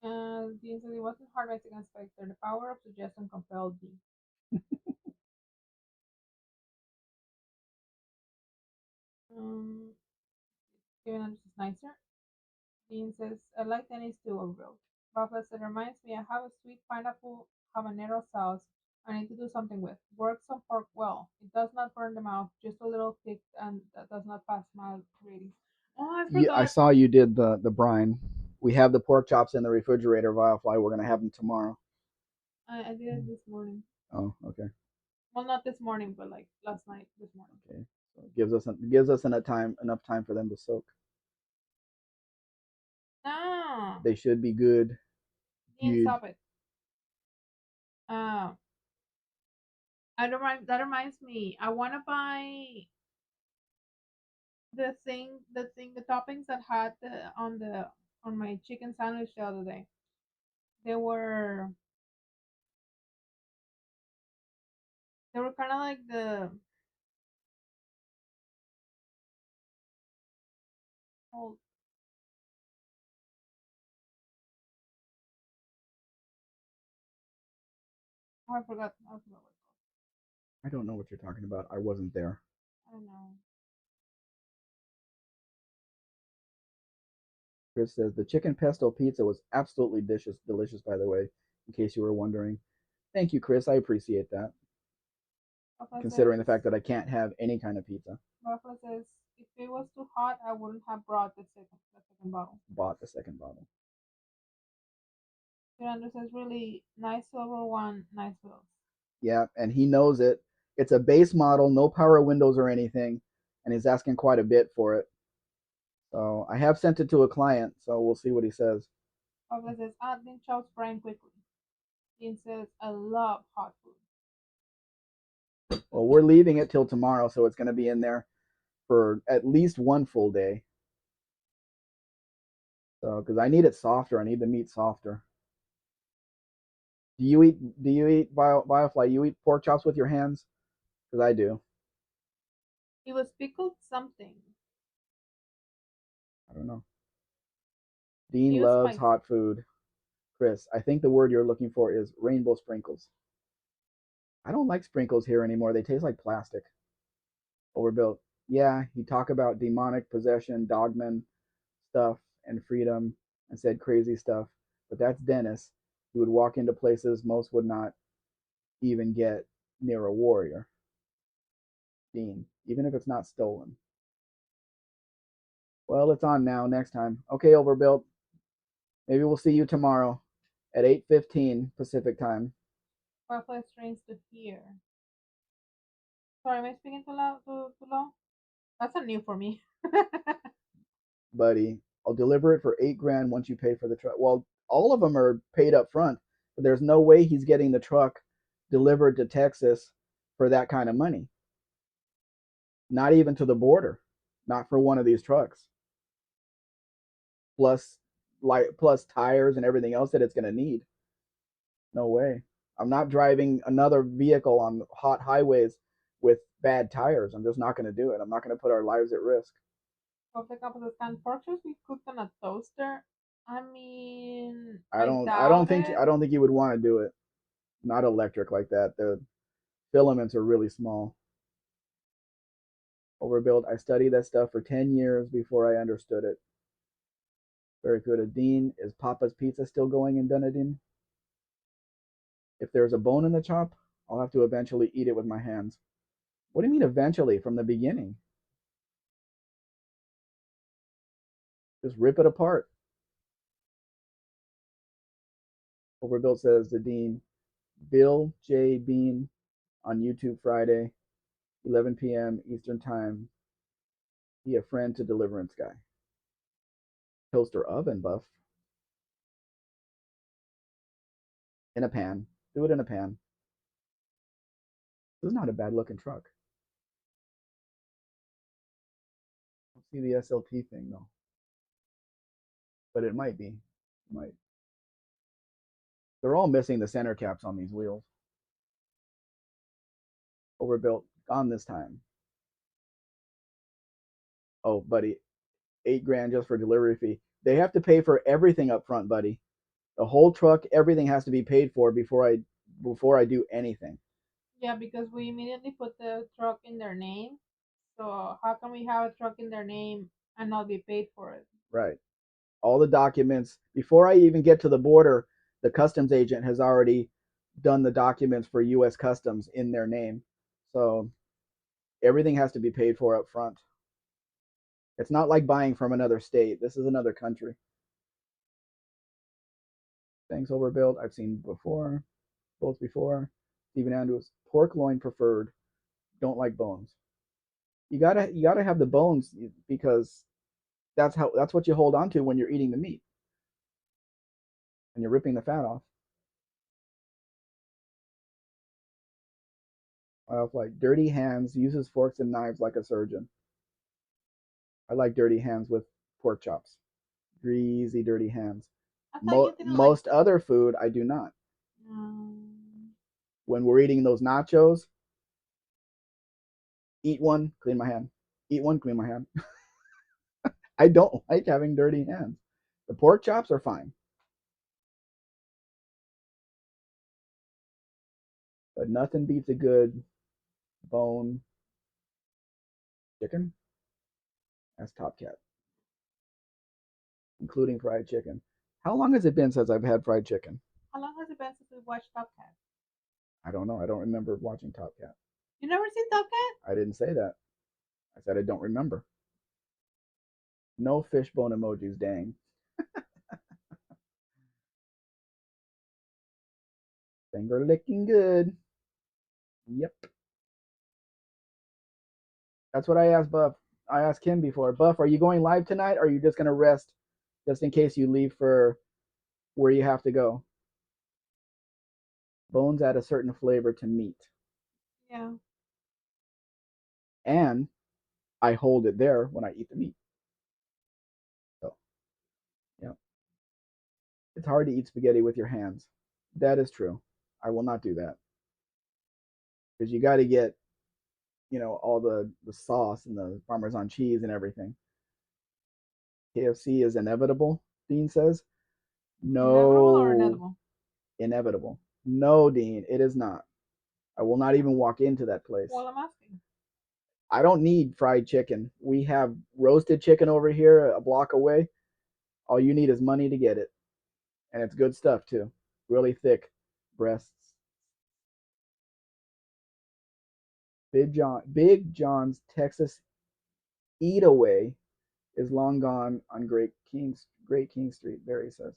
Dean says, it wasn't hard racing against Spectre. The power of suggestion compelled me. Kevin Andrews is nicer. Dean says, I like tennis too, overbuilt. Rafa said, reminds me, I have a sweet pineapple habanero sauce I need to do something with. Works on pork well. It does not burn the mouth, just a little thick, and that does not pass mild reading. Oh, I Yeah, I forgot. saw you did the brine. We have the pork chops in the refrigerator, Firefly. We're going to have them tomorrow. I did it this morning. Oh, okay. Well, not this morning, but like last night, this morning. Okay. So it gives us enough time for them to soak. No. They should be good. Dean, stop it. That reminds me. I want to buy the toppings that had on my chicken sandwich the other day. They were kind of like the oh, I forgot what it's called. I don't know what you're talking about. I wasn't there. I don't know. Chris says the chicken pesto pizza was absolutely delicious, by the way, in case you were wondering. Thank you, Chris. I appreciate that. Papa Considering says, the fact that I can't have any kind of pizza. Papa says, if it was too hot, I wouldn't have brought the second bottle. Bought the second bottle. Fernando says, really nice silver one, nice wheels. Yeah, and he knows it. It's a base model, no power windows or anything, and he's asking quite a bit for it. So I have sent it to a client, so we'll see what he says. Papa says, Dean chops Brian quickly. Dean says, I love hot food. Well, we're leaving it till tomorrow, so it's going to be in there for at least one full day. So, because I need it softer, I need the meat softer. Do you eat Biofly? You eat pork chops with your hands? Because I do. It was pickled something. I don't know. Dean loves spicy. hot food. Chris, I think the word you're looking for is rainbow sprinkles. I don't like sprinkles here anymore. They taste like plastic. Overbuilt. Yeah, he talked about demonic possession, dogman stuff, and freedom, and said crazy stuff. But that's Dennis. He would walk into places most would not even get near a warrior. Dean, even if it's not stolen. Well, it's on now. Next time. Okay, Overbuilt. Maybe we'll see you tomorrow at 8:15 Pacific time. Firefly strange to hear. Sorry, am I speaking too loud? Too long? That's a new for me. Buddy, I'll deliver it for 8 grand once you pay for the truck. Well, all of them are paid up front, but there's no way he's getting the truck delivered to Texas for that kind of money. Not even to the border. Not for one of these trucks. Plus plus tires and everything else that it's going to need. No way. I'm not driving another vehicle on hot highways with bad tires. I'm just not going to do it. I'm not going to put our lives at risk. Of the cup of the canned pork chops we cooked on a toaster. I mean, I I don't I don't doubt think it. I don't think you would want to do it. Not electric like that. The filaments are really small. Overbuilt. I studied that stuff for 10 years before I understood it. Very good. Dean, is Papa's Pizza still going in Dunedin? If there's a bone in the chop, I'll have to eventually eat it with my hands. What do you mean eventually? From the beginning? Just rip it apart. Overbuilt says the Dean. Bill J. Bean on YouTube Friday, 11 p.m. Eastern Time. Be a friend to Deliverance Guy. Toaster oven buff. In a pan. Do it in a pan. This is not a bad looking truck. I don't see the SLT thing though. But it might be. It might. They're all missing the center caps on these wheels. Overbuilt. Gone this time. Oh, buddy. 8 grand just for delivery fee. They have to pay for everything up front, buddy. The whole truck, everything has to be paid for before I do anything. Yeah, because we immediately put the truck in their name. So how can we have a truck in their name and not be paid for it? Right. All the documents before I even get to the border, the customs agent has already done the documents for US Customs in their name. So everything has to be paid for up front. It's not like buying from another state. This is another country. Thanks, Overbuilt. I've seen before, both before. Stephen Andrews, pork loin preferred. Don't like bones. You gotta have the bones because that's what you hold on to when you're eating the meat and you're ripping the fat off. I have like dirty hands, uses forks and knives like a surgeon. I like dirty hands with pork chops. Greasy, dirty hands. I thought you didn't like. Most other food, I do not. Um, When we're eating those nachos, eat one, clean my hand. Eat one, clean my hand. I don't like having dirty hands. The pork chops are fine, but nothing beats a good bone chicken. That's top cat, including fried chicken. How long has it been since I've had fried chicken? how long has it been since we watched Top Cat? I don't know. I don't remember watching Top Cat. You never seen Top Cat? I didn't say that. I said I don't remember. No fishbone emojis, dang. Finger licking good. Yep. That's what I asked Buff. I asked him before. Buff, are you going live tonight or are you just going to rest just in case you leave for where you have to go? Bones add a certain flavor to meat. Yeah. And I hold it there when I eat the meat. So, yeah. It's hard to eat spaghetti with your hands. That is true. I will not do that. Because you got to get, all the sauce and the Parmesan cheese and everything. KFC is inevitable, Dean says. Inevitable or No, inedible? inevitable. No, Dean, it is not. I will not even walk into that place. Well, I'm asking. I don't need fried chicken. We have roasted chicken over here a block away. All you need is money to get it. And it's good stuff too. Really thick breasts. Big John's Texas Eat Away is long gone on Great King Street. Barry says.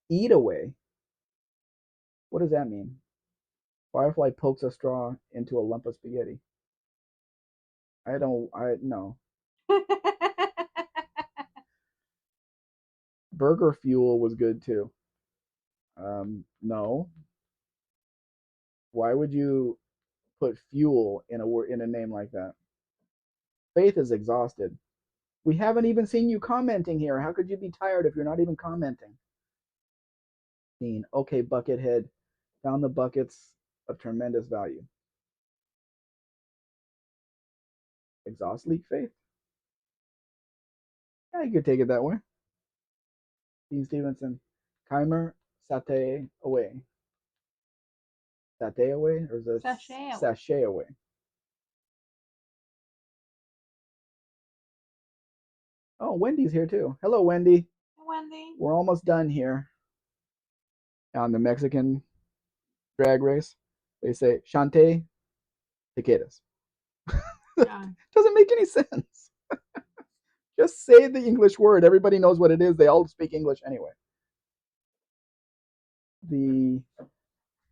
Eat Away. What does that mean? Firefly pokes a straw into a lump of spaghetti. I don't. I no. Burger Fuel was good too. No. Why would you put fuel in a name like that? Faith is exhausted. We haven't even seen you commenting here. How could you be tired if you're not even commenting? Dean, okay, Buckethead, found the buckets of tremendous value. Exhaust leak Faith? Yeah, you could take it that way. Dean Stevenson, Keimer, Sate away. Sate away? Or is it sachet away? Oh, Wendy's here too. Hello, Wendy. Wendy. We're almost done here on the Mexican drag race. They say Shante Taquedas. Yeah. Doesn't make any sense. Just say the English word. Everybody knows what it is. They all speak English anyway. The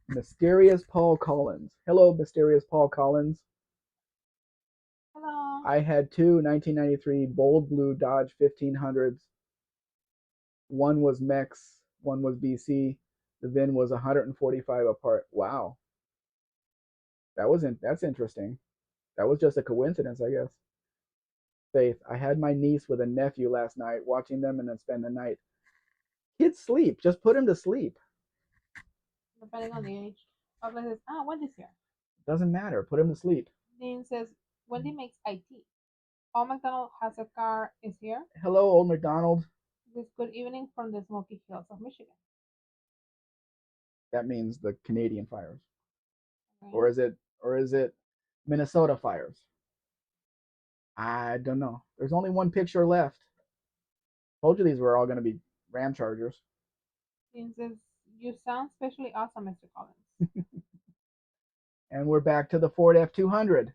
mysterious Paul Collins. Hello, mysterious Paul Collins. Hello. I had two 1993 bold blue Dodge 1500s. One was Mex, one was BC. The VIN was 145 apart. Wow. That's interesting. That was just a coincidence, I guess. Faith, I had my niece with a nephew last night, watching them and then spend the night. Kids sleep. Just put him to sleep. Depending on the age. Pablo says, Wendy's here. Doesn't matter. Put him to sleep. Dean says, Wendy makes IT. Old McDonald has a car, is here. Hello, Old McDonald. This good evening from the Smoky Hills of Michigan. That means the Canadian fires. Okay. Or is it Minnesota fires? I don't know. There's only one picture left. Told you these were all going to be Ram Chargers. Dean says, you sound especially awesome, Mr. Collins. And we're back to the Ford F200.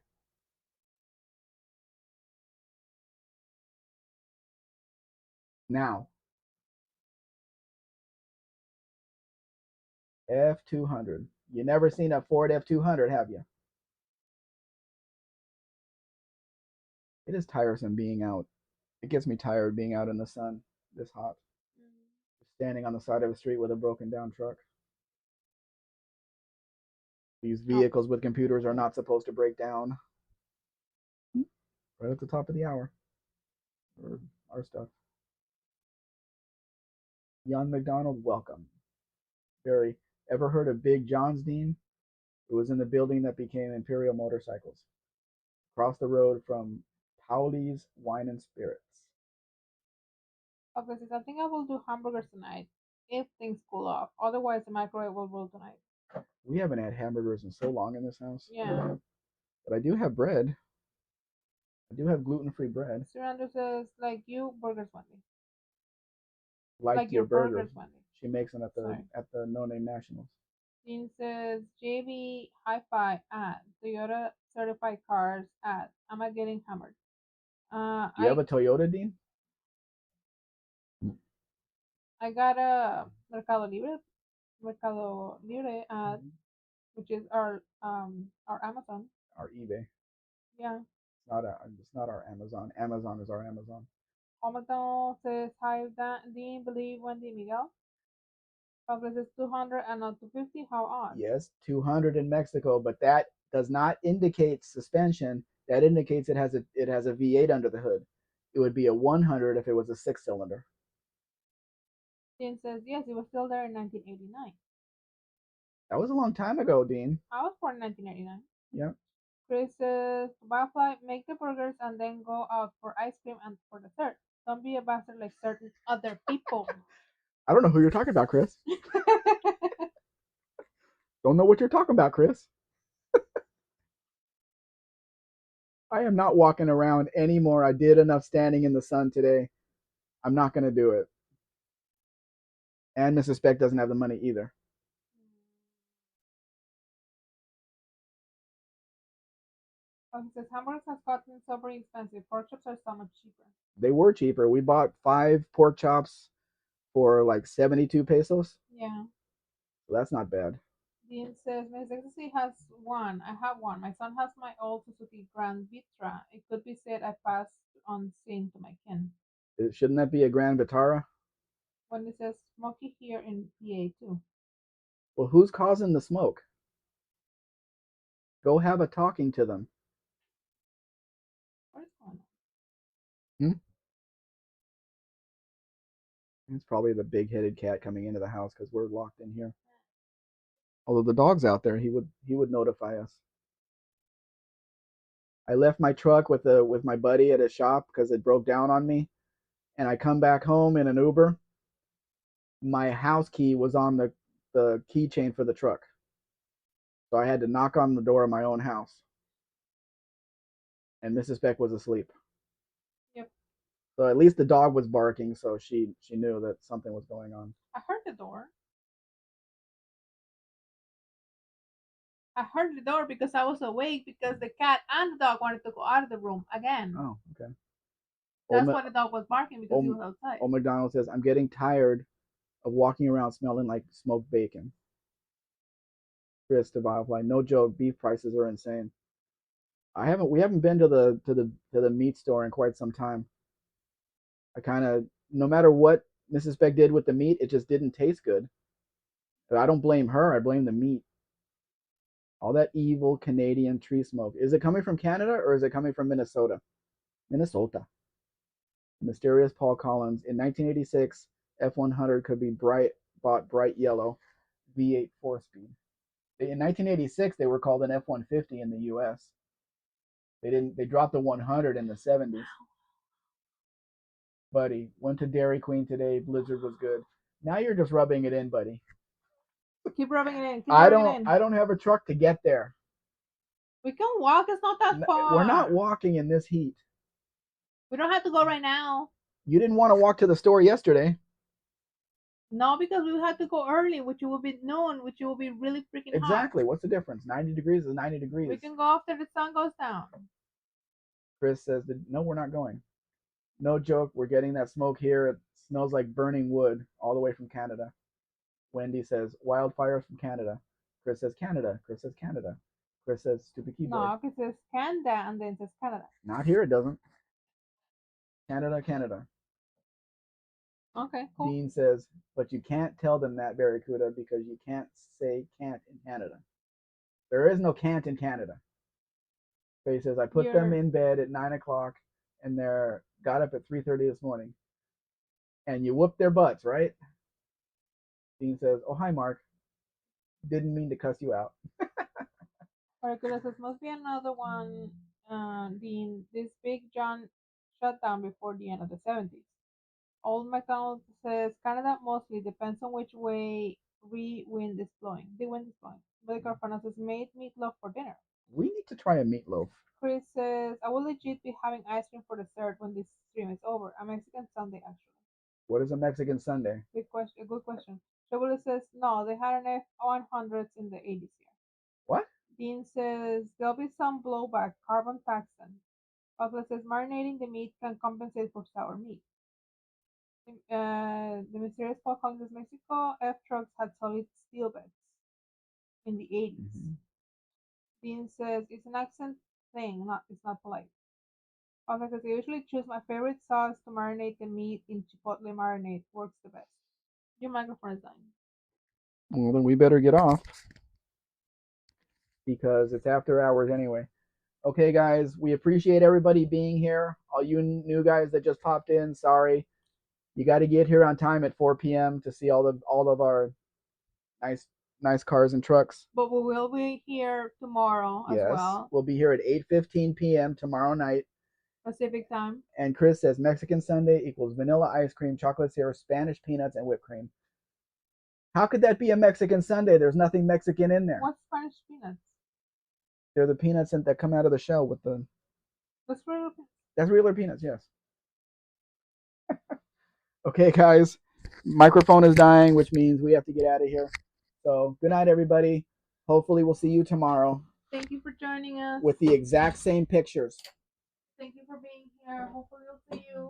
Now, F200. You never seen a Ford F200, have you? It is tiresome being out. It gets me tired being out in the sun this hot. Standing on the side of the street with a broken down truck. These vehicles with computers are not supposed to break down. Right at the top of the hour. Or our stuff. Young McDonald, welcome. Barry, ever heard of Big John's, Dean? It was in the building that became Imperial Motorcycles. Across the road from Pauli's Wine and Spirits. Okay, so I think I will do hamburgers tonight if things cool off. Otherwise, the microwave will roll tonight. We haven't had hamburgers in so long in this house. Yeah. But I do have bread. I do have gluten-free bread. Sir Andrew says, like you, burgers Wendy. Like your burgers Wendy. She makes them at the No Name Nationals. Dean says, JB Hi-Fi ad, Toyota certified cars ad. Am I getting hammered? Do you have a Toyota, Dean? I got a Mercado Libre ad, which is our Amazon. Our eBay. Yeah. It's not our Amazon. Amazon is our Amazon. Omicron says, hi, Dean, believe Wendy Miguel. Pablo says 200 and not 250. How odd? Yes, 200 in Mexico, but that does not indicate suspension. That indicates it has a V8 under the hood. It would be a 100 if it was a 6-cylinder. Dean says, yes, it was still there in 1989. That was a long time ago, Dean. I was born in 1989. Yep. Chris says, Butterfly, make the burgers and then go out for ice cream and for dessert. Don't be a bastard like certain other people. I don't know who you're talking about, Chris. Don't know what you're talking about, Chris. I am not walking around anymore. I did enough standing in the sun today. I'm not going to do it. And Mrs. Spec doesn't have the money either. Oh, he says hamburgers has gotten so very expensive. Pork chops are so much cheaper. They were cheaper. We bought 5 pork chops for like 72 pesos. Yeah. So that's not bad. Dean says, my ecstasy has one. I have one. My son has my old Suzuki Grand Vitra. It could be said I passed on sin to my kin. Shouldn't that be a Grand Vitara? When it says smoky here in PA too. Well, who's causing the smoke? Go have a talking to them. What is going Hmm? It's probably the big-headed cat coming into the house because we're locked in here. Although the dog's out there, he would notify us. I left my truck with my buddy at a shop because it broke down on me, and I come back home in an Uber. My house key was on the keychain for the truck, so I had to knock on the door of my own house, and Mrs. Beck was asleep. Yep. So at least the dog was barking, so she knew that something was going on. I heard the door. I heard the door because I was awake because the cat and the dog wanted to go out of the room again. Oh, okay. That's why the dog was barking because he was outside. Old McDonald says, I'm getting tired of walking around smelling like smoked bacon. Chris to Firefly, no joke, beef prices are insane. We haven't been to the meat store in quite some time. I kind of, no matter what Mrs. Beck did with the meat, it just didn't taste good. But I don't blame her, I blame the meat. All that evil Canadian tree smoke. Is it coming from Canada or is it coming from Minnesota? Minnesota. Mysterious Paul Collins. In 1986, F100 could be bought bright yellow, V8 4-speed. In 1986, they were called an F-150 in the U.S. They dropped the 100 in the 70s. Buddy, went to Dairy Queen today. Blizzard was good. Now you're just rubbing it in, buddy. Keep rubbing it in. I don't have a truck to get there. We can walk. It's not that far. We're not walking in this heat. We don't have to go right now. You didn't want to walk to the store yesterday. No, because we had to go early, which will be noon, which will be really freaking hot. Exactly. What's the difference? 90 degrees is 90 degrees. We can go after the sun goes down. Chris says, no, we're not going. No joke. We're getting that smoke here. It smells like burning wood all the way from Canada. Wendy says, wildfires from Canada. Chris says, Canada. Chris says, Canada. Chris says, stupid keyboard. No, Chris says Canada and then says Canada. Not here, it doesn't. Canada, Canada. Okay, cool. Dean says, but you can't tell them that, Barracuda, because you can't say can't in Canada. There is no can't in Canada. So he says, I put them in bed at 9 o'clock and they're got up at 3:30 this morning. And you whooped their butts, right? Dean says, oh, hi, Mark. Didn't mean to cuss you out. Barracuda says, must be another one, Dean. This Big John shut down before the end of the 70s. Old McDonald says Canada mostly depends on which way the wind is blowing. Billy Carfana says made meatloaf for dinner. We need to try a meatloaf. Chris says I will legit be having ice cream for dessert when this stream is over. A Mexican Sunday actually. What is a Mexican Sunday? Good question. Chevrolet says no, they had an F-100s in the 80s here. What? Dean says there'll be some blowback, carbon tax then. Pablo says marinating the meat can compensate for sour meat. The mysterious Paul Collins Mexico F trucks had solid steel beds in the 80s. Mm-hmm. Dean says it's an accent thing, it's not polite. Pablo says I usually choose my favorite sauce to marinate the meat in chipotle marinade. Works the best. Your microphone is dying. Well, then we better get off because it's after hours anyway. Okay, guys, we appreciate everybody being here. All you new guys that just popped in, sorry. You got to get here on time at 4 p.m. to see all of our nice cars and trucks. But we will be here tomorrow as well. Yes, we'll be here at 8:15 p.m. tomorrow night. Pacific time. And Chris says Mexican Sunday equals vanilla ice cream, chocolate syrup, Spanish peanuts, and whipped cream. How could that be a Mexican Sunday? There's nothing Mexican in there. What's Spanish peanuts? They're the peanuts that come out of the shell with the That's regular peanuts. That's regular peanuts, yes. Okay, guys. Microphone is dying, which means we have to get out of here. So, good night, everybody. Hopefully, we'll see you tomorrow. Thank you for joining us. With the exact same pictures. Thank you for being here. Hopefully, we'll see you.